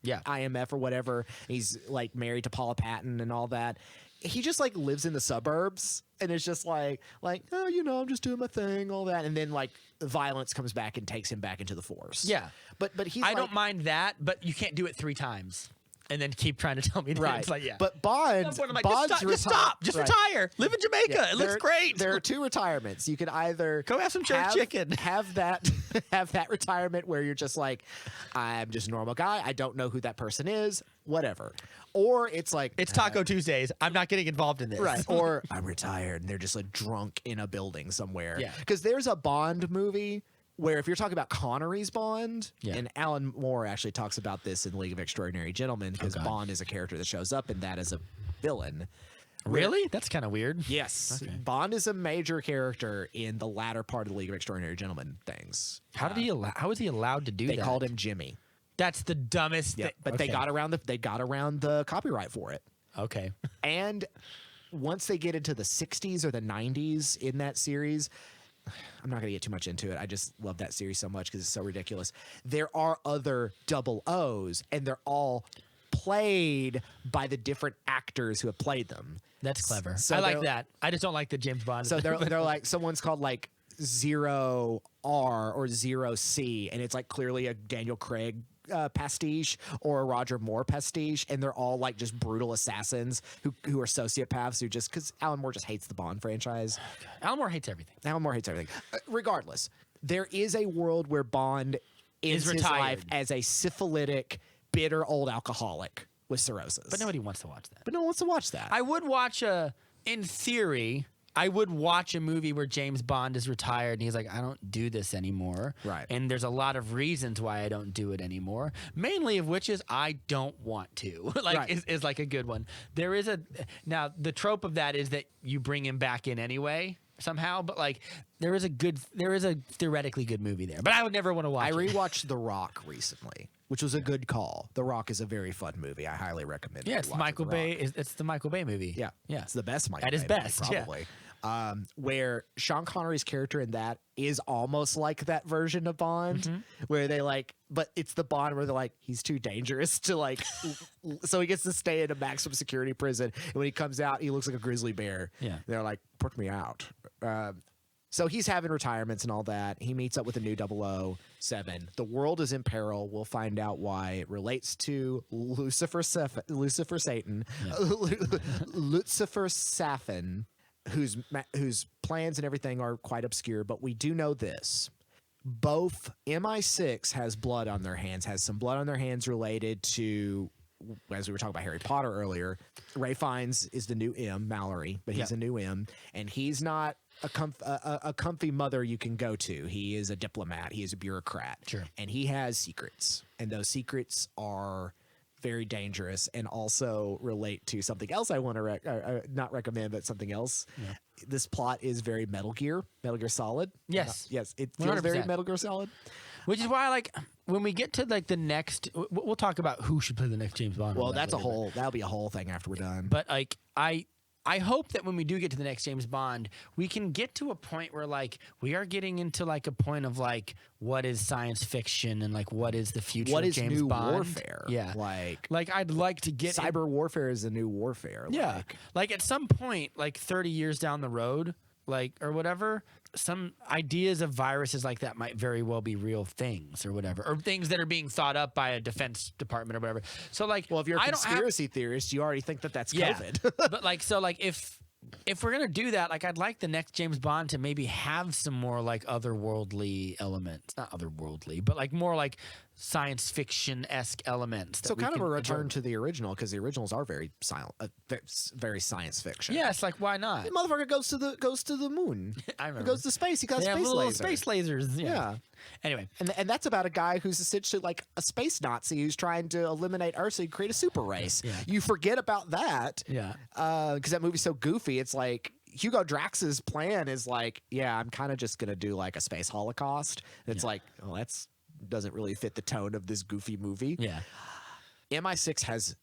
Yeah. IMF or whatever, he's like married to Paula Patton and all that. He just like lives in the suburbs, and it's just like oh, I'm just doing my thing, all that, and then like violence comes back and takes him back into the force. Yeah. but he's I don't mind that, but you can't do it 3 times and then keep trying to tell me that. right. It's like, yeah. But Bond, At some point I'm like, Bond's just stop. Just right. retire. Live in Jamaica. Yeah, It looks great. There are 2 retirements. You can either Go have some jerk chicken. have that retirement where you're just like, I'm just a normal guy. I don't know who that person is. Whatever. Or it's like It's Taco Tuesdays. I'm not getting involved in this. right. Or I'm retired and they're just like drunk in a building somewhere. Yeah. Because there's a Bond movie where if you're talking about Connery's Bond, Yeah. and Alan Moore actually talks about this in League of Extraordinary Gentlemen, because God. Bond is a character that shows up in that as a villain. Really? That's kind of weird. Yes. Okay. Bond is a major character in the latter part of the League of Extraordinary Gentlemen things. How is he allowed to do They that? called him Jimmy. That's the dumbest thing. But they got around the copyright for it. Okay. And once they get into the 60s or the 90s in that series, I'm not going to get too much into it. I just love that series so much because it's so ridiculous. There are other 00s, and they're all played by the different actors who have played them. That's clever. So I like they're- that. I just don't like the James Bond. So they're like, someone's called like 0R or 0C, and it's like clearly a Daniel Craig pastiche or a Roger Moore pastiche, and they're all like just brutal assassins who are sociopaths who just, because Alan Moore just hates the Bond franchise. Alan Moore hates everything. Alan Moore hates everything. Regardless, there is a world where Bond ends his retired. life as a syphilitic, bitter old alcoholic with cirrhosis. But nobody wants to watch that. But no one wants to watch that. I would watch in theory, I would watch a movie where James Bond is retired and he's like, I don't do this anymore. Right. And there's a lot of reasons why I don't do it anymore. Mainly of which is I don't want to. Right. is like a good one. Now the trope of that is that you bring him back in anyway somehow, but like there is a theoretically good movie there. But I would never want to watch I it. rewatched The Rock recently, which was a good call. The Rock is a very fun movie. I highly recommend it. Yeah, it's Michael Bay. It's the Michael Bay movie. Yeah. Yeah. It's the best Michael At his Bay movie, best, yeah. probably. Where Sean Connery's character in that is almost like that version of Bond, Mm-hmm. where they like, but it's the Bond where they're like, he's too dangerous to like, so he gets to stay in a maximum security prison. And when he comes out, he looks like a grizzly bear. Yeah. They're like, put me out. So he's having retirements and all that. He meets up with a new 007. The world is in peril. We'll find out why. It relates to Lucifer Satan, Lucifer Safin, whose plans and everything are quite obscure. But we do know this. Both MI6 has blood on their hands, has some blood on their hands related to, as we were talking about Harry Potter earlier, Ray Fiennes is the new M, Mallory, but he's a new M, and he's not a comfy mother you can go to. He is a diplomat. He is a bureaucrat. Sure. And he has secrets, and those secrets are very dangerous and also relate to something else I want to not recommend, but something else. Yeah. This plot is very Metal Gear Solid. Yes. Yes, it feels 100%. very Metal Gear Solid. Which is why, like, when we get to like the next, we'll talk about who should play the next James Bond. Well, that'll be a whole thing after we're done. But like, I hope that when we do get to the next James Bond, we can get to a point where like we are getting into like a point of like what is science fiction and like what is the future what of is James new Bond. warfare? Yeah, like I'd like to get cyber warfare is the new warfare. Yeah, like at some point, like 30 years down the road, like or whatever, some ideas of viruses like that might very well be real things or whatever, or things that are being thought up by a defense department or whatever. So like, well, if you're a conspiracy theorist, you already think that that's COVID. But like, so like if we're gonna do that, like I'd like the next James Bond to maybe have some more like otherworldly elements, not otherworldly, but like more like science fiction-esque elements. So kind of a return to the original, because the originals are very silent, very science fiction. Yes, like why not? The motherfucker goes to the moon. I remember. He goes to space. He got space lasers. Space lasers. Yeah. Anyway, and that's about a guy who's essentially like a space Nazi who's trying to eliminate Earth so he can create a super race. Yeah. You forget about that. Yeah. Because that movie's so goofy. It's like Hugo Drax's plan is like, yeah, I'm kind of just gonna do like a space holocaust. And it's like, oh, that's doesn't really fit the tone of this goofy movie. Yeah. MI6 has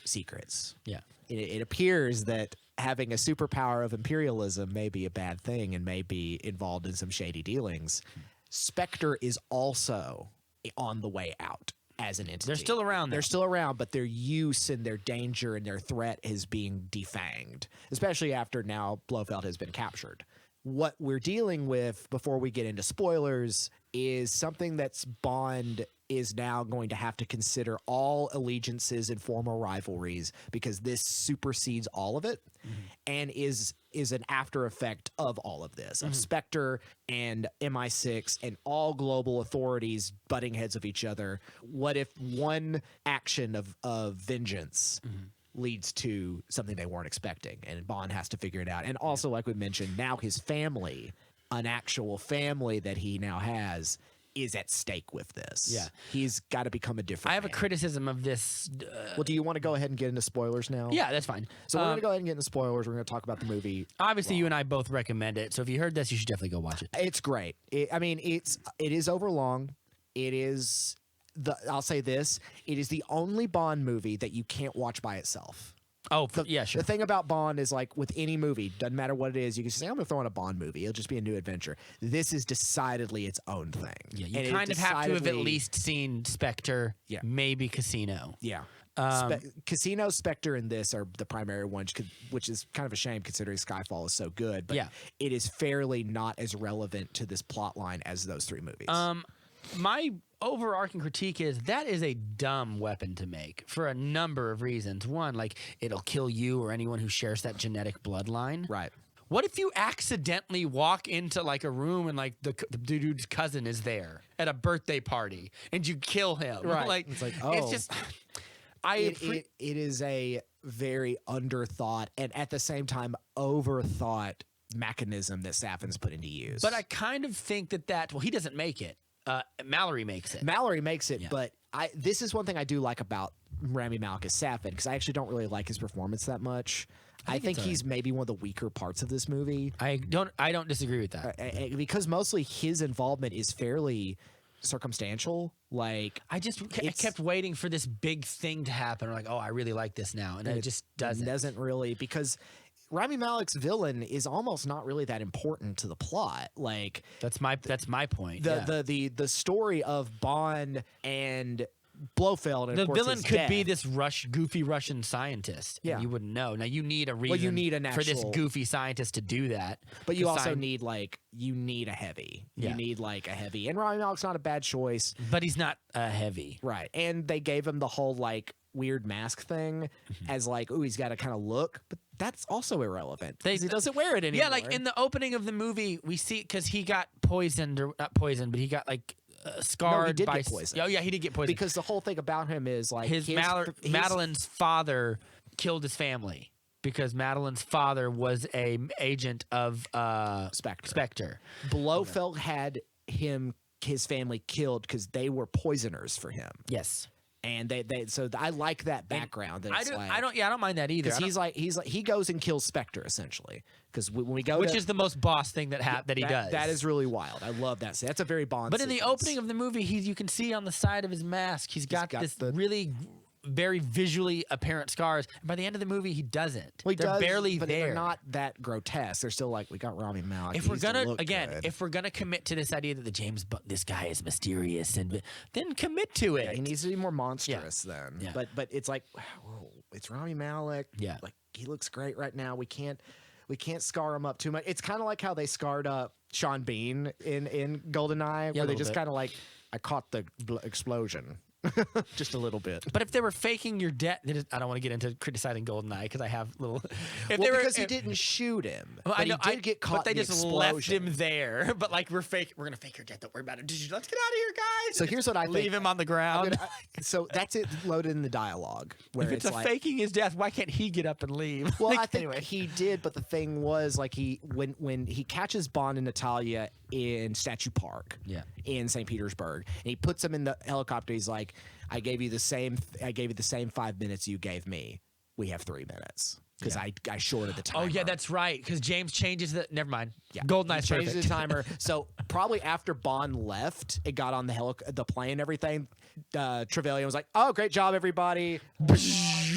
secrets. Yeah. It appears that having a superpower of imperialism may be a bad thing and may be involved in some shady dealings. Spectre is also on the way out as an entity. They're still around. They're still around, but their use and their danger and their threat is being defanged, especially after now Blofeld has been captured. What we're dealing with, before we get into spoilers, is something that's Bond is now going to have to consider all allegiances and former rivalries, because this supersedes all of it and is an after effect of all of this, of Spectre and MI6 and all global authorities butting heads of each other. What if one action of vengeance leads to something they weren't expecting, and Bond has to figure it out? And also, like we mentioned, now his family, an actual family that he now has, is at stake with this. Yeah. He's got to become a different I have man. a criticism of this. Well, do you want to go ahead and get into spoilers now? Yeah, that's fine. So we're going to go ahead and get into spoilers. We're going to talk about the movie. Obviously, you and I both recommend it. So if you heard this, you should definitely go watch it. It's great. It is overlong. It is I'll say this. It is the only Bond movie that you can't watch by itself. Oh, yeah, sure. The thing about Bond is, like with any movie, doesn't matter what it is, you can say, I'm going to throw in a Bond movie. It'll just be a new adventure. This is decidedly its own thing. Yeah, you kind of have to have at least seen Spectre, maybe Casino. Yeah. Casino, Spectre, and this are the primary ones, which is kind of a shame considering Skyfall is so good. But it is fairly not as relevant to this plot line as those three movies. My overarching critique is that is a dumb weapon to make for a number of reasons. One, like it'll kill you or anyone who shares that genetic bloodline. Right. What if you accidentally walk into like a room and like the dude's cousin is there at a birthday party and you kill him? Right. Like it's like, it's just it is a very underthought and at the same time overthought mechanism that Safin's put into use. But I kind of think that well, he doesn't make it. Mallory makes it. Mallory makes it, but this is one thing I do like about Rami Malek as Safin, because I actually don't really like his performance that much. I think he's maybe one of the weaker parts of this movie. I don't disagree with that. Because mostly his involvement is fairly circumstantial. Like I kept waiting for this big thing to happen. Or like, oh, I really like this now, and it just doesn't. It doesn't really, because Rami Malek's villain is almost not really that important to the plot. Like that's my point. The story of Bond and Blofeld, and The of course villain is could dead. be this goofy Russian scientist. Yeah. And you wouldn't know. Now you need a reason Well, you need a for this natural- goofy scientist to do that. But you 'Cause also need a heavy. Yeah. You need like a heavy, and Rami Malek's not a bad choice, But he's not heavy. right? And they gave him the whole like weird mask thing as like, oh, he's got to kind of look, but that's also irrelevant. 'Cause he doesn't wear it anymore. Yeah, like in the opening of the movie, we see because he got poisoned or not poisoned, but he got like scarred did by get poisoned. Oh yeah, he did get poisoned because the whole thing about him is like his Madeline's father killed his family because Madeline's father was a agent of Spectre. Blofeld had his family killed because they were poisoners for him. Yes. And so I like that background. That I it's don't. like, I don't. Yeah, I don't mind that either. because he goes and kills Spectre essentially. Because when we go, Which is the most boss thing that he does. That is really wild. I love that. That's a very Bond. But in the sequence. opening of the movie, you can see on the side of his mask, he's got this the- really very visually apparent scars. And by the end of the movie, he doesn't. Well, he They're does, barely but there. they're not that grotesque. They're still like, we got Rami Malek. If He we're needs to gonna look good. if we're gonna commit to this idea that this guy is mysterious, and then commit to it. he needs to be more monstrous then. Yeah. But it's like, whoa, it's Rami Malek. Yeah. Like he looks great right now. We can't scar him up too much. It's kind of like how they scarred up Sean Bean in Goldeneye, where they little just bit. kind of like, I caught the explosion. Just a little bit. But if they were faking your death, I don't want to get into criticizing Goldeneye because I have little. If Well, they were, because he didn't shoot him. Well, But he did get caught. But they in the just left explosion. him there. But like we're gonna fake your death. Don't worry about it. Let's get out of here, guys. So here's what I think. Leave him on the ground. So that's it loaded in the dialogue. Where If it's it's a like, faking his death, why can't he get up and leave? well, Like, I think anyway. he did, but the thing was, like, when he catches Bond and Natalia in Statue Park, Yeah. in St. Petersburg, and he puts them in the helicopter. He's like, I gave you the same 5 minutes you gave me. We have 3 minutes because I shorted the timer. Oh yeah, that's right. Because James changes the. Never mind. Yeah, Goldeneye's he changes perfect. the timer. So probably after Bond left, it got on the plane and everything. Trevelyan was like, "Oh, great job, everybody!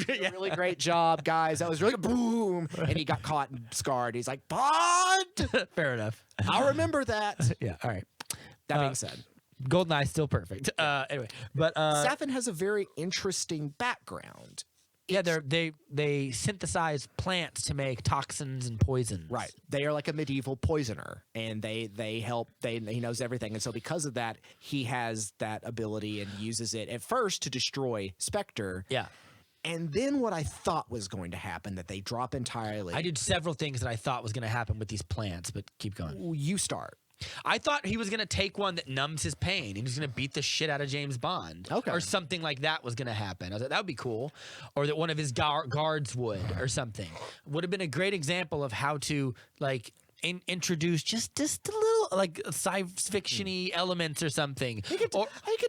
Really great job, guys. That was really good." Boom, and he got caught and scarred. He's like, "Bond, Fair enough. I'll remember that." Yeah. All right. That being said, Goldeneye's still perfect. Anyway, but Safin has a very interesting background. yeah, they synthesize plants to make toxins and poisons. Right. They are like a medieval poisoner, and they help. He knows everything, and so because of that, he has that ability and uses it at first to destroy Spectre. Yeah. And then what I thought was going to happen that they drop entirely. I did several things that I thought was going to happen with these plants, but keep going. You start. I thought he was going to take one that numbs his pain and he's going to beat the shit out of James Bond. Okay. Or something like that was going to happen. I was like, that would be cool. Or that one of his guards would or something. Would have been a great example of how to like introduce just a little like science fiction-y elements or something. He could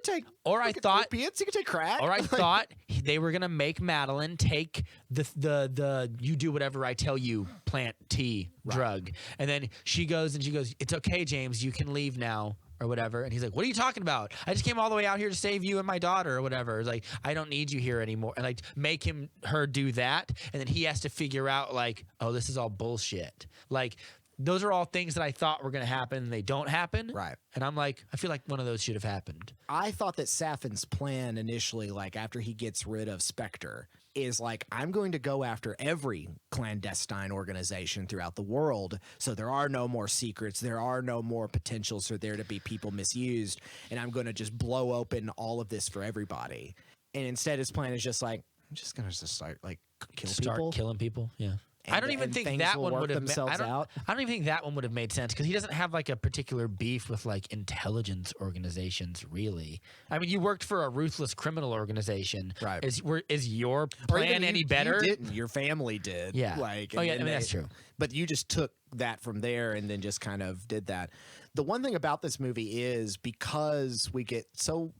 take. Or I thought opiates. He could take crack. Or I thought they were gonna make Madeline take the you do whatever I tell you plant tea drug, and then she goes, it's okay, James, you can leave now or whatever, and he's like, what are you talking about? I just came all the way out here to save you and my daughter or whatever. It's like, I don't need you here anymore, and like make her do that, and then he has to figure out like, oh, this is all bullshit. Like those are all things that I thought were going to happen and they don't happen. Right. And I'm like, I feel like one of those should have happened. I thought that Safin's plan initially, like after he gets rid of Spectre, is like, I'm going to go after every clandestine organization throughout the world. So there are no more secrets. There are no more potentials for there to be people misused. And I'm going to just blow open all of this for everybody. And instead his plan is just like, I'm just going to start like Start killing people. Yeah. And- I don't even and think things that will one work would have. themselves out. I don't even think that one would have made sense because he doesn't have like a particular beef with like intelligence organizations, really. I mean, you worked for a ruthless criminal organization, Right. Is your Or plan even any you better? didn't. Your family did. Yeah. Like, Oh, yeah, and I mean, that's true. But you just took that from there and then just kind of did that. The one thing about this movie is because we get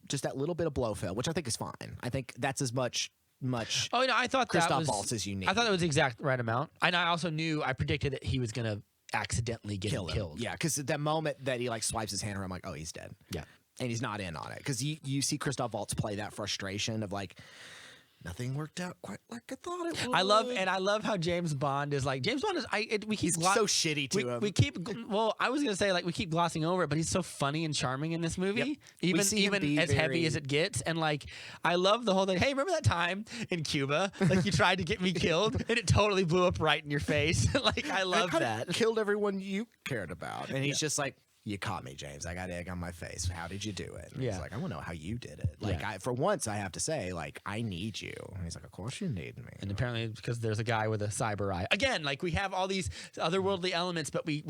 just that little bit of Blofeld, which I think is fine. I think that's as much. Oh, no, I thought that Christoph was Waltz as you need. I thought that was the exact right amount, and I also I predicted that he was gonna accidentally get Kill him. killed. Yeah, because that moment that he like swipes his hand around, I'm like, oh, he's dead. Yeah. And he's not in on it because you see Christoph Waltz play that frustration of like, nothing worked out quite like I thought it would. I love how James Bond is like James Bond is we keep He's so shitty to him. We keep I was gonna say like we keep glossing over it, but he's so funny and charming in this movie. We see him Even be as heavy very- as it gets, and like I love the whole thing. Hey, remember that time in Cuba? Like you tried to get me killed, and it totally blew up right in your face. Like I love that. Killed everyone you cared about, and he's just like, you caught me, James. I got egg on my face. How did you do it? And he's like, I want to know how you did it. Like, for once, I have to say, like, I need you. And he's like, of course you need me. And apparently, because there's a guy with a cyber eye. Again, like we have all these otherworldly elements, but we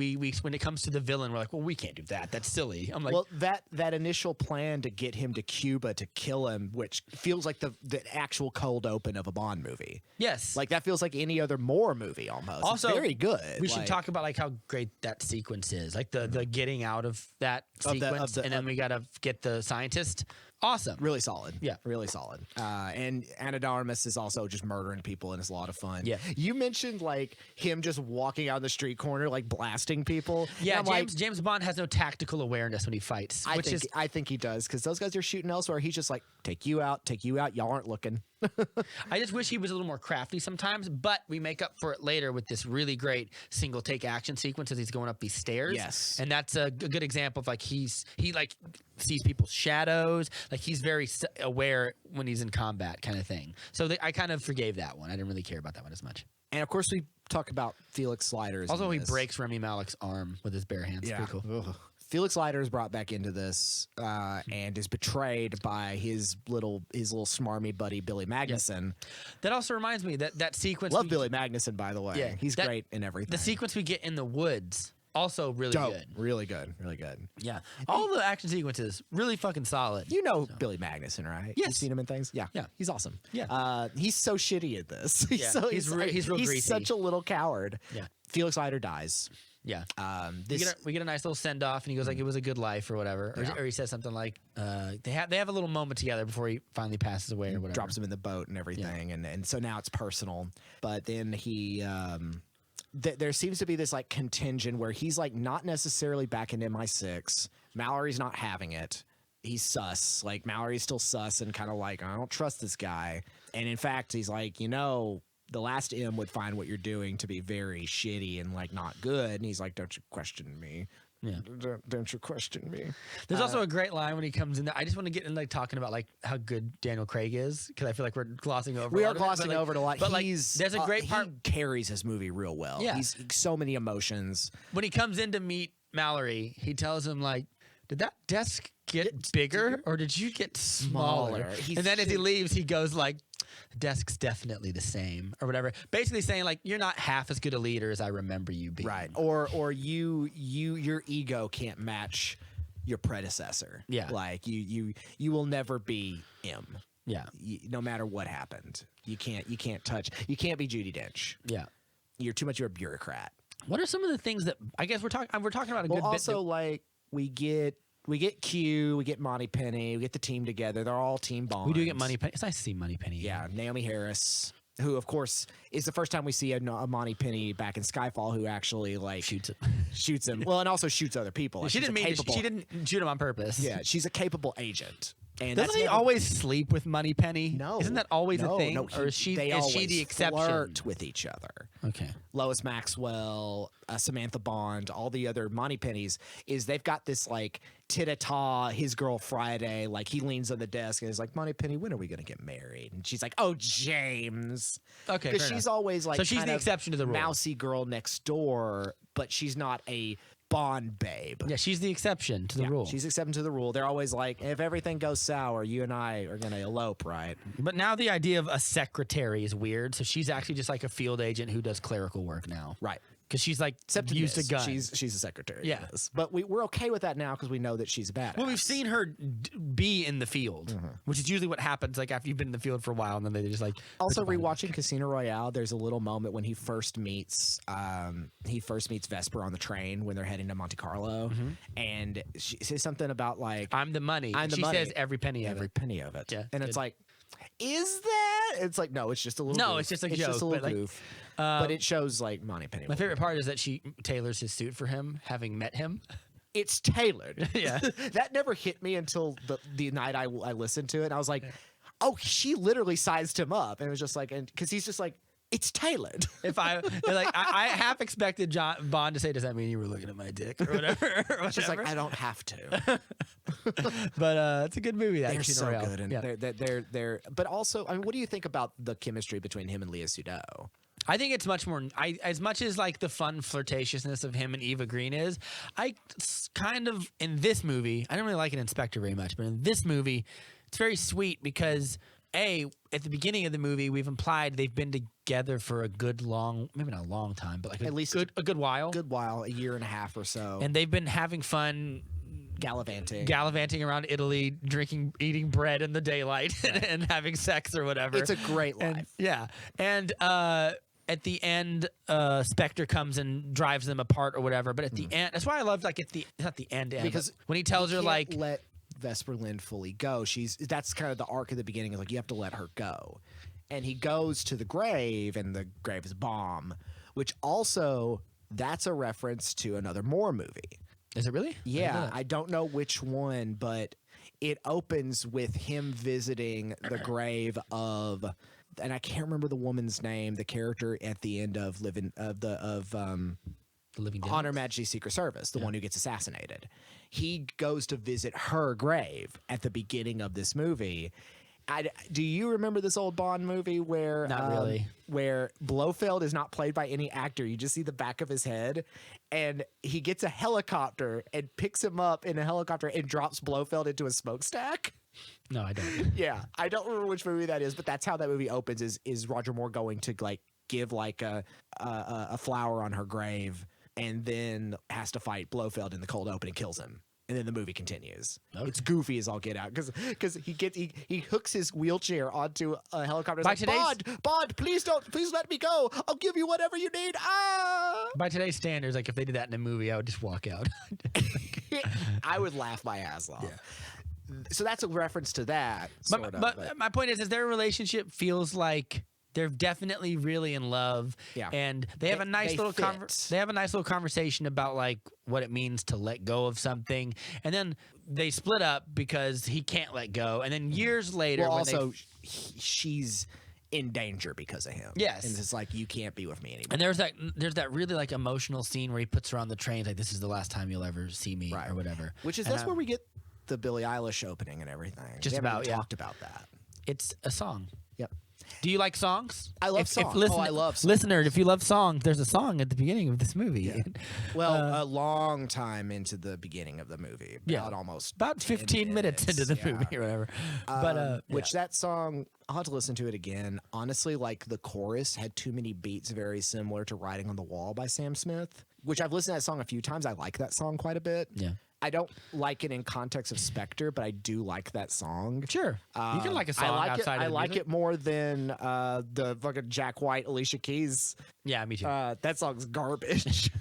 when it comes to the villain, we're like, well, we can't do that. That's silly. I'm like, well, that initial plan to get him to Cuba to kill him, which feels like the actual cold open of a Bond movie. yes, Like that feels like any other Moore movie almost. Also, it's very good. We should talk about like how great that sequence is, like the getting out of that sequence, and then we gotta get the scientist. Awesome, Really solid. Yeah. Really solid. And Ana de Armas is also just murdering people, and it's a lot of fun. Yeah. You mentioned like him just walking out the street corner, like blasting people. Yeah, And I'm James Bond has no tactical awareness when he fights, which is I think he does, because those guys are shooting elsewhere. He's just like, take you out. Y'all aren't looking. I just wish he was a little more crafty sometimes, but we make up for it later with this really great single take action sequence as he's going up these stairs. Yes. And that's a good example of like he like sees people's shadows, like he's very aware when he's in combat kind of thing. So I kind of forgave that one. I didn't really care about that one as much. And of course, we talk about Felix Sliders. Also, in he this. breaks Remy Malek's arm with his bare hands. Yeah. Pretty cool. Ugh. Felix Leiter is brought back into this and is betrayed by his little smarmy buddy Billy Magnuson. That also reminds me that sequence. Love Billy Magnuson, by the way. Yeah, He's great in everything. The sequence we get in the woods also really Dope. good. Really good. Really good. Yeah, all the action sequences really fucking solid. You know Billy Magnuson, right? Yes. You've seen him in things? Yeah. Yeah. He's awesome. Yeah. He's so shitty at this. Yeah. He's real greasy. such a little coward. Yeah. Felix Leiter dies. Yeah. This We get a nice little send off, and he goes like, "It was a good life," or whatever, or he says something like, "They have a little moment together before he finally passes away," or whatever. drops him in the boat and everything, and so now it's personal. But then he, there seems to be this like contingent where he's like not necessarily back in MI6. Mallory's not having it. He's sus. Like Mallory's still sus and kind of like, I don't trust this guy. And in fact, he's like, the last M would find what you're doing to be very shitty and like not good. And he's like, don't you question me. Yeah. Don't you question me. There's also a great line when he comes in there. I just want to get in like talking about like how good Daniel Craig is, because I feel like we're glossing over. We a are lot of it, glossing over it a lot. But like, He's there's a great part He carries his movie real well. Yeah. He's so many emotions. when he comes in to meet Mallory. He tells him like, "Did that desk get bigger or did you get smaller?" He's And then as he shit- leaves, he goes like, "The desk's definitely the same," or whatever. Basically saying like, "You're not half as good a leader as I remember you being." Right. Or your ego can't match your predecessor. Yeah. Like you will never be him. Yeah. No matter what happened. You can't be Judi Dench. Yeah. You're too much of a bureaucrat. What are some of the things that I guess we're talking about a Well, good also bit. like we get Q, we get Moneypenny, we get the team together. They're all team bonds. We do get Moneypenny. It's nice to see Moneypenny. Yeah, Naomi Harris, who of course is the first time we see a Moneypenny back in Skyfall, who actually like shoots him. Well, and also shoots other people. Like, She she's didn't a mean capable, she didn't shoot him on purpose. Yeah, she's a capable agent. And Doesn't he never- always sleep with Moneypenny? No, Isn't that always no, a thing? no, or is she they is she always the exception? Flirt with each other. Okay. Lois Maxwell, Samantha Bond, all the other Moneypennies, is they've got this like tit-a-ta, his girl Friday, like he leans on the desk and is like, Moneypenny, when are we going to get married? And she's like, oh, James. Okay. Because fair she's enough. always like So she's kind the of exception to the rule. mousy girl next door, but she's not a Bond babe. Yeah, she's the exception to the Yeah, rule. She's exception to the rule. They're always like, if everything goes sour, you and I are going to elope, right? But now the idea of a secretary is weird. So she's actually just like a field agent who does clerical work now. Right. Because she's like Except in used this, a gun. She's a secretary. Yeah. in this. But we're okay with that now because we know that she's a badass. Well, we've seen her be in the field, which is usually what happens. Like after you've been in the field for a while, and then they just like Also, put you behind rewatching Casino Royale, there's a little moment when he first meets Vesper on the train when they're heading to Monte Carlo, and she says something about like a- I'm the money. I'm And the she money. says every penny of every it. penny of it. Yeah, and good. it's like, is that? It's like, no, it's just a little. No, goof. it's just a It's just a joke, little but, like, goof. But it shows like Moneypenny. My favorite part is that she tailors his suit for him, having met him. It's tailored. Yeah. That never hit me until the night I listened to it. And I was like, oh, she literally sized him up, and it was just like, and because he's just like, it's tailored. If I half expected Bond to say, "Does that mean you were looking at my dick?" or whatever. It's just like, I don't have to. But it's a good movie. They're Casino so Royale. good, and they're. But also, I mean, what do you think about the chemistry between him and Lea Seydoux? I think it's much more. As much as like the fun flirtatiousness of him and Eva Green is, I kind of in this movie. I don't really like an Inspector very much, but in this movie, it's very sweet because. At the beginning of the movie, we've implied they've been together for a good long, maybe not a long time, but like at least a good while. A year and a half or so. And they've been having fun gallivanting around Italy, eating bread in the daylight and having sex or whatever. It's a great life. And at the end, Spectre comes and drives them apart or whatever. But at the end, that's why I love like it's not the end because when he tells her like let Vesper Lynd fully go. That's kind of the arc at the beginning is like you have to let her go. And he goes to the grave and the grave is a bomb, which also that's a reference to another Moore movie. Is it really? Yeah, I don't know which one, but it opens with him visiting the grave of and I can't remember the woman's name, the character at the end of The Living Dead. On Her Majesty's Secret Service, the one who gets assassinated. He goes to visit her grave at the beginning of this movie. Do you remember this old Bond movie where Not really. Where Blofeld is not played by any actor? You just see the back of his head, and he gets a helicopter and picks him up in a helicopter and drops Blofeld into a smokestack. No, I don't. Yeah, I don't remember which movie that is, but that's how that movie opens. Is Roger Moore going to like give like a flower on her grave? And then has to fight Blofeld in the cold open and kills him. And then the movie continues. Okay. It's goofy as all get out because he hooks his wheelchair onto a helicopter. Like, Bond, please let me go. I'll give you whatever you need. By today's standards, like if they did that in a movie, I would just walk out. I would laugh my ass off. Yeah. So that's a reference to that. But my point is their relationship feels like. They're definitely really in love, and they have a nice little conversation about like what it means to let go of something, and then they split up because he can't let go, and then years later, she's in danger because of him. Yes, and it's like you can't be with me anymore. And there's that really like emotional scene where he puts her on the train, like this is the last time you'll ever see me, or whatever. Which is that's where we get the Billie Eilish opening and everything. Talked about that. It's a song. Yep. Do you like songs? I love songs. I love songs. Listener, if you love songs, there's a song at the beginning of this movie. Yeah. Well, a long time into the beginning of the movie. About 15 minutes into the movie or whatever. That song, I'll have to listen to it again. Honestly, like the chorus had too many beats very similar to Writing on the Wall by Sam Smith, which I've listened to that song a few times. I like that song quite a bit. Yeah. I don't like it in context of Spectre, but I do like that song. Sure. You can like a song outside of I like it more than the fucking Jack White, Alicia Keys. Yeah, me too. That song's garbage.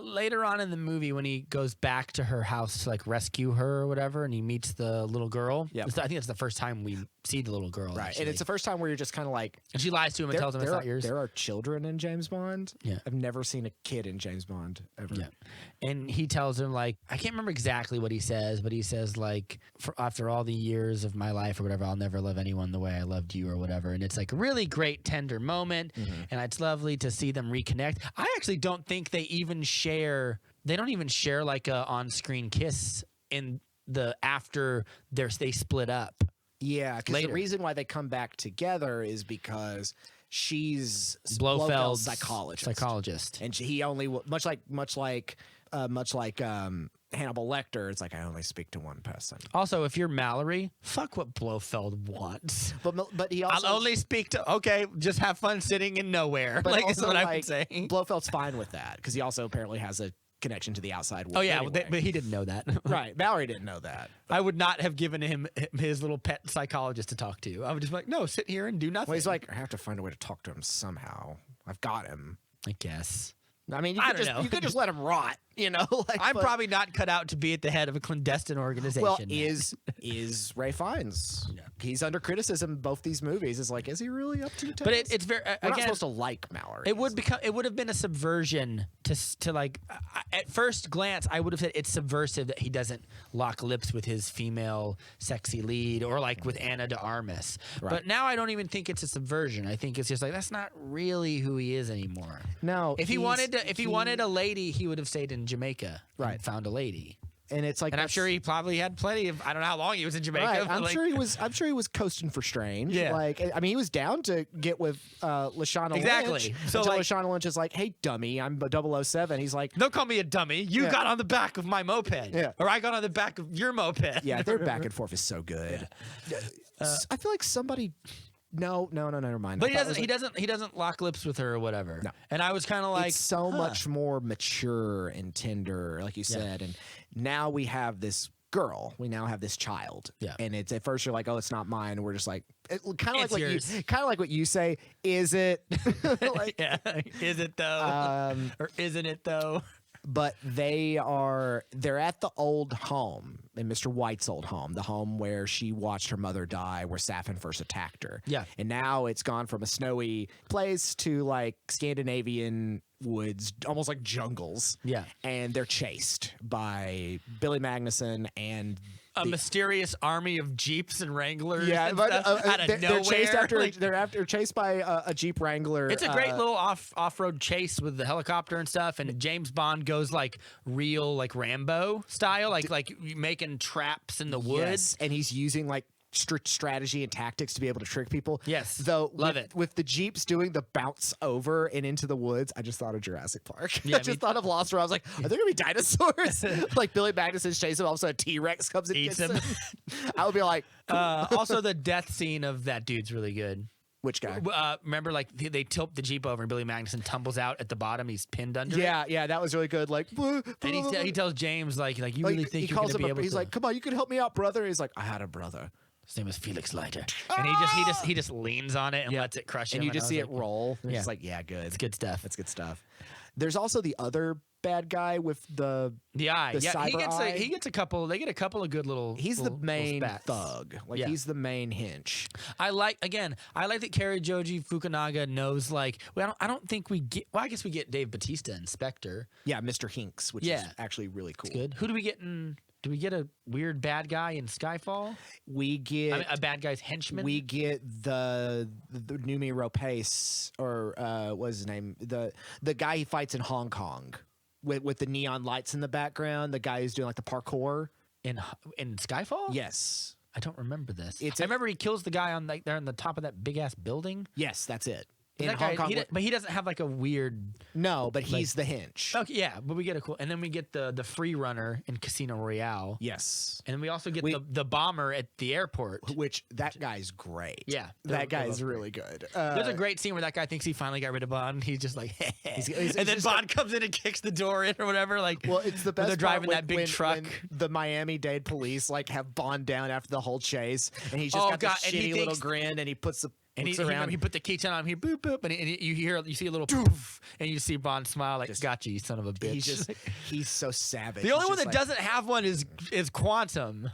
Later on in the movie, when he goes back to her house to like rescue her or whatever, and he meets the little girl. Yeah, I think it's the first time we see the little girl. Right, actually. And it's the first time where you're just kind of like, and she lies to him and tells him it's not yours. There are children in James Bond. Yeah, I've never seen a kid in James Bond ever. Yeah, and he tells him like, I can't remember exactly what he says, but he says like, after all the years of my life or whatever, I'll never love anyone the way I loved you or whatever. And it's like a really great tender moment, and it's lovely to see them reconnect. I actually don't think they even share. They don't even share like a on-screen kiss in the after they split up. Yeah, because the reason why they come back together is because she's Blofeld's psychologist, and he only much like Hannibal Lecter. It's like I only speak to one person. Also, if you're Mallory, fuck what Blofeld wants. But he also I'll only speak to just have fun sitting in nowhere. But like also, is what I'm saying. Blofeld's fine with that because he also apparently has a connection to the outside world. Oh yeah, anyway. but he didn't know that. Right, Mallory didn't know that. I would not have given him his little pet psychologist to talk to. I would just be like, no, sit here and do nothing. Well, he's like, I have to find a way to talk to him somehow. I've got him. I guess. I mean, you could just let him rot, you know. I'm probably not cut out to be at the head of a clandestine organization. Well, is Ray Fiennes? Yeah. he's under criticism. Both these movies is like, is he really up to the task? But it's very We're not supposed to like Mallory. It would have been a subversion to like at first glance I would have said it's subversive that he doesn't lock lips with his female sexy lead or like with Anna de Armas. Right. But now I don't even think it's a subversion. I think it's just like that's not really who he is anymore. No, if he wanted a lady, he would have stayed in Jamaica. Right. And found a lady. And it's like, and I'm sure he probably had plenty of. I don't know how long he was in Jamaica. Right. But I'm sure he was coasting for Strange. Yeah. Like, I mean, he was down to get with Lashana Exactly. Lynch. So, until like- Lashana Lynch is like, hey, dummy, I'm a 007. He's like, Don't call me a dummy. You got on the back of my moped. Yeah. Or I got on the back of your moped. yeah, their back and forth is so good. I feel like somebody. No, never mind. But I thought it was like, he doesn't lock lips with her or whatever. No. And I was kind of like, it's so much more mature and tender, like you said. And now we have this girl. We now have this child. Yeah. And it's at first you're like, oh, it's not mine. And we're just like, kind of It's like yours. what you say. Is it? Like, yeah, is it though? Or isn't it though? but they're at the old home, in Mr. White's old home, the home where she watched her mother die, where Safin first attacked her. Yeah. And now it's gone from a snowy place to like Scandinavian woods, almost like jungles. Yeah. And they're chased by Billy Magnuson and A mysterious army of Jeeps and Wranglers. and but stuff out of they're nowhere. chased after Like, they're chased by a Jeep Wrangler. it's a great little off-road chase with the helicopter and stuff, and James Bond goes like real like Rambo style, like making traps in the woods. Yes, and he's using like strategy and tactics to be able to trick people. Yes, though love it. With the Jeeps doing the bounce over and into the woods, I just thought of Jurassic Park. Yeah, I just thought of Lost, where I was like, are there gonna be dinosaurs? Like Billy Magnuson's chasing him, all of a sudden a T-Rex comes and Eats gets him. I would be like, Also, the death scene of that dude's really good. which guy? Remember, like they tilt the Jeep over and Billy Magnuson tumbles out at the bottom. He's pinned under. it. Yeah, that was really good. Like, And he tells James like you really think you're gonna be able he's to? like, come on, you can help me out, brother. He's like, I had a brother. His name was Felix Leiter, and he just leans on it and lets it crush him. And you I just was see like, it roll. And Yeah. It's like, yeah, good. It's good stuff. That's good stuff. There's also the other bad guy with the The eye. the Yeah, he cyber gets eye. he gets a couple. They get a couple of good little. he's the little main spats. thug. Like Yeah. he's the main hinge. I like that Cari Joji Fukunaga knows like. Well, I don't think we get. Well, I guess we get Dave Bautista in Spectre. Yeah, Mr. Hinks, which is Yeah. actually really cool. Good. Who do we get in? Do we get a weird bad guy in Skyfall? We get I mean, a bad guy's henchman. we get the Numi Ropace, or what's his name? The guy he fights in Hong Kong with the neon lights in the background. The guy who's doing like the parkour. in Skyfall. Yes. I don't remember this. It's I remember he kills the guy on like there on the top of that big ass building. Yes, that's it. In That Hong guy- Kong. but he doesn't have like a weird. No, but he's the hinge. Okay, yeah, but we get a cool, and then we get the free runner in Casino Royale, Yes. and then we also get We- the bomber at the airport. Which that guy's great. Yeah, That they're guy's both really good. There's a great scene where that guy thinks he finally got rid of Bond. He's just like, he's and then just Bond comes in and kicks the door in or whatever. Like, Well, it's the when best. they're driving part that big truck. when the Miami-Dade police like have Bond down after the whole chase, and he's just Oh, got God, this and he shitty little thinks- grin, and he puts the And looks he around. he put the keychain on him. He boop boop, and you see a little poof, and you see Bond smile like, Just- "Got you, you son of a bitch." He's so savage. the only He's one just that doesn't have one is Quantum.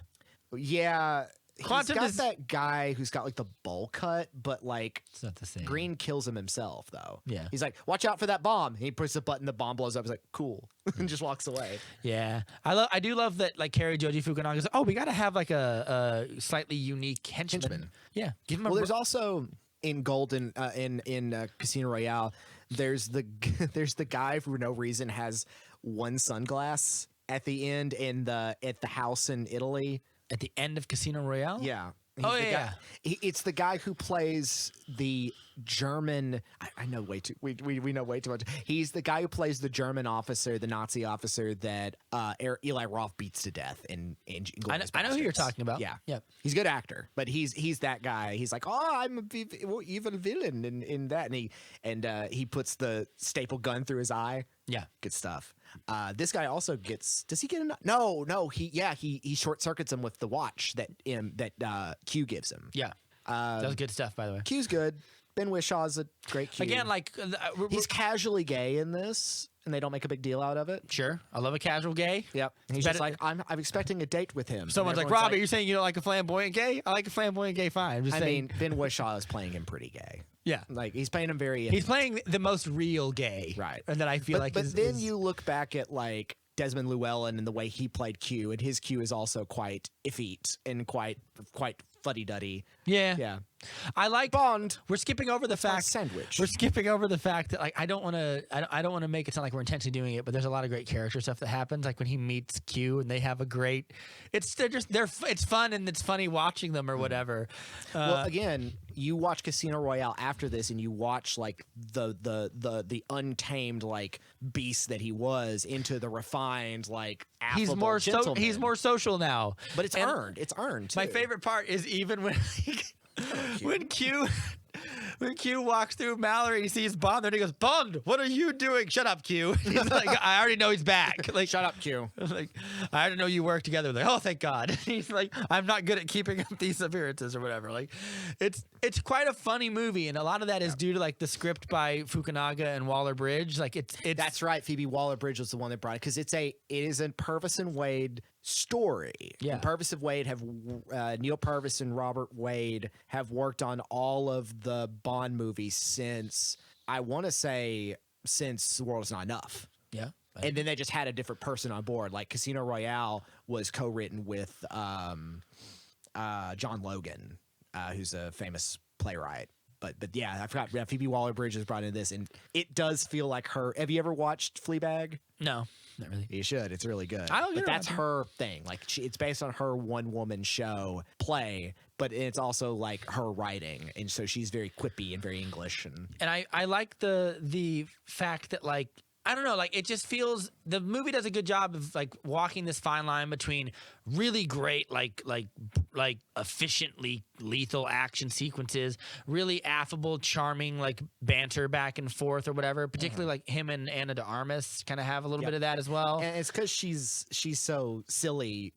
Yeah. Quantum he's got is- that guy who's got like the bowl cut, but like It's not the same. Green kills him himself though. Yeah. He's like, watch out for that bomb. And he pushes the button, the bomb blows up. He's like, cool, and just walks away. Yeah, I do love that. Like Cari Joji Fukunaga is like, oh, we got to have like a slightly unique henchman. Yeah, give him a. Well, there's also in Golden in Casino Royale, there's the guy who for no reason has one sunglass at the end at the house in Italy. at the end of Casino Royale. Yeah. Oh, the yeah, guy, it's the guy who plays the German. I know way too. We know way too much. He's the guy who plays the German officer, the Nazi officer that Eli Roth beats to death in Inglourious I know who you're Basterds. talking about. Yeah, Yep. he's a good actor, but he's that guy. He's like, oh, I'm a evil villain in that, and he puts the staple gun through his eye. Yeah. Good stuff. This guy also gets. Does he get a? No. He short circuits him with the watch that Q gives him. Yeah. That was good stuff, by the way. Q's good. Ben Wishaw's a great Q. Again, like he's casually gay in this, and they don't make a big deal out of it. sure, I love a casual gay. Yep. He's just like, I'm expecting a date with him. Someone's like, Robbie, you're saying you don't like a flamboyant gay? I like a flamboyant gay fine. I'm just saying. Ben Whishaw is playing him pretty gay. Yeah. Like, he's playing him very... He's playing the most real gay. Right. And that I feel like But then you look back at, like, Desmond Llewellyn and the way he played Q, and his Q is also quite effete and quite fuddy-duddy. Yeah. Yeah. I like Bond. We're skipping over the fact sandwich. We're skipping over the fact that like I don't want to make it sound like we're intentionally doing it, but there's a lot of great character stuff that happens. Like when he meets Q and they have a great, it's fun and it's funny watching them or whatever. Well, again, you watch Casino Royale after this, and you watch like the untamed like beast that he was into the refined like affable gentleman. He's more social now, but it's earned. It's earned. Too. My favorite part is even when when Q walks through Mallory, he sees Bond there, and he goes, "Bond, what are you doing? Shut up, Q." He's like, "I already know he's back." Like, shut up, Q. Like, I already know you work together. Like, oh, thank God. He's like, I'm not good at keeping up these appearances or whatever. Like, it's quite a funny movie, and a lot of that is due to like the script by Fukunaga and Waller-Bridge. Like, it's that's right. Phoebe Waller-Bridge was the one that brought it because it is a Purvis and Wade story. Yeah. And Purvis and Wade have Neil Purvis and Robert Wade have worked on all of the Bond movies since I want to say since The World Is Not Enough. Yeah. And then they just had a different person on board. Like Casino Royale was co-written with John Logan, who's a famous playwright. But yeah, I forgot. Phoebe Waller-Bridge is brought into this, and it does feel like her. Have you ever watched Fleabag? No, not really. You should. It's really good. But that's her thing. Like it's based on her one-woman show play, but it's also like her writing, and so she's very quippy and very English. And I like the fact that like I don't know, like it just feels the movie does a good job of like walking this fine line between really great like efficiently lethal action sequences, really affable, charming like banter back and forth or whatever. Particularly like him and Ana de Armas kind of have a little bit of that as well. And it's because she's so silly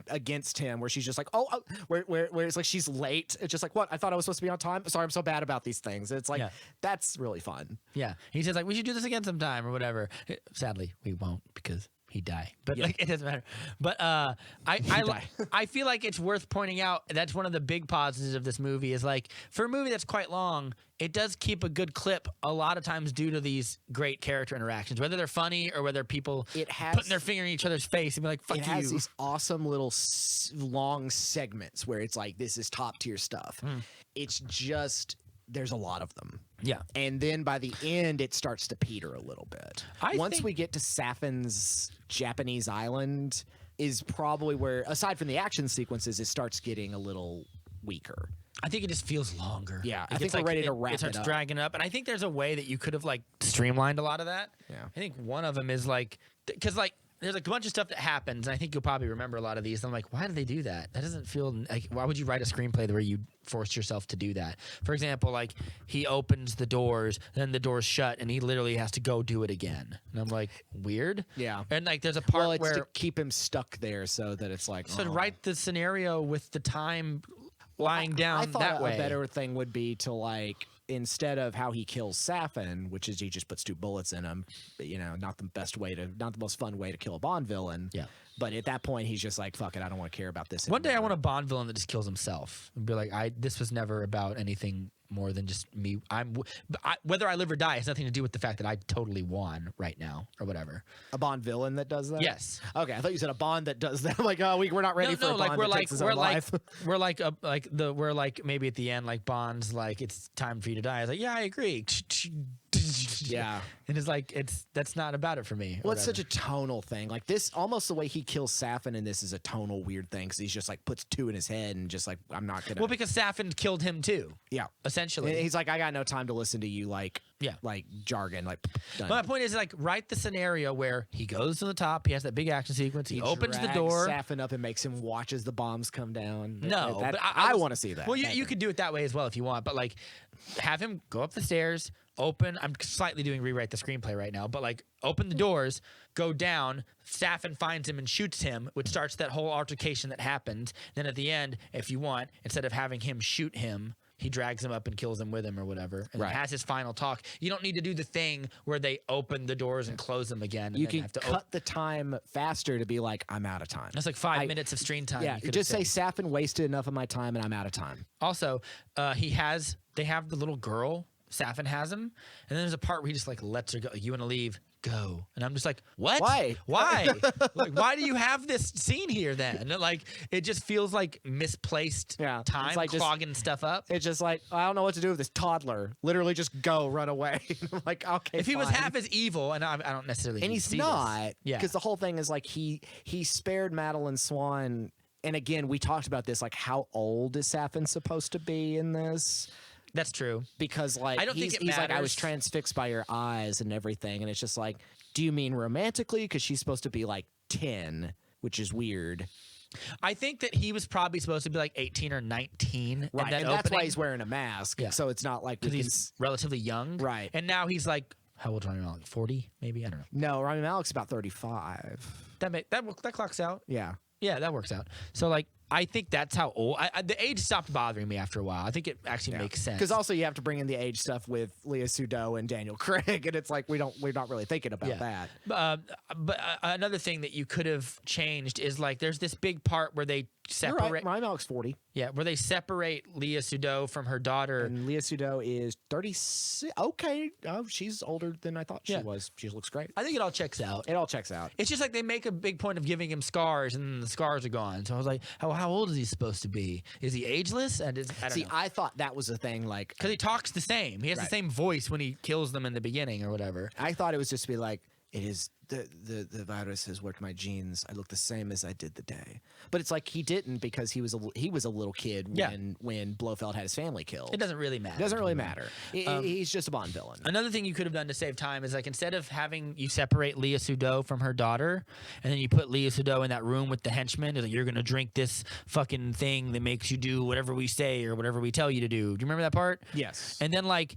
against him, where she's just like, where it's like she's late. It's just like, what? I thought I was supposed to be on time. Sorry, I'm so bad about these things. It's like that's really fun. Yeah, he says like we should do this again sometime or whatever. Sadly, we won't because he'd die. But like it doesn't matter. But I feel like it's worth pointing out that's one of the big positives of this movie is like for a movie that's quite long, it does keep a good clip a lot of times due to these great character interactions, whether they're funny or whether people putting their finger in each other's face and be like, fuck you. It has these awesome little long segments where it's like, this is top tier stuff. It's just, there's a lot of them. Yeah. And then by the end, it starts to peter a little bit. Once we get to Safin's Japanese island is probably where, aside from the action sequences, it starts getting a little weaker. I think it just feels longer. Yeah, I think we're ready to wrap it up. It starts dragging up, and I think there's a way that you could have like streamlined a lot of that. Yeah, I think one of them is like because like there's like a bunch of stuff that happens, and I think you'll probably remember a lot of these. And I'm like, why did they do that? That doesn't feel like. Why would you write a screenplay where you forced yourself to do that? For example, like he opens the doors, then the doors shut, and he literally has to go do it again. And I'm like, weird. Yeah. And like there's a part it's where to keep him stuck there so that it's like. So write the scenario with the time lying down I thought that way. A better thing would be to like instead of how he kills Safin, which is he just puts 2 bullets in him, but, you know, not the most fun way to kill a Bond villain. Yeah. But at that point, he's just like, fuck it, I don't want to care about this One day I anymore. want a Bond villain that just kills himself and be like, this was never about anything more than just me. Whether I live or die has nothing to do with the fact that I totally won right now or whatever. A Bond villain that does that? Yes. Okay, I thought you said a Bond that does that. I'm like, oh, we're not ready for a Bond that takes his own life. We're like maybe at the end, like Bond's like, it's time for you to die. I was like, yeah, I agree. Yeah. And it's like, that's not about it for me. Well, it's such a tonal thing. Like this, almost the way he kills Safin in this is a tonal weird thing because he's just like puts 2 in his head and just like, I'm not gonna. Well, because Safin killed him too. Yeah. Essentially. And he's like, I got no time to listen to you like jargon. Like, done. But my point is like, write the scenario where he goes to the top, he has that big action sequence, he opens the door. Safin up and makes him watch as the bombs come down. No, but I want to see that. Well, you could do it that way as well if you want, but like have him go up the stairs, open. I'm slightly doing rewrite the screenplay right now, but like open the doors, go down. Safin finds him and shoots him, which starts that whole altercation that happens. Then at the end, if you want, instead of having him shoot him, he drags him up and kills him with him or whatever, and Right. has his final talk. You don't need to do the thing where they open the doors and close them again. And You then can have to cut the time faster to be like, I'm out of time. That's like 5 minutes of screen time. Yeah, you could just say have saved. Safin wasted enough of my time and I'm out of time. Also, they have the little girl. Safin has him, and then there's a part where he just like lets her go. You want to leave? Go. And I'm just like, what? Why? Why? Like, why do you have this scene here then? Like, it just feels like misplaced Yeah, it's time, like just- clogging stuff up. It's just like, I don't know what to do with this toddler. Literally just go, run away. I'm like, okay, If he was fine. half as evil, and I don't necessarily And need he's to see not. this. Yeah. Because the whole thing is like he spared Madeline Swan. And again, we talked about this, like how old is Safin supposed to be in this? That's true. Because like I don't think he's it like, I was matters. transfixed by your eyes and everything. And it's just like, do you mean romantically? Because she's supposed to be like 10, which is weird. I think that he was probably supposed to be like 18 or 19. Right. in And that that's why opening, he's wearing a mask. Yeah. So it's not like we because can he's relatively young. Right. And now he's like, how old is Rami Malek? 40, maybe? I don't know. No, Rami Malek's about 35. That clocks out. Yeah. Yeah, that works out. So like, I think that's how old. The age stopped bothering me after a while. I think it actually makes sense. Because also you have to bring in the age stuff with Leah Sudol and Daniel Craig, and it's like we're not really thinking about that. But another thing that you could have changed is like there's this big part where they You're separate. right. Rami Malek's 40, Yeah, where they separate Leah Sudol from her daughter. and Leah Sudol is 36. Okay, oh, she's older than I thought she Yeah. was. She looks great. I think it all checks out. It all checks out. It's just like they make a big point of giving him scars, and then the scars are gone. So I was like, how old is he supposed to be? Is he ageless? And I don't know. I thought that was a thing. Like, Because he talks the same. He has the Right. same voice when he kills them in the beginning or whatever. I thought it was just to be like, it is the virus has worked my genes. I look the same as I did the day. But it's like he didn't, because he was a little kid Yeah. when Blofeld had his family killed. It doesn't really matter. It doesn't really matter. He's just a Bond villain. Another thing you could have done to save time is like instead of having you separate Leah Sudol from her daughter, and then you put Leah Sudol in that room with the henchmen, like you're gonna drink this fucking thing that makes you do whatever we say or whatever we tell you to do. Do you remember that part? Yes. And then like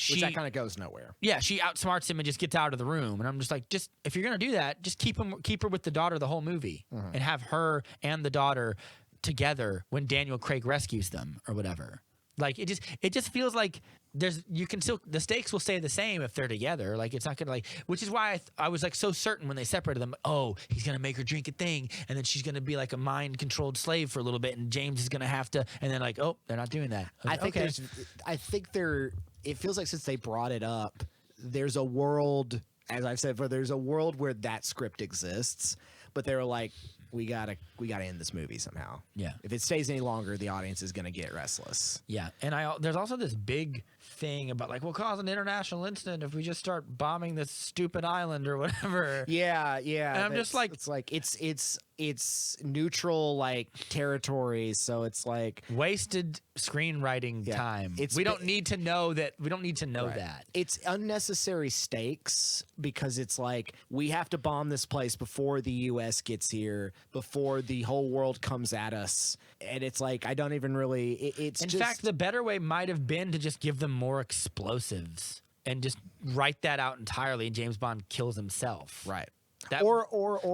Which that kind of goes nowhere. yeah, she outsmarts him and just gets out of the room. And I'm just like, if you're gonna do that, just keep her with the daughter the whole movie, and have her and the daughter together when Daniel Craig rescues them or whatever. Like it just feels like the stakes will stay the same if they're together. Like it's not gonna like, which is why I was like so certain when they separated them. Oh, he's gonna make her drink a thing, and then she's gonna be like a mind controlled slave for a little bit, and James is gonna have to, and then like, oh, they're not doing that. I think it feels like since they brought it up, there's a world, as I've said, there's a world where that script exists, but they were like, we gotta end this movie somehow. Yeah. If it stays any longer, the audience is gonna get restless. Yeah, and there's also this big thing about like we'll cause an international incident if we just start bombing this stupid island or whatever. Yeah. And I'm just like, it's like it's neutral like territory, so it's like wasted screenwriting Yeah, time. it's We don't need to know that. We don't need to know Right. that. It's unnecessary stakes, because it's like we have to bomb this place before the U.S. gets here, before the whole world comes at us, and it's like I don't even really. It's In just, fact, the better way might have been to just give them more explosives and just write that out entirely. And James Bond kills himself. right. That, Or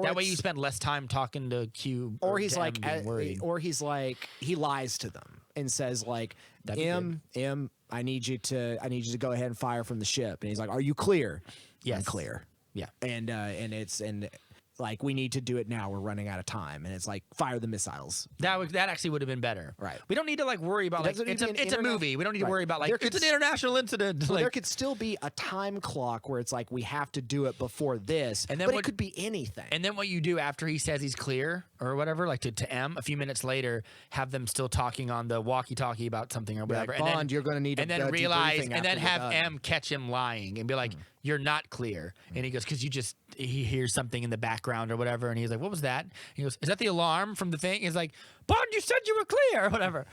that way it's- you spend less time talking to Q. or he's to like, M being worried. or he's like, he lies to them and says like, That'd be M, I need you to go ahead and fire from the ship, and he's like, are you clear? Yes. I'm clear. Yeah. And like we need to do it now. We're running out of time, and it's like fire the missiles. That actually would have been better. Right. We don't need to like worry about like doesn't it's need to be an it's a movie. We don't need to Right. worry about like There it's could an international incident. Well, Like, there could still be a time clock where it's like we have to do it before this, And then but what- it could be anything. and then what you do after he says he's clear or whatever, like to M, a few minutes later, have them still talking on the walkie-talkie about something or Be like, whatever. Bond, and then, you're going to need and a then realize, debriefing and then after have we're done. M catch him lying and be like, "You're not clear." And he goes, "Because he hears something in the background or whatever." And he's like, "What was that?" He goes, "Is that the alarm from the thing?" He's like, "Bond, you said you were clear," or whatever.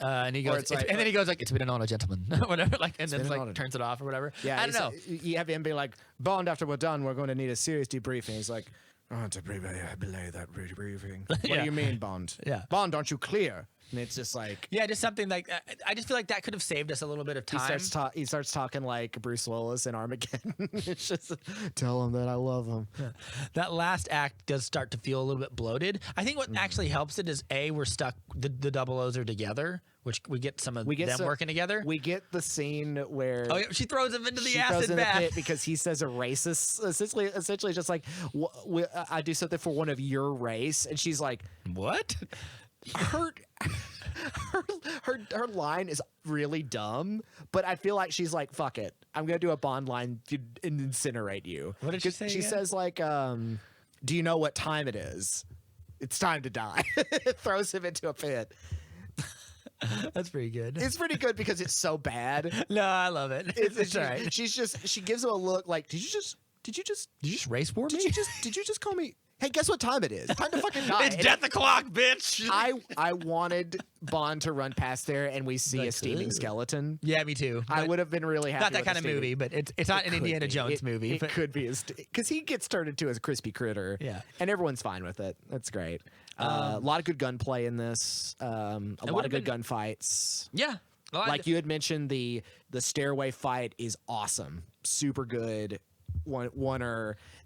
And he goes, it's like- and then he goes like, "It's been an honor, gentlemen," whatever. Like, and then been an like honor. turns it off or whatever. Yeah, I don't know. You have him be like, Bond, after we're done, we're going to need a serious debriefing. He's like, to belay that debriefing. What Yeah. do you mean, Bond? Yeah. Bond, aren't you clear? And it's just like Yeah, just something like I just feel like that could have saved us a little bit of time. he starts talking like Bruce Willis in Armageddon. It's just tell him that I love him. Yeah. That last act does start to feel a little bit bloated. I think what actually helps it is we're stuck. The double O's are together, which we get some of them working together. We get the scene where She throws him into the she acid throws in the bath pit because he says a racist. Essentially, just like I do something for one of your race, and she's like, what? her line is really dumb, but I feel like she's like, fuck it, I'm gonna do a Bond line and incinerate you. What did she say? She again? says like, do you know what time it is? It's time to die. Throws him into a pit. That's pretty good. It's pretty good because it's so bad. No, I love it. It's all right. She gives him a look like, did you just race war me? did you just call me? Hey, guess what time it is? Time to fucking die. It's death o'clock, bitch. I wanted Bond to run past there and we see a steaming skeleton. Yeah, me too. I would have been really happy. Not that with kind of movie, but it's not an Indiana Jones movie. It could be because he gets turned into a crispy critter. Yeah, and everyone's fine with it. That's great. A lot of good gunplay in this. A lot of good gunfights. Yeah. Like you had mentioned, the stairway fight is awesome. Super good.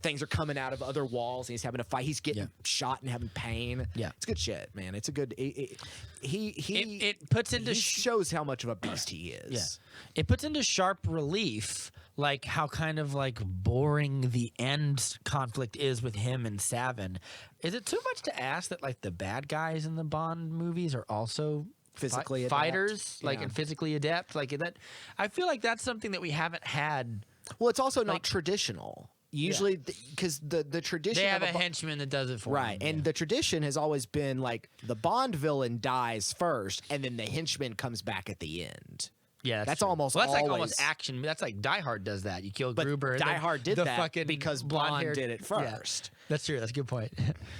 Things are coming out of other walls and he's having a fight. He's getting shot and having pain. Yeah, it's good shit, man. It's a good. It puts into shows how much of a beast he is. Yeah, it puts into sharp relief like how kind of like boring the end conflict is with him and Savin. Is it too much to ask that like the bad guys in the Bond movies are also physically fighters, and physically adept? Like that, I feel like that's something that we haven't had. Well, it's also not traditional. Usually, because the tradition they have a henchman that does it for them. And the tradition has always been like the Bond villain dies first, and then the henchman comes back at the end. Yeah, that's almost. Well, that's always, like almost action. That's like Die Hard does that. You kill but Gruber. Die Hard did that fucking because Bond did it first. Yeah, that's true. That's a good point.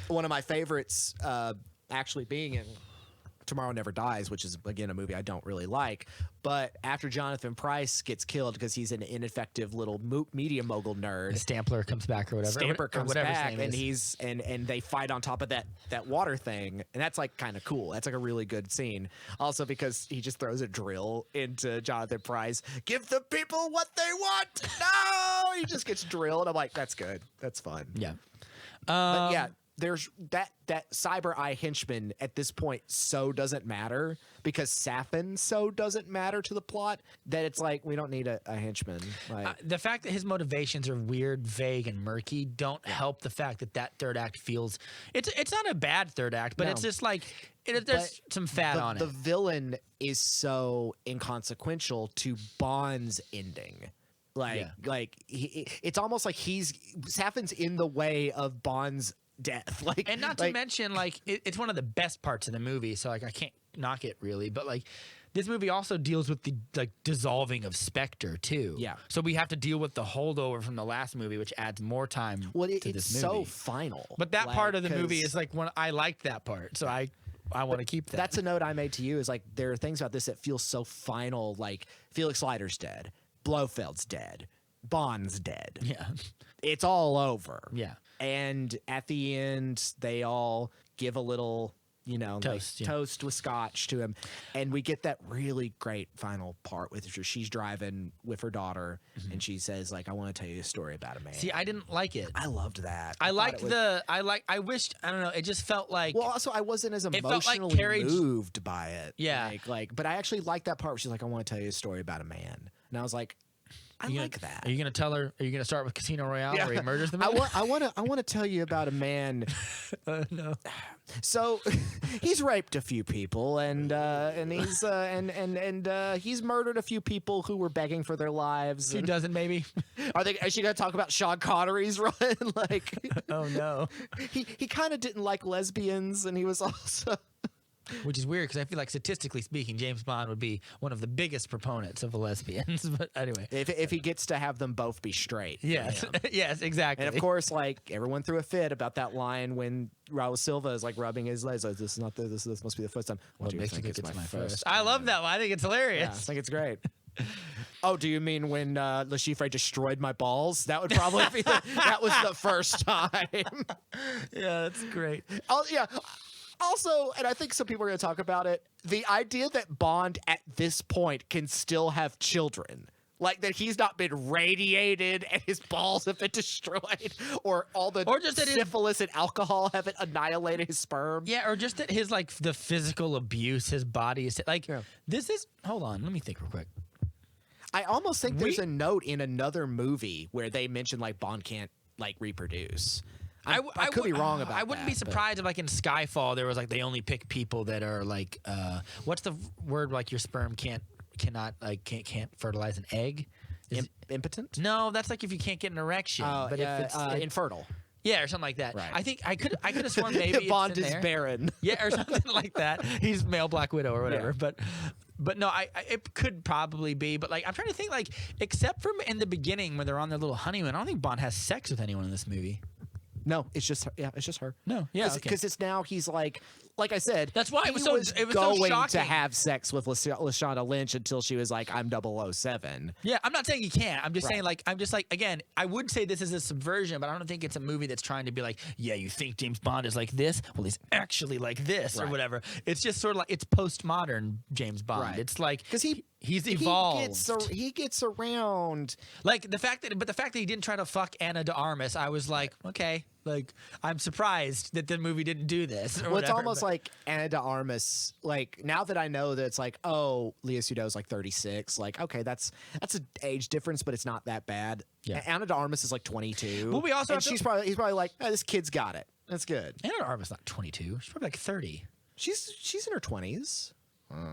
One of my favorites, actually being in Tomorrow Never Dies, which is again a movie I don't really like, but after Jonathan Pryce gets killed because he's an ineffective little media mogul nerd, Stampler comes back or whatever. Stamper comes back and he's and they fight on top of that water thing, and that's like kind of cool. That's like a really good scene. Also because he just throws a drill into Jonathan Pryce. Give the people what they want. No, he just gets drilled. I'm like, that's good. That's fun. Yeah. But yeah. There's that cyber eye henchman at this point so doesn't matter because Safin so doesn't matter to the plot that it's like we don't need a henchman. Like, the fact that his motivations are weird, vague, and murky don't help the fact that third act feels it's not a bad third act, but it's just like there's some fat on it. The villain is so inconsequential to Bond's ending. It's almost like Safin's in the way of Bond's death, and not to mention it's one of the best parts of the movie, so like I can't knock it really, but like this movie also deals with the dissolving of Spectre too. Yeah, so we have to deal with the holdover from the last movie, which adds more time to this movie. It's so final, but that part of the movie is like when I liked that part, so I want to keep that. That's a note I made to you, is like there are things about this that feel so final, like Felix Leiter's dead, Blofeld's dead, Bond's dead. Yeah, it's all over. Yeah. And at the end, they all give a little, toast with scotch to him. And we get that really great final part with her. She's driving with her daughter, and she says, like, I want to tell you a story about a man. See, I didn't like it. I loved that. I wished, I don't know, it just felt like. Well, also, I wasn't as emotionally moved by it. Yeah. But I actually liked that part where she's like, I want to tell you a story about a man. And I was like, I like that. Are you gonna tell her? Are you gonna start with Casino Royale where he murders the man? I want to tell you about a man. No. So he's raped a few people, and he's murdered a few people who were begging for their lives. Who doesn't? Maybe. Is she gonna talk about Sean Connery's run? Oh no. He kind of didn't like lesbians, and he was also. Which is weird because I feel like statistically speaking, James Bond would be one of the biggest proponents of lesbians. But anyway, if he gets to have them both be straight, yes, yes, exactly. And of course, like everyone threw a fit about that line when Raul Silva is like rubbing his legs. Like, this must be the first time. Well, it makes it's my first. I love that line. I think it's hilarious. Yeah, I think it's great. Oh, do you mean when Le Chiffre destroyed my balls? That would probably be that was the first time. Yeah, that's great. Oh yeah. Also, and I think some people are going to talk about it, the idea that Bond at this point can still have children. Like that he's not been radiated and his balls have been destroyed, or all the just that syphilis and alcohol haven't annihilated his sperm. Yeah, or just that his like the physical abuse his body is like. Yeah. This is hold on, let me think real quick. I almost think there's a note in another movie where they mention like Bond can't like reproduce. I could be wrong about that. I wouldn't be surprised if like in Skyfall there was like they only pick people that are like what's the word like your sperm can't fertilize an egg? Impotent? No, that's like if you can't get an erection. But if it's infertile. Yeah, or something like that. Right. I think I could have sworn maybe Bond it's in is there. barren. Yeah, or something like that. He's male Black Widow or whatever. Yeah. But no, it could probably be. But like I'm trying to think like except for in the beginning when they're on their little honeymoon, I don't think Bond has sex with anyone in this movie. No, it's just her. Yeah, it's just her. No, yeah, because it's now he's like I said. That's why it was so going shocking to have sex with Lashana Lynch until she was like, I'm 007. Yeah, I'm not saying you can't. I'm just saying like I'm just like again, I would say this is a subversion, but I don't think it's a movie that's trying to be like, yeah, you think James Bond is like this? Well, he's actually like this or whatever. It's just sort of like it's postmodern James Bond. Right. It's like because he's evolved. He gets around. Like the fact that he didn't try to fuck Anna de Armas, I was like, okay, like I'm surprised that the movie didn't do this. Well, it's almost like Anna de Armas. Like now that I know that it's like, oh, Lea Seydoux like 36. Like, okay, that's an age difference, but it's not that bad. Yeah. Anna de Armas is like 22. Well, we also and he's probably like, oh, this kid's got it. That's good. Anna de Armas not 22. She's probably like 30. She's in her 20s.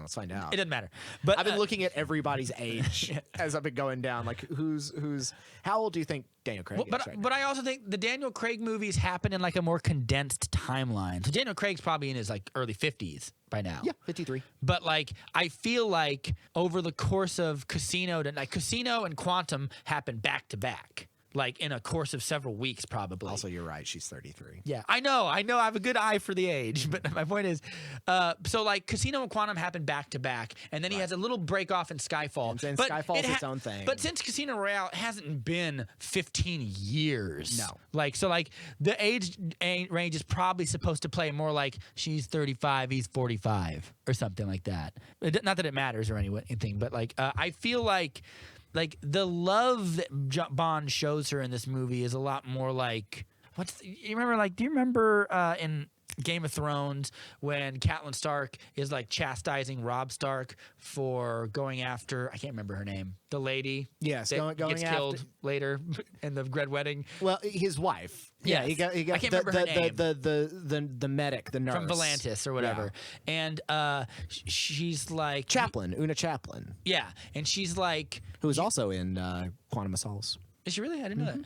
Let's find out. It doesn't matter. But I've been looking at everybody's age as I've been going down. Like, who's how old do you think Daniel Craig is right now? But I also think the Daniel Craig movies happen in like a more condensed timeline. So Daniel Craig's probably in his like early 50s by now. Yeah, 53. But like I feel like over the course of Casino and Quantum happen back to back. Like in a course of several weeks, probably. Also, you're right. She's 33. Yeah, I know. I have a good eye for the age, but my point is, so like Casino and Quantum happen back to back, and then he has a little break off in Skyfall. And then but Skyfall's its own thing. But since Casino Royale, it hasn't been 15 years. No. Like so, like the age range is probably supposed to play more like she's 35, he's 45, or something like that. Not that it matters or anything, but like I feel like the love that Bond shows her in this movie is a lot more like do you remember in Game of Thrones when Catelyn Stark is like chastising Robb Stark for going after I can't remember her name, the lady Yes, that going gets after killed later in the Red Wedding. Well, his wife. Yes. Yeah, he got I can't remember her name. The medic, the nurse From Volantis or whatever. Yeah. And she's like Chaplin, Una Chaplin, yeah, and she's like who was also in Quantum of Solace. Is she really? I didn't know that.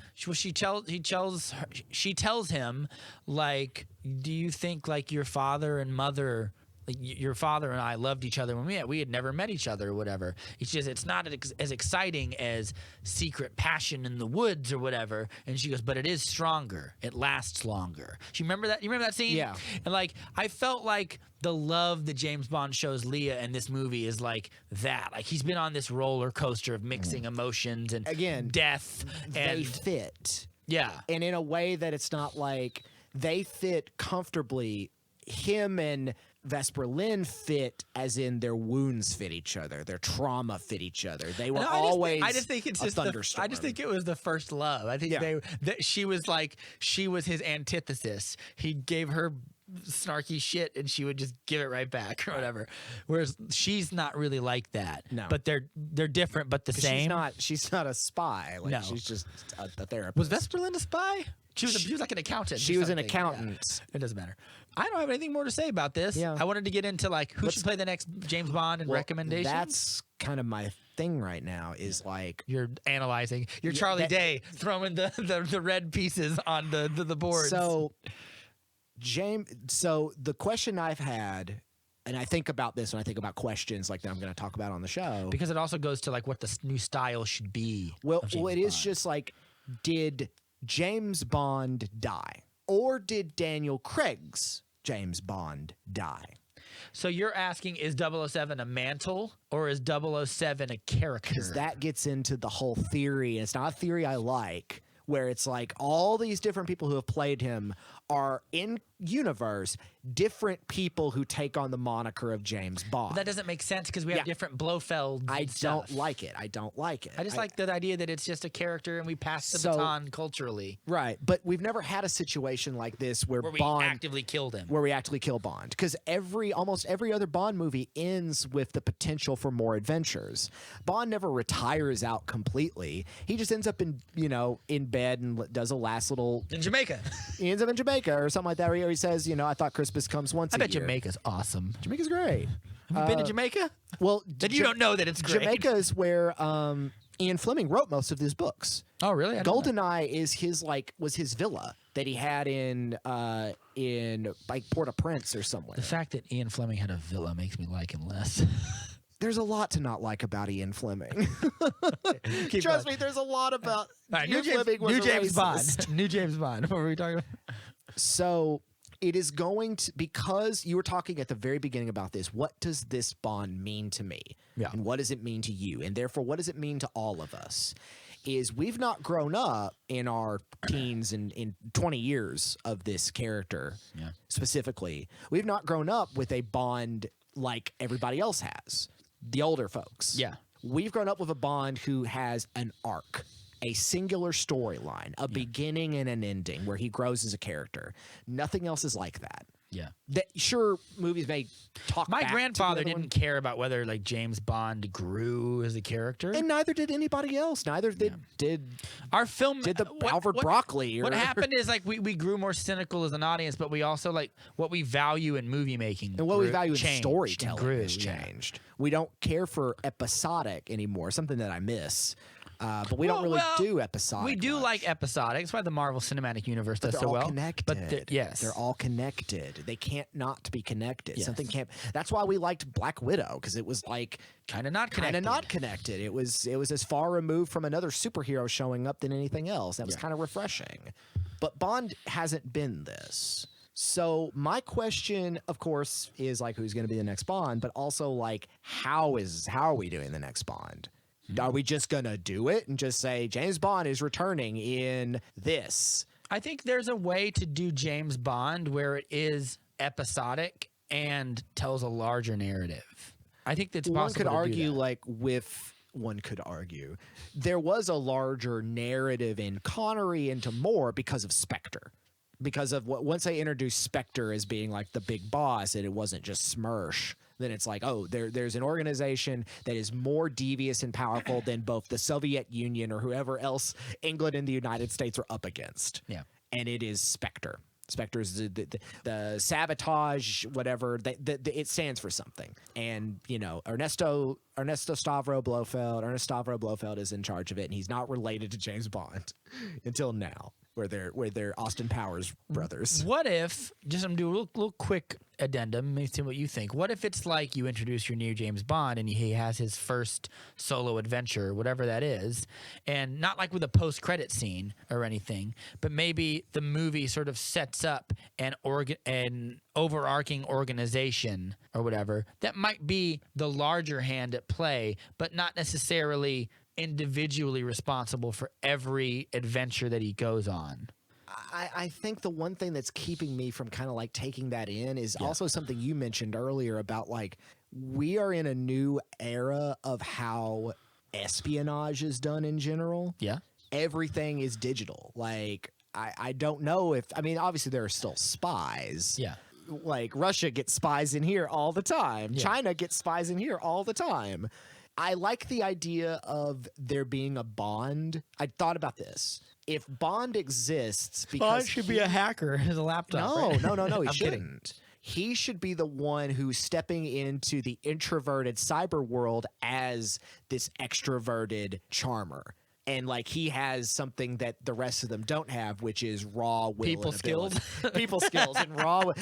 She tells him, like, do you think like your father and mother, like your father and I loved each other when we had never met each other or whatever. It's just it's not as exciting as secret passion in the woods or whatever. And she goes, but it is stronger. It lasts longer. You remember that scene? Yeah. And like I felt like the love that James Bond shows Leah in this movie is like that. Like he's been on this roller coaster of mixing emotions and Again, death. They And fit. yeah. And in a way that it's not like they fit comfortably. Him and Vesper Lynn fit as in their wounds fit each other, their trauma fit each other. They were always. I just think it's a just thunderstorm. I just think it was the first love. I think she was his antithesis. He gave her snarky shit and she would just give it right back or whatever. Whereas she's not really like that. No. But they're different but the same. She's not a spy. Like No. she's just a therapist. Was Vesper Lynn a spy? She was like an accountant. She or was an something. accountant. Yeah. It doesn't matter. I don't have anything more to say about this. Yeah. I wanted to get into like who should play the next James Bond and recommendations. That's kind of my thing right now is like You're analyzing. You're Charlie Day throwing the red pieces on the board. So the question I've had, and I think about this when I think about questions like that I'm going to talk about on the show. Because it also goes to like what the new style should be. Well, of James it is Bond. just like, did James Bond die? Or did Daniel Craig's James Bond die? So you're asking, is 007 a mantle or is 007 a character? Because that gets into the whole theory, and it's not a theory I like, where it's like all these different people who have played him are in universe different people who take on the moniker of James Bond. But that doesn't make sense because we have different Blofeld. I don't like it. I don't like it. I just like the idea that it's just a character and we pass the baton culturally. Right, but we've never had a situation like this where we Bond actively killed him. where we actually kill Bond, because almost every other Bond movie ends with the potential for more adventures. Bond never retires out completely. He just ends up in bed and does a last little In Jamaica. He ends up in Jamaica or something like that, where he says, I thought Christmas comes once a year. I bet Jamaica's awesome. Jamaica's great. Have you been to Jamaica? Well, Then you don't know that it's great. Jamaica is where Ian Fleming wrote most of his books. Oh, really? Goldeneye was his villa that he had in like Port-au-Prince or somewhere. The fact that Ian Fleming had a villa makes me like him less. There's a lot to not like about Ian Fleming. Trust me, there's a lot about Ian Fleming was new a James racist. Bond. New James Bond. What were we talking about? So it is going to, because you were talking at the very beginning about this, what does this Bond mean to me? Yeah. And what does it mean to you? And therefore, what does it mean to all of us? Is we've not grown up in our teens and in 20 years of this character specifically. We've not grown up with a Bond like everybody else has, the older folks. Yeah. We've grown up with a Bond who has an arc, a singular storyline, a beginning and an ending where he grows as a character. Nothing else is like that. Yeah. Sure, movies may talk My back to grandfather the other didn't care about whether like James Bond grew as a character. and neither did anybody else. Neither did Our film the Albert Broccoli. What happened is like we grew more cynical as an audience, but we also like what we value in movie making and what we value in changed and storytelling grew, has yeah. changed. We don't care for episodic anymore, something that I miss. But we don't really do episodic. We do much. like episodic. That's why the Marvel Cinematic Universe does They're so all well. connected. But yes, they're all connected. They can't not be connected. Yes. Something can't. That's why we liked Black Widow, because it was like kind of not kind connected. of not connected. It was as far removed from another superhero showing up than anything else. That was kind of refreshing. But Bond hasn't been this. So my question, of course, is like who's going to be the next Bond, but also like how are we doing the next Bond? Are we just going to do it and just say James Bond is returning in this? I think there's a way to do James Bond where it is episodic and tells a larger narrative. I think that's possible. One could argue, that. One could argue there was a larger narrative in Connery into Moore because of Spectre. Because of once they introduced Spectre as being like the big boss, and it wasn't just Smersh, then it's like, oh, there's an organization that is more devious and powerful than both the Soviet Union or whoever else England and the United States are up against. Yeah. And it is Spectre. Spectre is the sabotage, whatever. It stands for something. And, Ernesto Stavro Blofeld is in charge of it, and he's not related to James Bond until now. Where they're Austin Powers brothers. What if, just I'm doing a little quick addendum, maybe see what you think. What if it's like you introduce your new James Bond and he has his first solo adventure, whatever that is, and not like with a post-credit scene or anything, but maybe the movie sort of sets up an overarching organization or whatever that might be the larger hand at play, but not necessarily individually responsible for every adventure that he goes on. I think the one thing that's keeping me from kind of like taking that in is also something you mentioned earlier about like we are in a new era of how espionage is done in general. Yeah. Everything is digital. Like I don't know if, I mean, obviously there are still spies. Yeah. Like Russia gets spies in here all the time. Yeah. China gets spies in here all the time. I like the idea of there being a Bond. I thought about this. If Bond exists, because Bond should be a hacker as a laptop. No, right? no, he I'm shouldn't. kidding. He should be the one who's stepping into the introverted cyber world as this extroverted charmer. And like he has something that the rest of them don't have, which is raw will, People and ability. People skills and raw.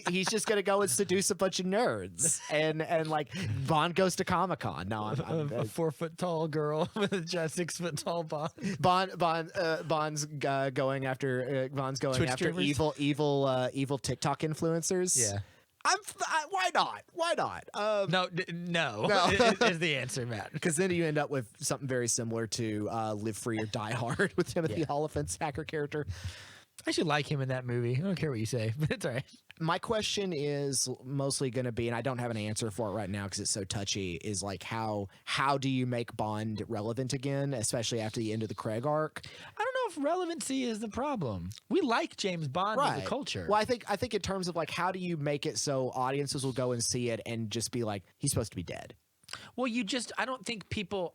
He's just gonna go and seduce a bunch of nerds, and like Bond goes to Comic-Con. No, I'm A 4 foot tall girl with a 6 foot tall Bond. Bond's going after Twitch streamers? evil TikTok influencers. Yeah. Why not? Why not? No. Is the answer, Matt. Because then you end up with something very similar to Live Free or Die Hard with Timothy Olyphant's hacker character. I should like him in that movie. I don't care what you say, but it's all right. My question is mostly going to be, and I don't have an answer for it right now because it's so touchy, is like how do you make Bond relevant again, especially after the end of the Craig arc? I don't know if relevancy is the problem. We like James Bond as a culture. Well, I think in terms of like how do you make it so audiences will go and see it and just be like, he's supposed to be dead. Well,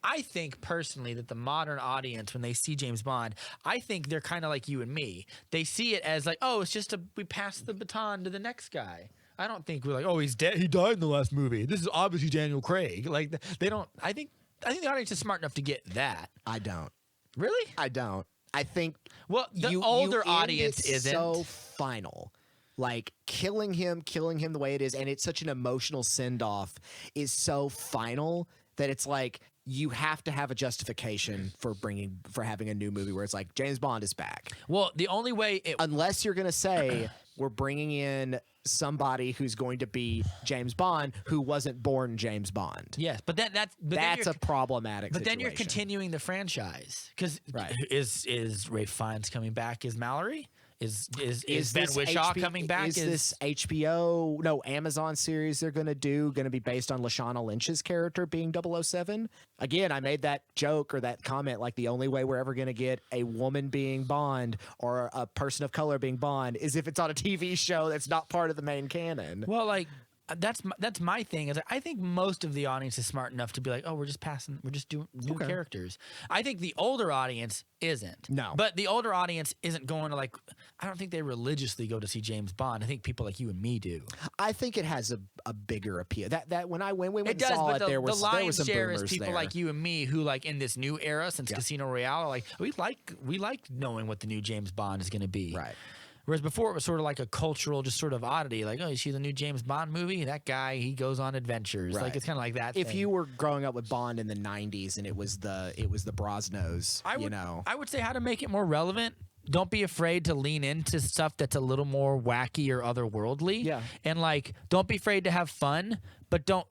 I think personally that the modern audience, when they see James Bond, I think they're kind of like you and me. They see it as like, oh, it's just we pass the baton to the next guy. I don't think we're like, oh, he's dead. He died in the last movie. This is obviously Daniel Craig. Like they don't. I think the audience is smart enough to get that. I don't. Really? I don't. I think. Well, the older audience isn't so final. Like killing him the way it is, and it's such an emotional send-off is so final that it's like you have to have a justification for having a new movie where it's like James Bond is back. Well, the only way unless you're gonna say we're bringing in somebody who's going to be James Bond who wasn't born James Bond. Yes, but that's a problematic But situation. then you're continuing the franchise because is Ralph Fiennes coming back as Mallory? Is Ben Whishaw coming back? Is this Amazon series they're going to be based on Lashana Lynch's character being 007? Again, I made that joke or that comment like the only way we're ever going to get a woman being Bond or a person of color being Bond is if it's on a TV show that's not part of the main canon. Well, like that's my thing. Is I think most of the audience is smart enough to be like, oh, we're just doing new characters. I think the older audience isn't. No, but the older audience isn't going to like. I don't think they religiously go to see James Bond. I think people like you and me do. I think it has a bigger appeal. That when we went and does, saw but it, there was some share boomers is people there. like you and me who like in this new era since Casino Royale, like we like knowing what the new James Bond is going to be. Right. Whereas before it was sort of like a cultural, just sort of oddity, like, oh, you see the new James Bond movie? That guy, he goes on adventures. Right. Like it's kind of like that. If thing. you were growing up with Bond in the '90s and it was the Brosnos, I would say how to make it more relevant. Don't be afraid to lean into stuff that's a little more wacky or otherworldly. Yeah. And like, don't be afraid to have fun, but don't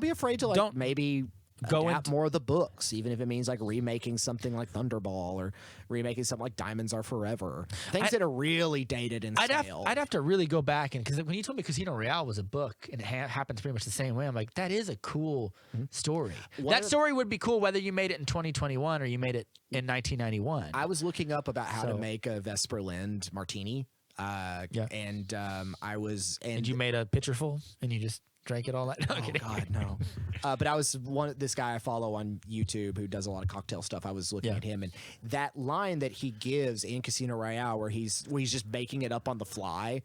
be afraid to maybe go adapt more of the books, even if it means like remaking something like Thunderball or remaking something like Diamonds Are Forever. Things that are really dated and stale. I'd have to really go back and because when you told me Casino Royale was a book and it happens pretty much the same way, I'm like, that is a cool story. That story would be cool whether you made it in 2021 or you made it in 1991. I was looking up about how to make a Vesper Lind martini. And I was and you made a pitcher full and you just drank it all that. No, God, no. But I was this guy I follow on YouTube who does a lot of cocktail stuff. I was looking at him, and that line that he gives in Casino Royale, where he's just making it up on the fly,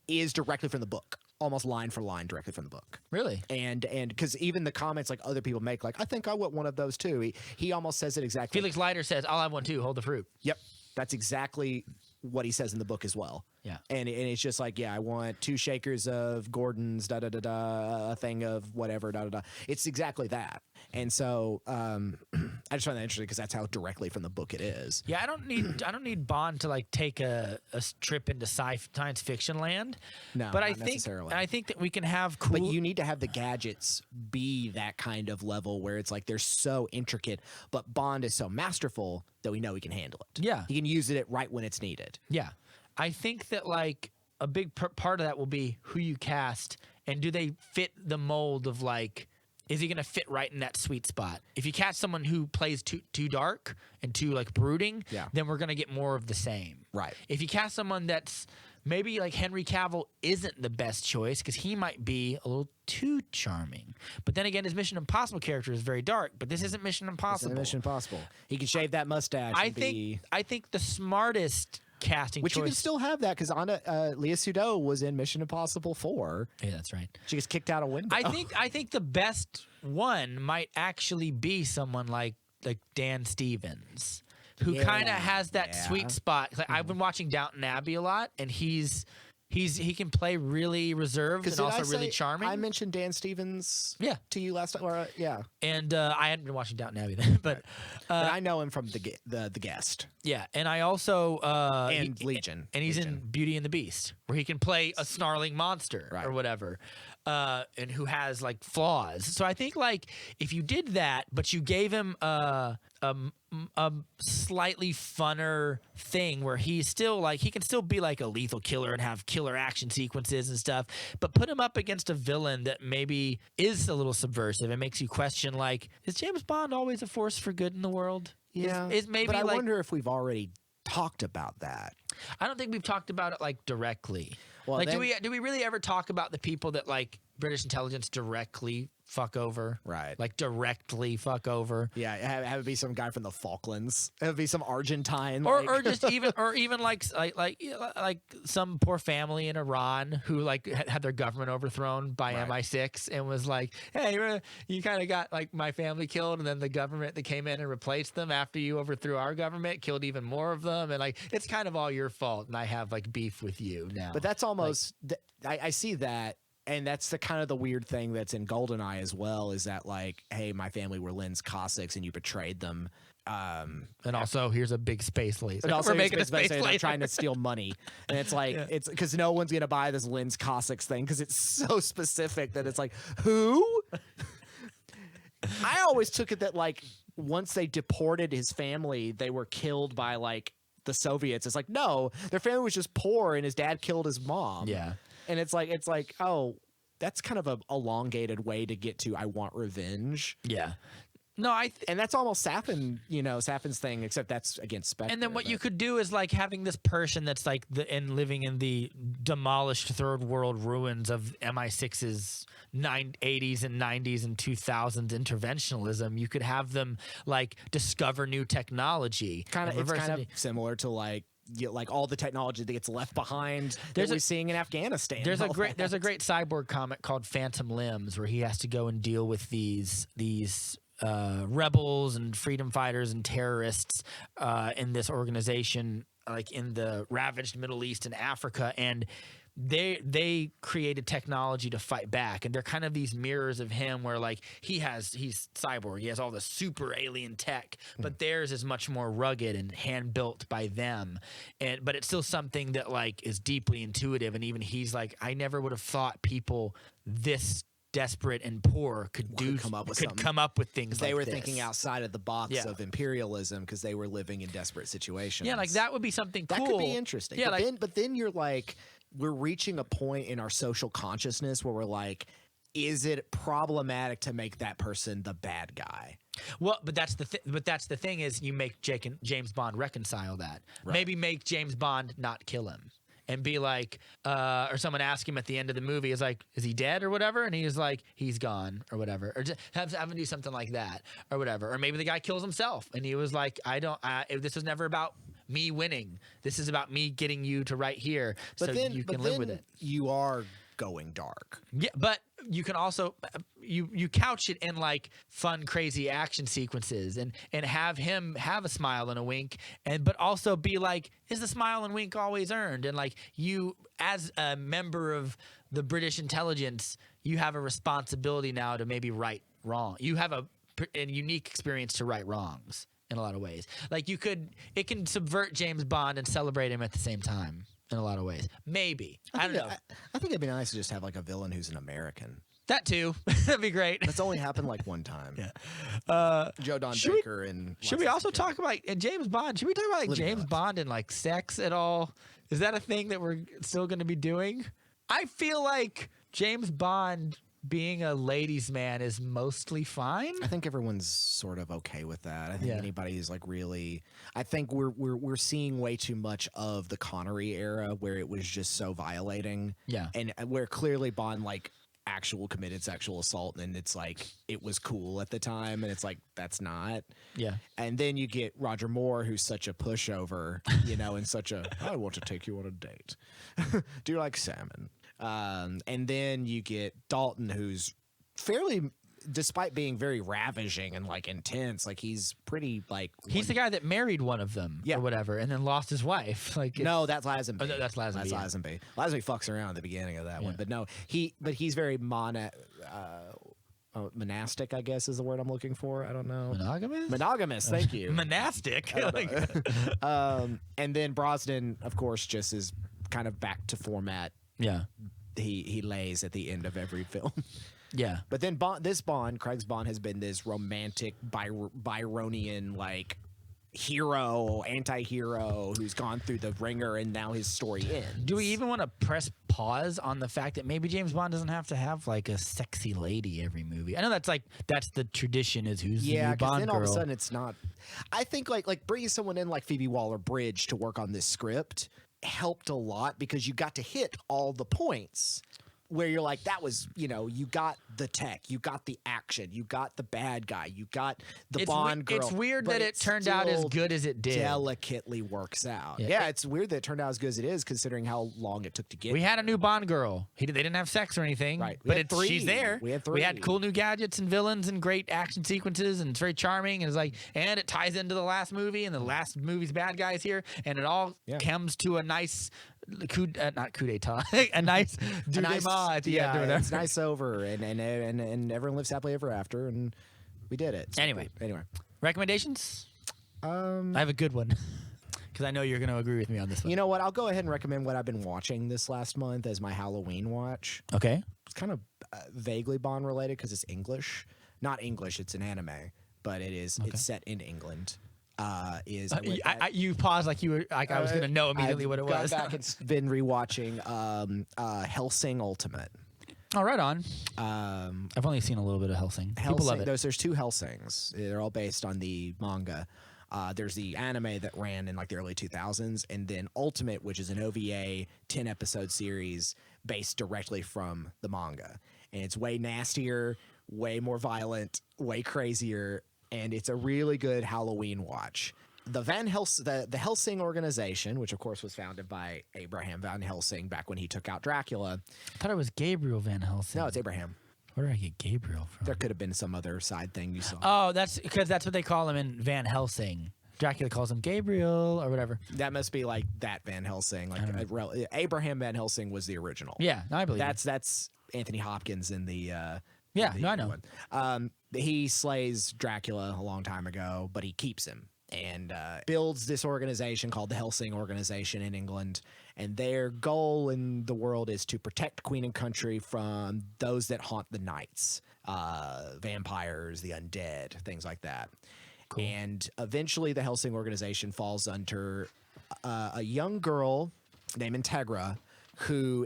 is directly from the book, almost line for line, directly from the book. Really? And because even the comments like other people make, like I think I want one of those too. He almost says it exactly. Felix Leiter says, "I'll have one too. Hold the fruit." Yep, that's exactly what he says in the book as well. Yeah. And it's just like, I want 2 shakers of Gordon's, a thing of whatever, It's exactly that. And so I just find that interesting because that's how directly from the book it is. Yeah, I don't need Bond to like take a trip into science fiction land. No, but not I think necessarily. I think that we can have cool. But you need to have the gadgets be that kind of level where it's like they're so intricate, but Bond is so masterful that we know he can handle it. Yeah. He can use it right when it's needed. Yeah. I think that like a big part of that will be who you cast and do they fit the mold of like, is he going to fit right in that sweet spot? If you cast someone who plays too dark and too like brooding, then we're going to get more of the same. Right. If you cast someone that's maybe like Henry Cavill isn't the best choice because he might be a little too charming. But then again, his Mission Impossible character is very dark, but this isn't Mission Impossible. This isn't Mission Impossible. He can shave that mustache. I think the smartest casting which choice. You can still have that because Léa Seydoux was in Mission Impossible 4. Yeah, that's right. She gets kicked out a window. I think the best one might actually be someone like Dan Stevens, who kind of has that sweet spot. Like, I've been watching Downton Abbey a lot, and he can play really reserved and also really charming. I mentioned Dan Stevens to you last time. Or, And I hadn't been watching Downton Abbey then, but I know him from the Guest. Yeah, and I also and Legion. And he's Legion. in Beauty and the Beast, where he can play a snarling monster or whatever. and who has like flaws. So I think like if you did that, but you gave him a slightly funner thing where he's still like he can still be like a lethal killer and have killer action sequences and stuff, but put him up against a villain that maybe is a little subversive and makes you question like, is James Bond always a force for good in the world? Yeah, is maybe but I like, wonder if we've already talked about that. I don't think we've talked about it like directly. Well, like, then, do we really ever talk about the people that like British intelligence directly fuck over? Right. Like directly fuck over. Yeah, have it be some guy from the Falklands. Have it be some Argentine. Or just even like some poor family in Iran who like had their government overthrown by MI6 and was like, hey, you kind of got like my family killed, and then the government that came in and replaced them after you overthrew our government killed even more of them, and like it's kind of all your fault, and I have like beef with you now. But that's almost I see that. And that's the kind of the weird thing that's in Goldeneye as well, is that like, hey, my family were Lynn's Cossacks and you betrayed them. And also, here's a big space laser. And also We're making a space laser. laser. They're trying to steal money. And it's like, it's because no one's going to buy this Lynn's Cossacks thing because it's so specific that it's like, who? I always took it that like once they deported his family, they were killed by like the Soviets. It's like, no, their family was just poor and his dad killed his mom. Yeah. And it's like, oh, that's kind of a elongated way to get to I want revenge. Yeah. No, and that's almost Safin's thing, except that's against Spectre. And then what you could do is like having this person that's like living in the demolished third world ruins of MI6's 80s and 90s and 2000s interventionalism. You could have them like discover new technology. It's kind of similar to like all the technology that gets left behind that we're seeing in Afghanistan. There's a great cyborg comic called Phantom Limbs where he has to go and deal with these rebels and freedom fighters and terrorists in this organization, like in the ravaged Middle East and Africa, and they created technology to fight back, and they're kind of these mirrors of him where like he's cyborg, he has all the super alien tech, but theirs is much more rugged and hand built by them, but it's still something that like is deeply intuitive, and even he's like, I never would have thought people this desperate and poor could come up with things they like were this. Thinking outside of the box of imperialism because they were living in desperate situations. Yeah, like that would be something cool. That could be interesting. Yeah, but then you're like, we're reaching a point in our social consciousness where we're like, is it problematic to make that person the bad guy? Well, but that's the thing is you make James Bond reconcile that. Right. Maybe make James Bond not kill him. And be like, or someone ask him at the end of the movie, is like, is he dead or whatever? And he's like, he's gone or whatever. Or just have him do something like that or whatever. Or maybe the guy kills himself and he was like, this was never about me winning. This is about me getting you to right here you can live with it. You are going dark. Yeah, but you can also you couch it in like fun, crazy action sequences and have him have a smile and a wink, but also be like, is the smile and wink always earned? And like you, as a member of the British intelligence, you have a responsibility now to maybe right wrong. You have a unique experience to right wrongs in a lot of ways. Like it can subvert James Bond and celebrate him at the same time. In a lot of ways. Maybe. I don't know. I think it'd be nice to just have like a villain who's an American. That too. That'd be great. That's only happened like one time. Yeah. Joe Don Baker and should we also talk about James Bond? Should we talk about like James Bond and like sex at all? Is that a thing that we're still going to be doing? I feel like James Bond being a ladies' man is mostly fine. I think everyone's sort of okay with that. I think anybody who's like really, I think we're seeing way too much of the Connery era where it was just so violating. Yeah. And where clearly Bond like actual committed sexual assault, and it's like it was cool at the time, and it's like that's not. Yeah. And then you get Roger Moore, who's such a pushover, and such a I want to take you on a date. Do you like salmon? And then you get Dalton, who's fairly, despite being very ravaging and like intense, like he's pretty like he's the guy that married one of them or whatever, and then lost his wife. Like no, that's Lazenby. Oh, that's Lazenby. That's Lazenby. Lazenby fucks around at the beginning of that one, but no, he's very monastic, I guess is the word I'm looking for. I don't know. Monogamous. Thank you. Monastic. And then Brosnan, of course, just is kind of back to format. Yeah. he lays at the end of every film. Yeah. But then Craig's Bond has been this romantic Byronian like hero, anti-hero who's gone through the ringer and now his story ends. Do we even want to press pause on the fact that maybe James Bond doesn't have to have like a sexy lady every movie? I know that's the tradition is who's the new Bond because then all of a girl. sudden it's not. I think like bringing someone in like Phoebe Waller-Bridge to work on this script helped a lot because you got to hit all the points. Where you're like, that was, you got the tech, you got the action, you got the bad guy, you got the Bond girl. It's weird but that it turned out as good as it did. Delicately works out. Yeah, it's weird that it turned out as good as it is, considering how long it took to get. We had a new Bond girl. They didn't have sex or anything, right? She's there. We had 3. We had cool new gadgets and villains and great action sequences, and it's very charming. And and it ties into the last movie, and the last movie's bad guys here, and it all comes to a nice. Not coup d'etat, a nice denouement at the end or whatever. It's nice over, and everyone lives happily ever after, and we did it. So, anyway, recommendations. I have a good one because I know you're going to agree with me on this one. You know what? I'll go ahead and recommend what I've been watching this last month as my Halloween watch. Okay, it's kind of vaguely Bond related because it's English, not English. It's an anime, but it is. Okay. It's set in England. You paused like you were like I was gonna know immediately what it was. I've gone back and been rewatching Hellsing Ultimate. Oh, right on. I've only seen a little bit of Hellsing. People love it. There's 2 Hellsings. They're all based on the manga. There's the anime that ran in like the early 2000s, and then Ultimate, which is an OVA 10-episode series based directly from the manga, and it's way nastier, way more violent, way crazier. And it's a really good Halloween watch. The Helsing organization, which of course was founded by Abraham Van Helsing back when he took out Dracula. I thought it was Gabriel Van Helsing. No, it's Abraham. Where did I get Gabriel from? There could have been some other side thing you saw. Oh, that's because that's what they call him in Van Helsing. Dracula calls him Gabriel or whatever. That must be like that Van Helsing. Like Abraham Van Helsing was the original. Yeah, I believe that's Anthony Hopkins in the. I know. One. He slays Dracula a long time ago, but he keeps him and builds this organization called the Helsing Organization in England. And their goal in the world is to protect Queen and Country from those that haunt the nights, vampires, the undead, things like that. Cool. And eventually the Helsing Organization falls under a young girl named Integra who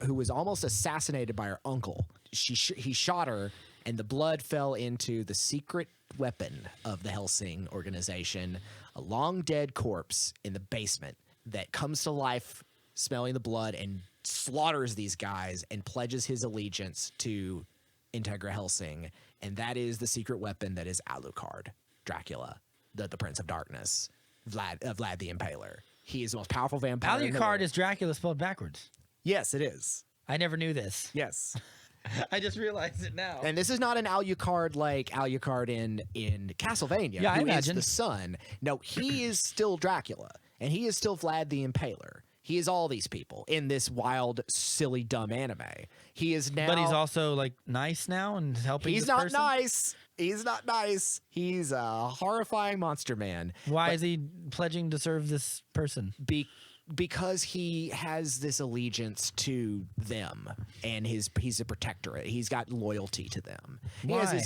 was almost assassinated by her uncle. He shot her, and the blood fell into the secret weapon of the Helsing Organization, a long dead corpse in the basement that comes to life smelling the blood and slaughters these guys and pledges his allegiance to Integra Helsing. And that is the secret weapon that is Alucard, Dracula, the Prince of Darkness, Vlad the Impaler. He is the most powerful vampire. Alucard is Dracula spelled backwards. Yes, it is. I never knew this. Yes. I just realized it now. And this is not an Alucard like Alucard in Castlevania. Yeah, I imagine. Is the son. No, he is still Dracula, and he is still Vlad the Impaler. He is all these people in this wild, silly, dumb anime. He is now. But he's also like nice now and helping. He's not nice. He's not nice. He's a horrifying monster man. Why is he pledging to serve this person? Because he has this allegiance to them, and he's a protectorate. He's got loyalty to them. Why?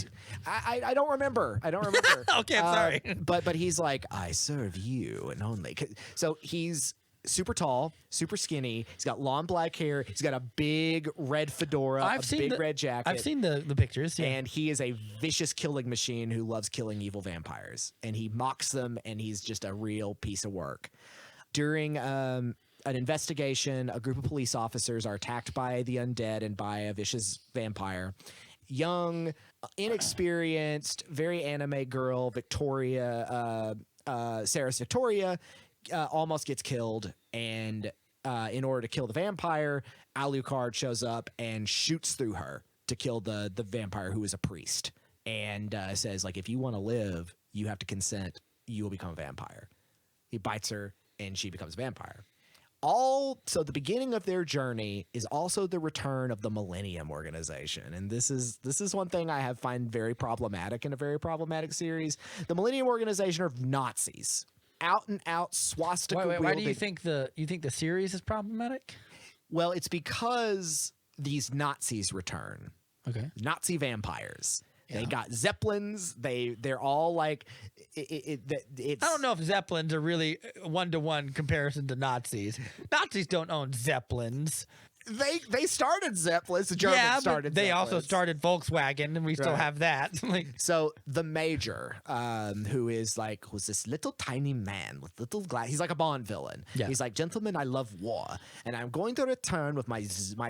I don't remember. Okay, I'm sorry. But he's like, I serve you and only. So he's super tall, super skinny. He's got long black hair. He's got a big red fedora, big red jacket. I've seen the pictures. Yeah. And he is a vicious killing machine who loves killing evil vampires. And he mocks them, and he's just a real piece of work. During an investigation, a group of police officers are attacked by the undead and by a vicious vampire. Young, inexperienced, very anime girl, Sarah's Victoria, almost gets killed. And in order to kill the vampire, Alucard shows up and shoots through her to kill the vampire, who is a priest, and says, like, if you want to live, you have to consent. You will become a vampire. He bites her, and she becomes a vampire. So the beginning of their journey is also the return of the Millennium Organization. And this is one thing I find very problematic in a very problematic series. The Millennium Organization are Nazis. Out and out swastika wielding. Why do you think the series is problematic? Well, it's because these Nazis return. Okay. Nazi vampires. They Yeah. got Zeppelins. They're all like, it's. I don't know if Zeppelins are really one-to-one comparison to Nazis. Nazis don't own Zeppelins. They started Zeppelins. The Germans started. But they also Zeppelins. started Volkswagen, and we still Right. have that. Like, So the Major, who is like, was this little tiny man with little glass. He's like a Bond villain. Yeah. He's like, gentlemen, I love war, and I'm going to return with my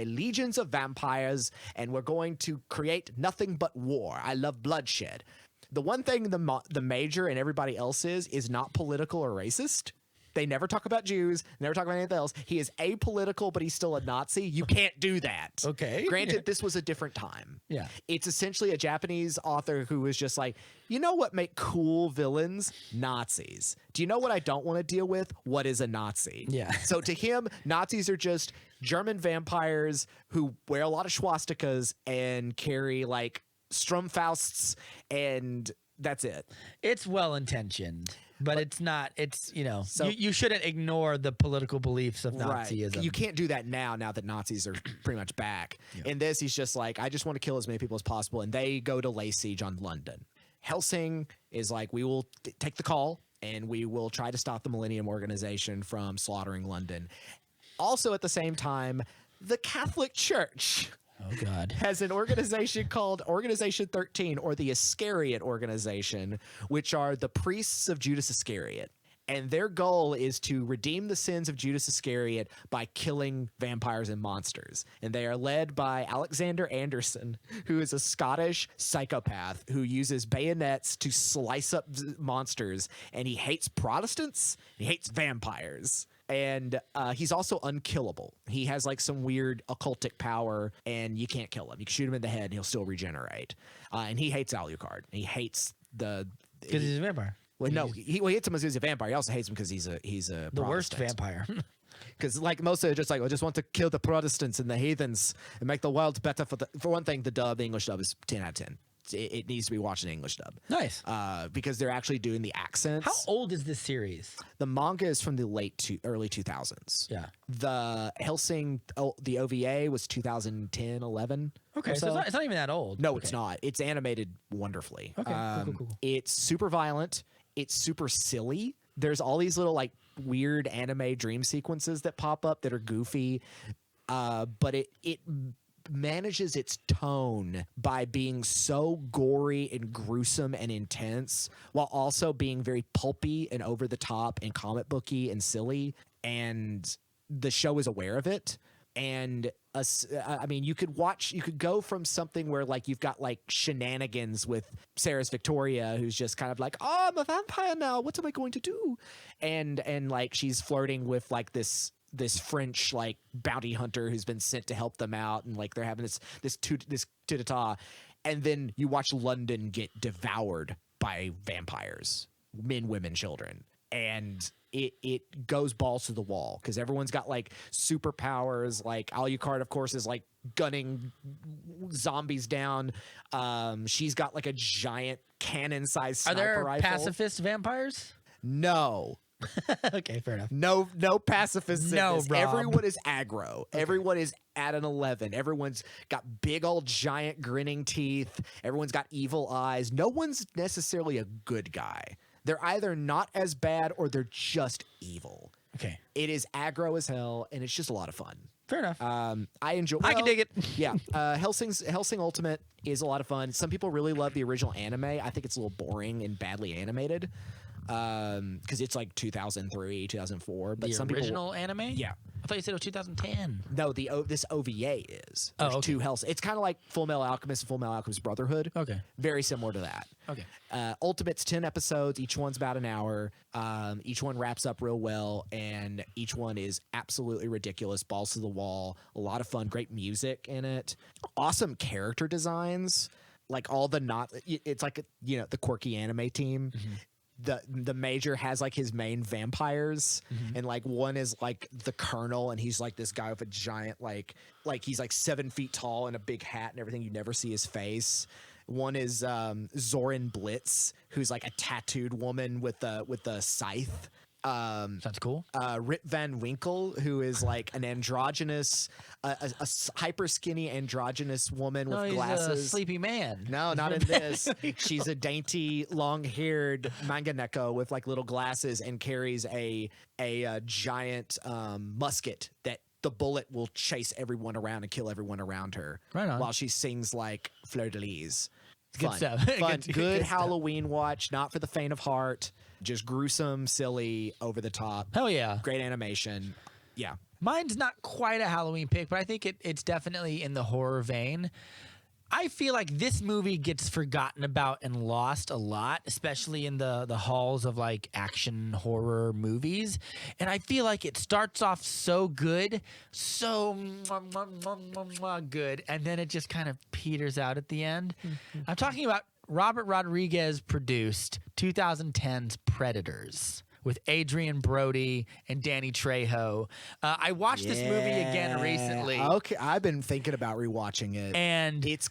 legions of vampires, and we're going to create nothing but war. I love bloodshed. The one thing the Major and everybody else is not political or racist. They never talk about Jews, never talk about anything else. He is apolitical, but he's still a Nazi. You can't do that. Okay. Granted, this was a different time. Yeah. It's essentially a Japanese author who was just like, you know what make cool villains? Nazis. Do you know what I don't want to deal with? What is a Nazi? Yeah. So to him, Nazis are just German vampires who wear a lot of swastikas and carry like Stromfausts, and that's it. it's well-intentioned, but it's not. It's, So- you shouldn't ignore the political beliefs of Nazism. Right. You can't do that now that Nazis are pretty much back. In this, he's just like, I just want to kill as many people as possible. And they go to lay siege on London. Helsing is like, we will take the call and we will try to stop the Millennium Organization from slaughtering London. Also, at the same time, the Catholic Church Oh God. has an organization called Organization 13, or the Iscariot Organization, which are the priests of Judas Iscariot. And their goal is to redeem the sins of Judas Iscariot by killing vampires and monsters. And they are led by Alexander Anderson, who is a Scottish psychopath who uses bayonets to slice up monsters. And he hates Protestants. He hates vampires. And he's also unkillable. He has like some weird occultic power, and you can't kill him. You can shoot him in the head, and he'll still regenerate. And he hates Alucard. He hates Because he's a vampire. well, no, he hates him because he's a vampire. He also hates him because he's a The worst Protestant. vampire. Because like most of it, just like I just want to kill the Protestants and the heathens and make the world better for one thing. The English dub is 10 out of 10. It needs to be watched in English dub. Nice. Because they're actually doing the accents. How old is this series? The manga is from the early 2000s. Yeah. The Helsing, the OVA was 2010, 11. Okay, or so it's not even that old. No, Okay. it's not. It's animated wonderfully. Okay, cool. It's super violent. It's super silly. There's all these little like weird anime dream sequences that pop up that are goofy. But it manages its tone by being so gory and gruesome and intense, while also being very pulpy and over the top and comic booky and silly. And the show is aware of it. And I mean, you could go from something where like you've got like shenanigans with Sarah's Victoria, who's just kind of like, oh, I'm a vampire now. What am I going to do? And like she's flirting with like this French like bounty hunter who's been sent to help them out, and like they're having this coup-d'etat, and then you watch London get devoured by vampires, men, women, children, and it goes balls to the wall because everyone's got like superpowers. Like Alucard, of course, is like gunning zombies down. She's got like a giant cannon-sized Are sniper there rifle. pacifist vampires? No. Okay, fair enough. No pacifists. No, in this. Rob. Everyone is aggro. Everyone is at an 11. Everyone's got big old giant grinning teeth. Everyone's got evil eyes. No one's necessarily a good guy. They're either not as bad or they're just evil. Okay, It is aggro as hell, and it's just a lot of fun. fair enough. I enjoy. I can dig it. Yeah, Helsing Ultimate is a lot of fun. Some people really love the original anime. I think it's a little boring and badly animated because it's like 2003, 2004. But The some original anime? Yeah. I thought you said it was 2010. No, this OVA is. Oh, There's okay. two Hell's. It's kind of like Full Metal Alchemist and Full Metal Alchemist Brotherhood. Okay. Very similar to that. Okay. Ultimate's 10 episodes. Each one's about an hour. Each one wraps up real well, and each one is absolutely ridiculous. Balls to the wall. A lot of fun. Great music in it. Awesome character designs. Like all the it's like the quirky anime team. Mm-hmm. The Major has like his main vampires, and like one is like the Colonel, and he's like this guy with a giant like he's like 7 feet tall and a big hat and everything. You never see his face. One is Zoran Blitz, who's like a tattooed woman with a scythe. Sounds cool. Rip Van Winkle, who is like an androgynous, a hyper skinny androgynous woman with He's glasses. a sleepy man. No, not in this. She's a dainty, long-haired manga neko with like little glasses and carries a giant musket that the bullet will chase everyone around and kill everyone around her. Right on. While she sings like Fleur de Lis. Good Fun. stuff. Fun. Good stuff. Halloween watch, not for the faint of heart. Just gruesome, silly, over the top. Hell yeah. Great animation. Yeah. Mine's not quite a Halloween pick, but I think it's definitely in the horror vein. I feel like this movie gets forgotten about and lost a lot, especially in the halls of like action horror movies. And I feel like it starts off so good, so good, and then it just kind of peters out at the end. I'm talking about Robert Rodriguez produced 2010's Predators with Adrian Brody and Danny Trejo. I watched this movie again recently. Okay, I've been thinking about rewatching it. And its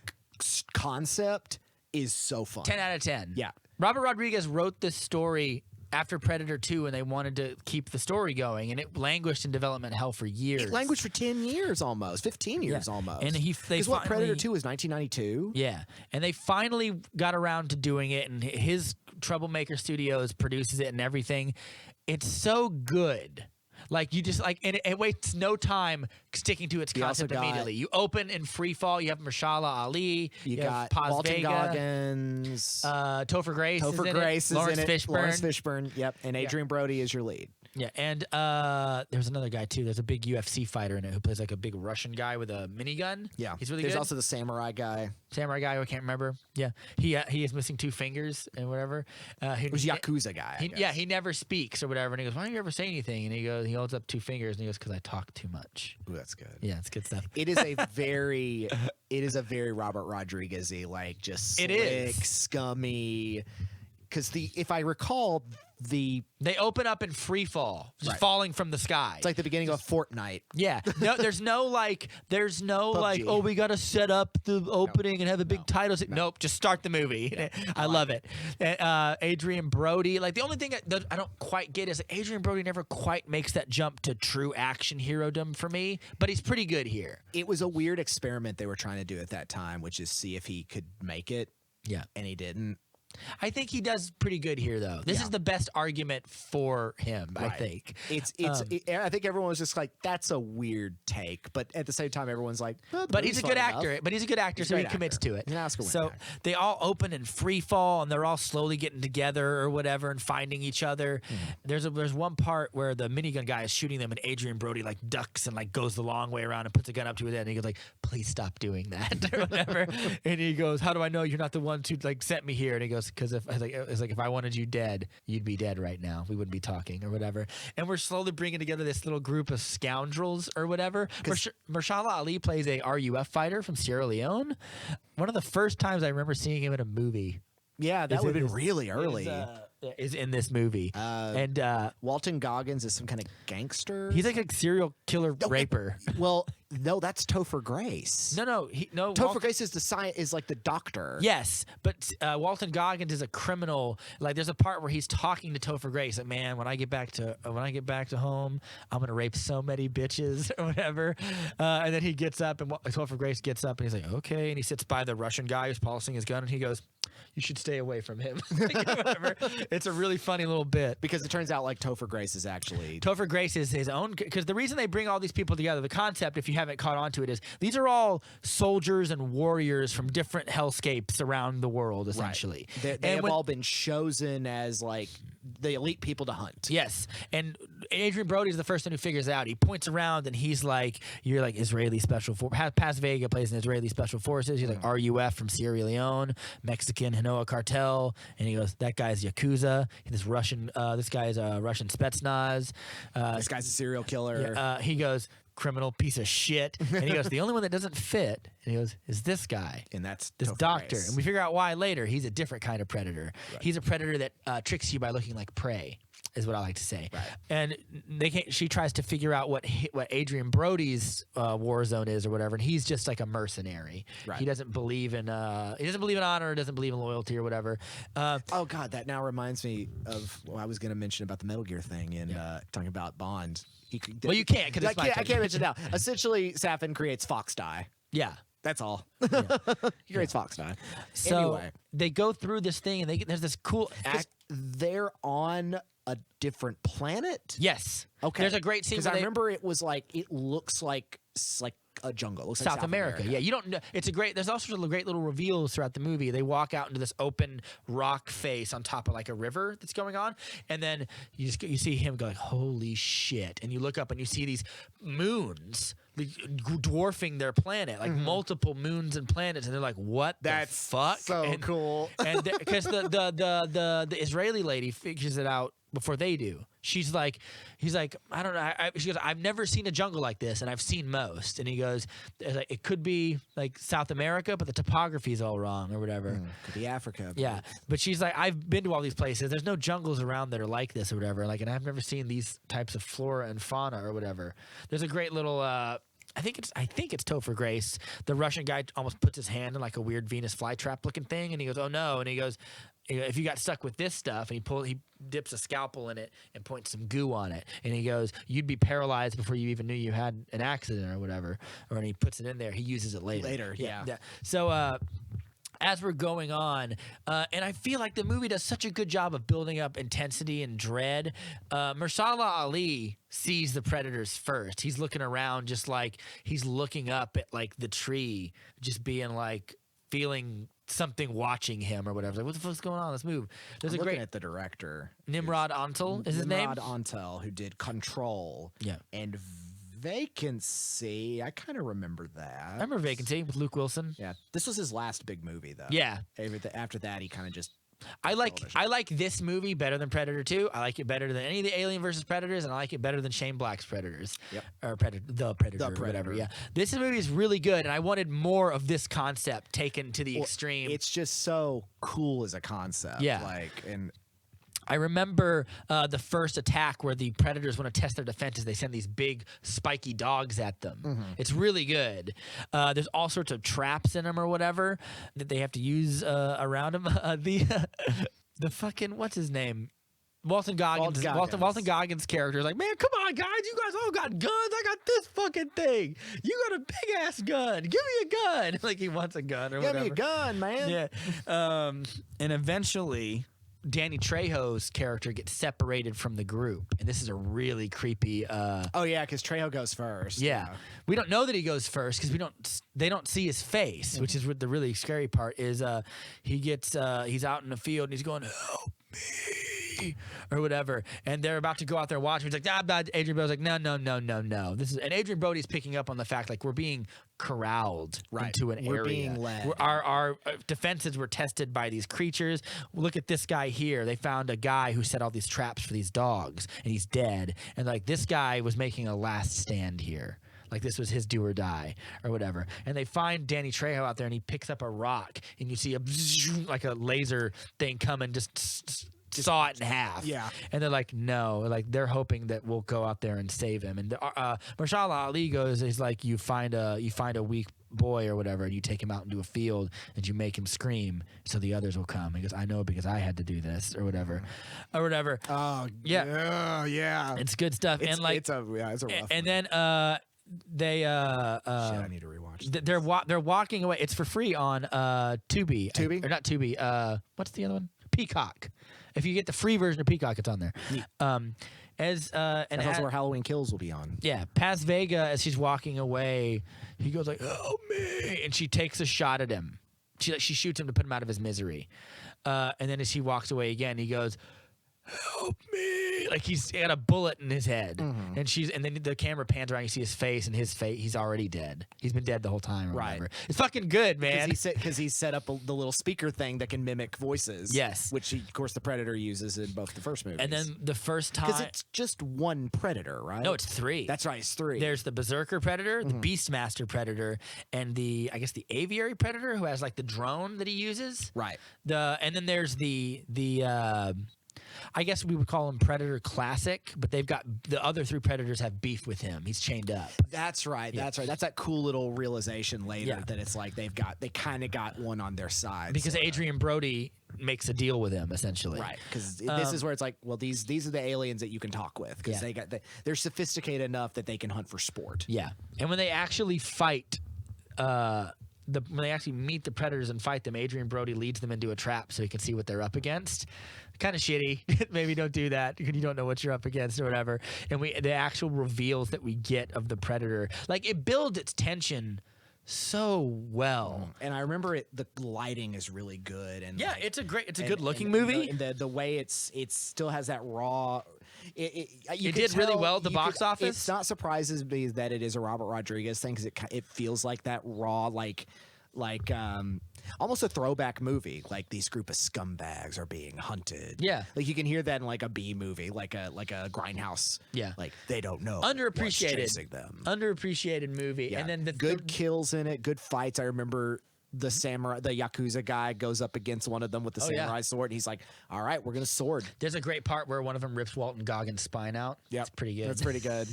concept is so fun. 10 out of 10. Yeah. Robert Rodriguez wrote this story after Predator 2 and they wanted to keep the story going, and it languished in development hell for years. It languished for 10 years almost, 15 years almost. And Because what, Predator 2 was 1992? Yeah. And they finally got around to doing it, and his Troublemaker Studios produces it and everything. It's so good. Like, you just, like, and it wastes no time sticking to its concept immediately. You open in free fall. You have Mahershala Ali. You got Paz Walton Vega, Goggins. Topher Grace is Lawrence in it. Lawrence Fishburne. Yep. And Adrian Brody is your lead. Yeah, and there's another guy too. There's a big UFC fighter in it who plays like a big Russian guy with a minigun. Yeah, he's really There's good. also the samurai guy. Samurai guy who I can't remember. Yeah, he is missing 2 fingers and whatever. It was Yakuza guy. He never speaks or whatever. And he goes, "Why don't you ever say anything?" And he holds up 2 fingers and he goes, "Because I talk too much." Ooh, that's good. Yeah, it's good stuff. It is a very Robert Rodriguez-y, like just slick, It is. scummy. Because if I recall, they open up in free fall, just Right. falling from the sky. It's like the beginning of Fortnite. Yeah. No, there's no like, PUBG. oh, we got to set up the opening and have a big title. Nope, just start the movie. Yeah, I love it. Adrian Brody, like the only thing that I don't quite get is Adrian Brody never quite makes that jump to true action hero-dom for me, but he's pretty good here. It was a weird experiment they were trying to do at that time, which is see if he could make it. Yeah. And he didn't. I think he does pretty good here, though. This is the best argument for him, I think. I think everyone was just like, that's a weird take. But at the same time, everyone's like, well, but he's a good actor. But he's a good actor, so he commits to it. He's an Oscar winning so actor. they all open in free fall, and they're all slowly getting together or whatever and finding each other. There's one part where the minigun guy is shooting them, and Adrian Brody like ducks and like goes the long way around and puts a gun up to his head, and he goes like, "Please stop doing that," or whatever. And he goes, "How do I know you're not the ones who like sent me here?" And he goes, "Because if I wanted you dead, you'd be dead right now. We wouldn't be talking or whatever." And we're slowly bringing together this little group of scoundrels or whatever. Mahershala Ali plays a RUF fighter from Sierra Leone. One of the first times I remember seeing him in a movie. Yeah, that would have been really early. Is in this movie. And Walton Goggins is some kind of gangster. he's like a serial killer raper. Well, no, that's Topher Grace. No. Topher Grace is is like the doctor. Yes, but Walton Goggins is a criminal. Like, there's a part where he's talking to Topher Grace. Like, man, when I get back to home, I'm gonna rape so many bitches or whatever. And then he gets up, and Topher Grace gets up, and he's like, okay, and he sits by the Russian guy who's polishing his gun, and he goes, "You should stay away from him." Whatever. It's a really funny little bit. Because it turns out like Topher Grace is actually Topher Grace is his own, because the reason they bring all these people together, the concept, if you haven't caught on to it, is these are all soldiers and warriors from different hellscapes around the world, essentially. Right. They have all been chosen as like the elite people to hunt. Yes, and Adrian Brody is the first one who figures it out. He points around and he's like, "You're like Israeli Special Force." Paz Vega plays in Israeli Special Forces. He's like RUF from Sierra Leone, Mexican Hanoa cartel, and he goes, "That guy's Yakuza." This guy is a Russian Spetsnaz. This guy's a serial killer. He goes, "Criminal piece of shit," and he goes, "The only one that doesn't fit And he goes, "Is this guy?" And that's This Topher doctor. Grace. And we figure out why later. He's a different kind of predator. Right. He's a predator that tricks you by looking like prey, is what I like to say. Right. And she tries to figure out what Adrian Brody's war zone is or whatever, and he's just like a mercenary. Right. He doesn't believe in honor, doesn't believe in loyalty or whatever. Oh God, that now reminds me of what I was going to mention about the Metal Gear thing and talking about Bond. Well, you can't because I can't mention it now. Essentially, Safin creates Fox Die. Yeah. That's all. He creates Fox Die. So Anyway. they go through this thing, and there's this cool They're on a different planet. Yes. Okay. There's a great scene because where I remember it was like it looks like a jungle. It looks like South America. Yeah, you don't know. There's also great little reveals throughout the movie. They walk out into this open rock face on top of like a river that's going on, and then you see him go like, "Holy shit!" And you look up and you see these moons dwarfing their planet, like multiple moons and planets, and they're like, "What the fuck?" So cool. And because the Israeli lady figures it out before they do. He's like, I don't know. She goes, "I've never seen a jungle like this, and I've seen most." And he goes, "It could be like South America, but the topography is all wrong or whatever." Could be Africa. Yeah, but she's like, "I've been to all these places. There's no jungles around that are like this or whatever. Like, and I've never seen these types of flora and fauna or whatever." There's a great little. I think it's Topher Grace. The Russian guy almost puts his hand in like a weird Venus flytrap looking thing, and he goes, "Oh no!" And he goes, "If you got stuck with this stuff," and he dips a scalpel in it and points some goo on it, and he goes, "You'd be paralyzed before you even knew you had an accident or whatever." Or when he puts it in there, he uses it later. Later, yeah. So. As we're going on, and I feel like the movie does such a good job of building up intensity and dread. Mahershala Ali sees the predators first. He's looking around just like he's looking up at like the tree, just being like feeling something watching him or whatever. Like, what the fuck's going on? Let's move. There's I'm a great looking at the director. Nimrod Antal is his name. Nimrod Antal, who did Control. Yeah. And Vacancy. I kind of remember that. I remember Vacancy with Luke Wilson. Yeah. This was his last big movie, though. Yeah. After that, he kind of just. I like this movie better than Predator 2. I like it better than any of the Alien versus Predators, and I like it better than Shane Black's Predators. Yep. Or The Predator, or whatever. Yeah. This movie is really good, and I wanted more of this concept taken to the extreme. It's just so cool as a concept. Yeah. And I remember the first attack where the predators want to test their defenses. They send these big spiky dogs at them. It's really good. There's all sorts of traps in them or whatever that they have to use around them. The fucking, what's his name? Walton Goggins. Walton Goggins' character is like, "Man, come on, guys. You guys all got guns. I got this fucking thing. You got a big ass gun. Give me a gun." Like he wants a gun or whatever. Give me a gun, man. Yeah. And eventually Danny Trejo's character gets separated from the group, and this is a really creepy. Oh yeah, because Trejo goes first. Yeah, we don't know that he goes first because they don't see his face, which is what the really scary part is. He's out in the field and he's going, "Help me," or whatever, and they're about to go out there and watch him. He's like, bad. Adrian Brody's like, no. And Adrian Brody's picking up on the fact like we're being corralled into an area. We're being led. Our defenses were tested by these creatures. Look at this guy here. They found a guy who set all these traps for these dogs, and he's dead. And like this guy was making a last stand here. Like this was his do or die or whatever. And they find Danny Trejo out there, and he picks up a rock, and you see like a laser thing come and just saw it in half. Yeah. And they're like, no. Like they're hoping that we'll go out there and save him. And Mahershala Ali goes, he's like, you find a weak boy or whatever, and you take him out into a field and you make him scream so the others will come. He goes, "I know because I had to do this," or whatever. Oh yeah. It's good stuff. It's a rough. And then they Shit, I need to rewatch. they're walking away. It's for free on Tubi. Tubi? Or not Tubi. What's the other one? Peacock. If you get the free version of Peacock, it's on there. And that's where Halloween Kills will be on. Yeah, Paz Vega, as she's walking away, he goes like, "Help me," and she takes a shot at him. She shoots him to put him out of his misery. And then as she walks away again, he goes, "Help me," like he's got a bullet in his head, and then the camera pans around, you see his face, and he's already dead. He's been dead the whole time, or whatever. It's fucking good, man. Because he set up the little speaker thing that can mimic voices. Yes, which of course the Predator uses in both the first movies. And then the first time, because it's just one Predator, right? No, it's 3. That's right, it's 3. There's the Berserker Predator, the Beastmaster Predator, and the Aviary Predator, who has like the drone that he uses. Right. And then there's the I guess we would call him Predator Classic, but they've got the other 3 Predators have beef with him. He's chained up. That's right. Yeah. That's right. That's that cool little realization later that it's like they kind of got one on their side because Adrian Brody makes a deal with him essentially. Right. Because this is where it's like, well, these are the aliens that you can talk with because they're sophisticated enough that they can hunt for sport. Yeah. And when they actually fight, when they actually meet the Predators and fight them, Adrian Brody leads them into a trap so he can see what they're up against. Kind of shitty. Maybe don't do that because you don't know what you're up against or whatever. And the actual reveals that we get of the Predator, like it builds its tension so well. And I remember the lighting is really good. And it's a good looking movie. And the way it still has that raw. It did really well at the box office. It's not surprises me that it is a Robert Rodriguez thing because it feels like that raw, like almost a throwback movie. Like these group of scumbags are being hunted. Yeah, like you can hear that in like a B movie, like a Grindhouse. Yeah, like they don't know underappreciated, what's chasing them. Underappreciated movie. Yeah. And then the good kills in it, good fights. I remember. The Yakuza guy goes up against one of them with the samurai sword. And he's like, all right, we're going to sword. There's a great part where one of them rips Walton Goggins' spine out. Yeah, it's pretty good. That's pretty good.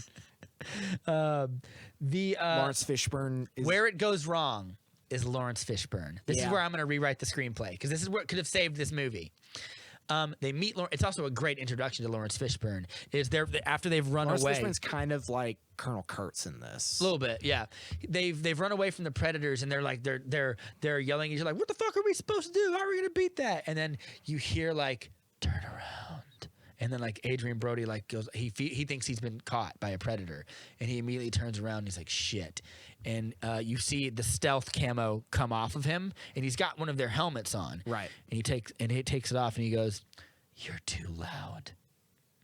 Lawrence Fishburne. Where it goes wrong is Lawrence Fishburne. This is where I'm going to rewrite the screenplay because this is what could have saved this movie. They meet. It's also a great introduction to Lawrence Fishburne. Is there after they've run away? Lawrence Fishburne's kind of like Colonel Kurtz in this. A little bit, yeah. They've run away from the Predators and they're like they're yelling. You're like, what the fuck are we supposed to do? How are we gonna beat that? And then you hear like, turn around. And then like Adrian Brody like goes. He thinks he's been caught by a predator, and he immediately turns around. And he's like, shit. And you see the stealth camo come off of him, and he's got one of their helmets on. Right. And he takes it off, and he goes, "You're too loud."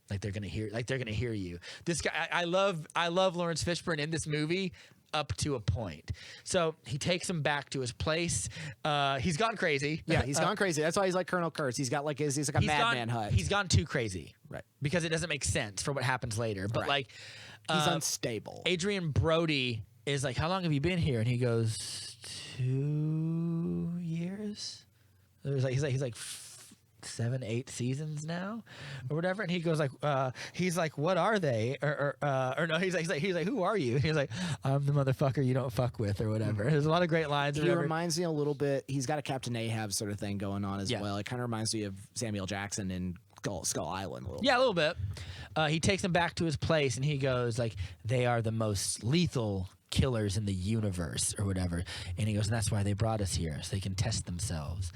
Like they're gonna hear you. This guy, I love Lawrence Fishburne in this movie up to a point. So he takes him back to his place. He's gone crazy. Yeah, he's gone crazy. That's why he's like Colonel Kurtz. He's got like he's like a madman hut. He's gone too crazy. Right. Because it doesn't make sense for what happens later. But like he's unstable. Adrian Brody is like, how long have you been here? And he goes, 2 years. He's like 7, 8 seasons now, or whatever. And he goes like, he's like, what are they? Or no, he's like, who are you? And he's like, I'm the motherfucker you don't fuck with, or whatever. There's a lot of great lines. He reminds me a little bit. He's got a Captain Ahab sort of thing going on as well. It kind of reminds me of Samuel Jackson in Skull Island. A little bit. He takes him back to his place, and he goes like, they are the most lethal killers in the universe, or whatever. And he goes, and that's why they brought us here, so they can test themselves.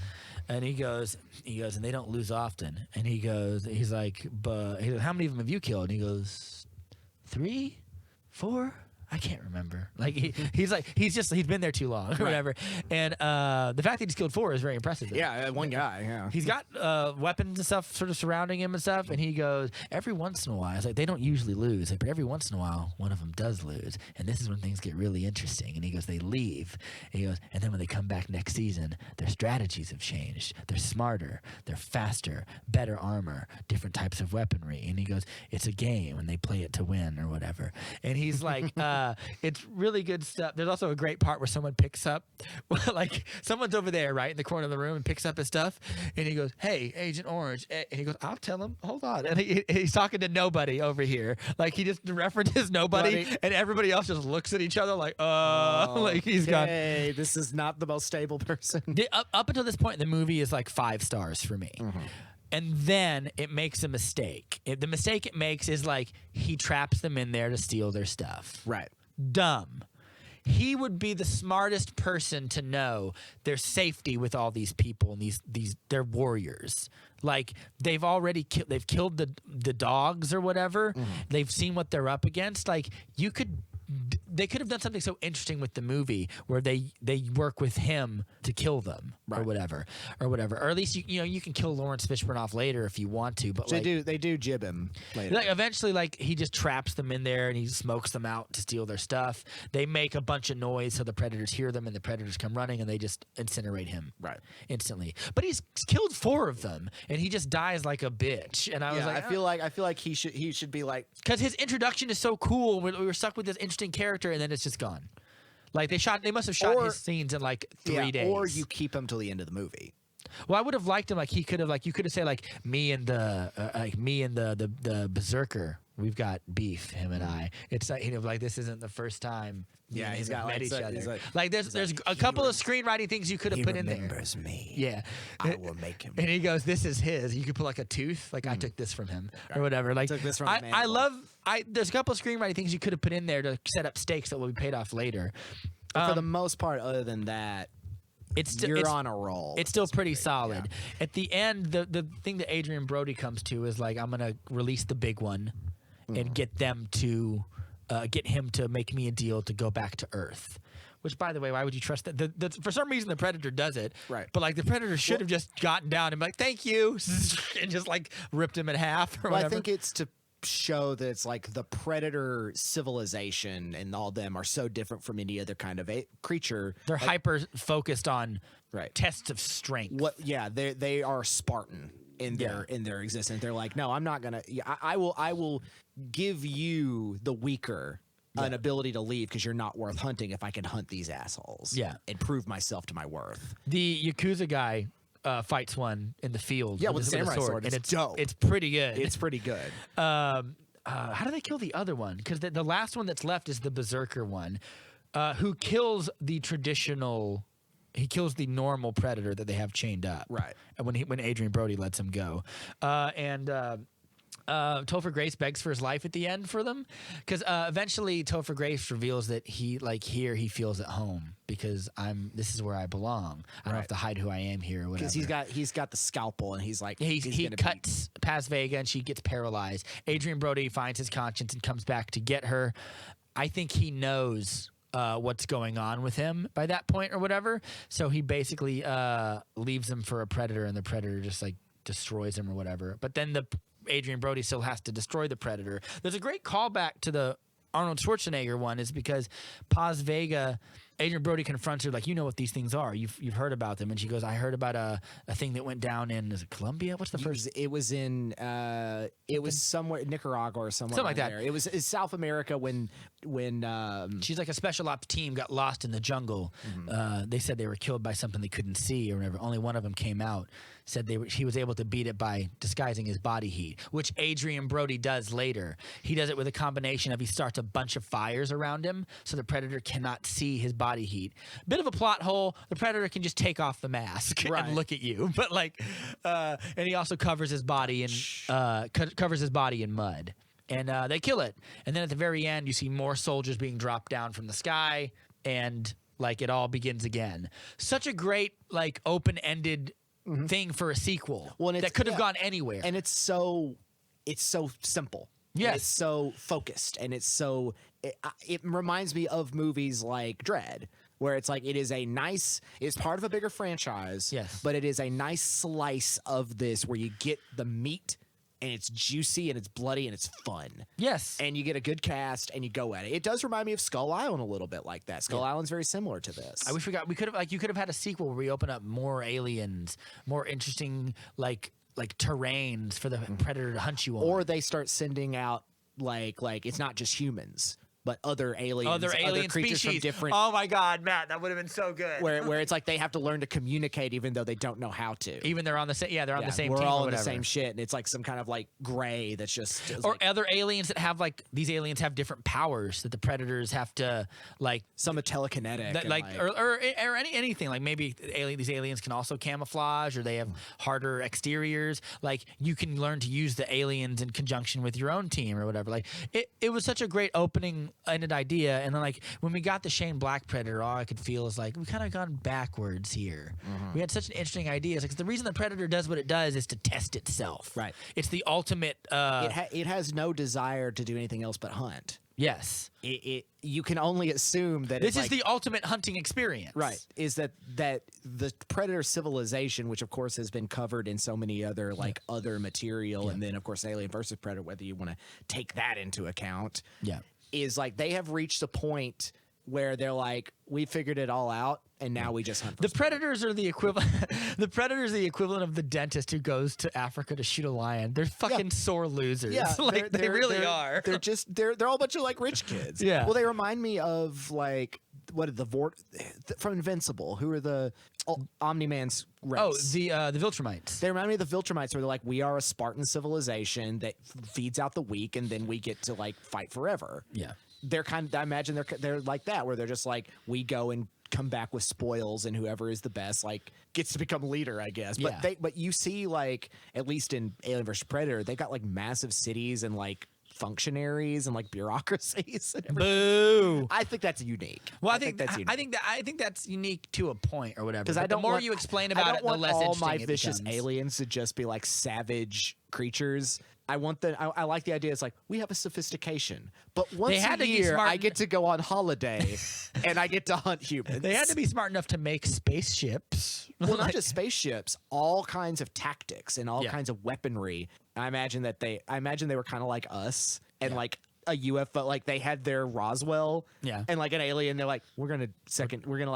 And he goes, and they don't lose often. And he's like, how many of them have you killed? And he goes, 3, 4. I can't remember. Like he's been there too long, or whatever. And the fact that he's killed 4 is very impressive. Yeah, one guy. Yeah, he's got weapons and stuff sort of surrounding him and stuff. And he goes, every once in a while, it's like they don't usually lose, but every once in a while, one of them does lose. And this is when things get really interesting. And he goes, they leave. And he goes, and then when they come back next season, their strategies have changed. They're smarter, they're faster, better armor, different types of weaponry. And he goes, it's a game, and they play it to win, or whatever. And he's like. It's really good stuff. There's also a great part where someone picks up, like someone's over there, right, in the corner of the room and picks up his stuff. And he goes, hey, Agent Orange. And he goes, I'll tell him. Hold on. And he's talking to nobody over here. Like he just references nobody. And everybody else just looks at each other like, like he's gone. Hey, this is not the most stable person. Up until this point, the movie is like 5 stars for me. Mm-hmm. And then it makes a mistake. The mistake it makes is like he traps them in there to steal their stuff. Right. Dumb. He would be the smartest person to know there's safety with all these people and they're warriors. Like they've already killed the dogs or whatever. Mm-hmm. They've seen what they're up against. Like you could they could have done something so interesting with the movie where they work with him to kill them or whatever, or at least you can kill Lawrence Fishburne off later if you want to. But they do jib him later. Like eventually, like he just traps them in there and he smokes them out to steal their stuff. They make a bunch of noise so the predators hear them and the predators come running and they just incinerate him instantly. But he's killed 4 of them and he just dies like a bitch. And I was like, I feel like he should be like, because his introduction is so cool. We were stuck with this interesting character and then it's just gone. Like they must have shot his scenes in like 3 days. Or you keep him till the end of the movie. Well, I would have liked him. Like he could have, like you could have said, like me and the berserker. We've got beef, him and I. It's like this isn't the first time. Yeah, he's got met each other. Like there's a couple of screenwriting things you could have put in there. He remembers me. Yeah, I will make him. And he goes, "This is his." You could put like a tooth, like I took this from him or whatever. Like took this from there's a couple of screenwriting things you could have put in there to set up stakes that will be paid off later. For the most part, other than that, you're on a roll. It's still pretty solid. Yeah. At the end, the thing that Adrian Brody comes to is like, I'm gonna release the big one and get them to get him to make me a deal to go back to Earth. Which, by the way, why would you trust that? For some reason, the Predator does it. Right. But like the Predator should have just gotten down and be like, "Thank you," and just like ripped him in half. Or whatever. I think it's to show that it's like the Predator civilization and all them are so different from any other kind of creature. They're hyper focused on tests of strength. They are Spartan in their existence. They're like, no, I'm not gonna. I will give you the weaker an ability to leave because you're not worth hunting if I can hunt these assholes. Yeah, and prove myself to my worth. The Yakuza guy fights one in the field. Yeah, with a samurai sword. And it's dope. It's pretty good. It's pretty good. How do they kill the other one? Because the last one that's left is the Berserker one, who kills the traditional. He kills the normal predator that they have chained up. Right. When Adrian Brody lets him go, Topher Grace begs for his life at the end for them, because eventually Topher Grace reveals that he he feels at home because this is where I belong. I don't have to hide who I am here or whatever. Because he's got the scalpel and he's like he cuts Paz Vega and she gets paralyzed. Adrian Brody finds his conscience and comes back to get her. I think he knows what's going on with him by that point or whatever. So he basically leaves him for a predator, and the predator just like destroys him or whatever. But then Adrian Brody still has to destroy the predator. There's a great callback to the Arnold Schwarzenegger one, is because Paz Vega, Adrian Brody confronts her like, you know what these things are. You've heard about them. And she goes, I heard about a thing that went down in, is it Colombia? What's the first? It was in it was somewhere Nicaragua or somewhere like that. There. It's South America when she's like a special ops team got lost in the jungle. They said they were killed by something they couldn't see or whatever. Only one of them came out. Said he was able to beat it by disguising his body heat, which Adrian Brody does later. He does it with a combination of he starts a bunch of fires around him so the predator cannot see his body heat. Bit of a plot hole. The predator can just take off the mask and look at you, but and he also covers his body in mud. And they kill it. And then at the very end, you see more soldiers being dropped down from the sky, and it all begins again. Such a great open-ended thing for a sequel that could have gone anywhere. And it's so simple. Yes. It's so focused, and it's so it reminds me of movies like Dredd, where it's like it's part of a bigger franchise. Yes. But it is a nice slice of this where you get the meat, and it's juicy and it's bloody and it's fun. Yes. And you get a good cast and you go at it. It does remind me of Skull Island a little bit like that. Skull Island's very similar to this. I wish we could have you could have had a sequel where we open up more aliens, more interesting terrains for the predator to hunt you on. Or they start sending out it's not just humans, but other aliens, other alien creatures species. from different. Oh my God, Matt, that would have been so good. Where it's like they have to learn to communicate even though they don't know how to. Even they're on the same. Yeah, they're on the same. We're team all or in whatever. the same shit, and it's like some kind of gray that's just. Or other aliens that have these aliens have different powers that the predators have to Some are telekinetic, or anything maybe these aliens can also camouflage, or they have harder exteriors. You can learn to use the aliens in conjunction with your own team or whatever. It was such a great opening-ended idea. And then when we got the Shane Black Predator, all I could feel is we kind of gone backwards here. We had such an interesting idea. It's the reason the Predator does what it does is to test itself. Right. It's the ultimate. It has no desire to do anything else but hunt. Yes. You can only assume that This it's is like, the ultimate hunting experience. right, is that the predator civilization, which of course has been covered in so many other other material, and then of course Alien versus Predator, whether you want to take that into account, is like they have reached a point where they're like, we figured it all out, and now we just hunt. The predators are the equivalent. The predators are the equivalent of the dentist who goes to Africa to shoot a lion. They're fucking sore losers. Yeah, like they really are. They're just they're all a bunch of like rich kids. Yeah. Well, they remind me of like what from Invincible. Who are the Omni-Man's race? Oh, the Viltrumites. They remind me of the Viltrumites, where they're like, we are a Spartan civilization that feeds out the weak, and then we get to like fight forever. Yeah. They're I imagine they're like that, where they're just like, we go and come back with spoils, and whoever is the best like gets to become leader, I guess. But but you see, like, at least in Alien vs Predator, they got like massive cities and like functionaries and like bureaucracies. And Boo. I think that's unique. Well, I think that's unique. I think that's unique to a point or whatever. Because the more you explain about it, the less all interesting my it vicious becomes. aliens to just be like savage creatures. I want I like the idea. It's like, we have a sophistication, but once had a to be year smart I get to go on holiday and I get to hunt humans. They had to be smart enough to make spaceships. Well, not just spaceships, all kinds of tactics and all kinds of weaponry. I imagine they were kind of like us, and like a UFO, like they had their Roswell, and like an alien. They're like, we're gonna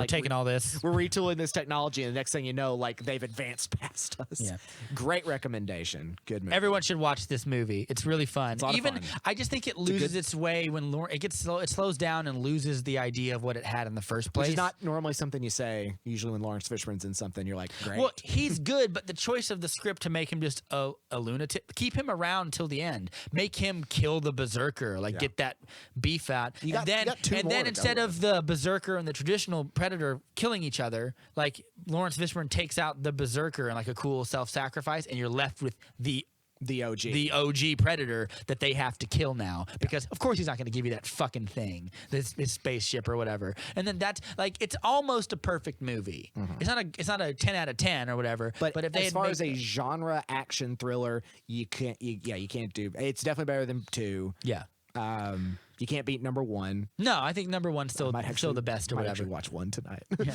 taking all this. We're retooling this technology, and the next thing you know, like they've advanced past us. Yeah. Great recommendation. Good movie. Everyone should watch this movie. It's really fun. It's a lot of fun. I just think it loses its way when it slows down and loses the idea of what it had in the first place. Which is not normally something you say. Usually when Lawrence Fishburne's in something, you're like, great. Well, he's good, but the choice of the script to make him just a lunatic, keep him around till the end, make him kill the berserker, like get that beef out, and then instead of the berserker and the traditional predator killing each other, like Lawrence Fishburne takes out the berserker in like a cool self-sacrifice, and you're left with the OG predator that they have to kill now, because of course he's not going to give you that fucking thing, this spaceship or whatever. And then that's like, it's almost a perfect movie. It's not a 10 out of 10 or whatever. But if they as far as a genre action thriller, you can't do. It's definitely better than 2. Yeah. You can't beat number 1. No, I think number 1's still the best or might whatever. actually watch 1 tonight. Yeah.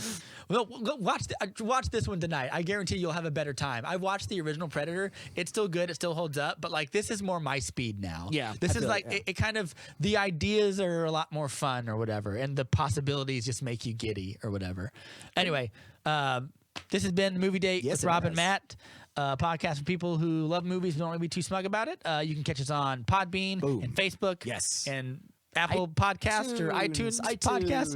Well, watch this one tonight. I guarantee you'll have a better time. I watched the original Predator. It's still good. It still holds up. But like, this is more my speed now. Yeah, This is like it kind of, the ideas are a lot more fun or whatever, and the possibilities just make you giddy or whatever. Anyway, this has been Movie Date with Rob and Matt. Podcast for people who love movies and don't want to be too smug about it. You can catch us on Podbean and Facebook. Yes. And Apple Podcast or iTunes Podcast,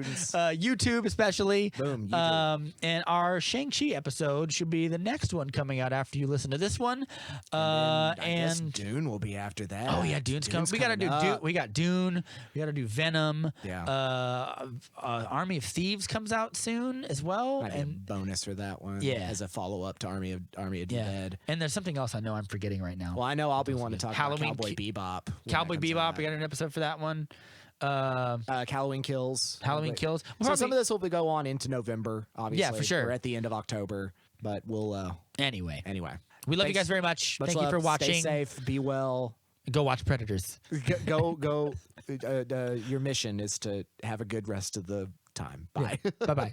YouTube especially. Boom, YouTube. And our Shang-Chi episode should be the next one coming out after you listen to this one. I guess Dune will be after that. Oh yeah, Dune's coming. We gotta do Dune. We got Dune. We gotta do Venom. Yeah. Army of Thieves comes out soon as well. Might be a bonus for that one. Yeah. As a follow-up to Army of Dead. And there's something else I know I'm forgetting right now. Well, I know I'll be wanting to talk about Cowboy Bebop. Cowboy Bebop. We got an episode for that one. Halloween Kills. Halloween Kills. So some of this will go on into November, obviously. Yeah, for sure. We're at the end of October, but we'll... Anyway. We love you guys very much. Thank you for watching. Stay safe. Be well. Go watch Predators. Go. Your mission is to have a good rest of the time. Bye. Bye-bye.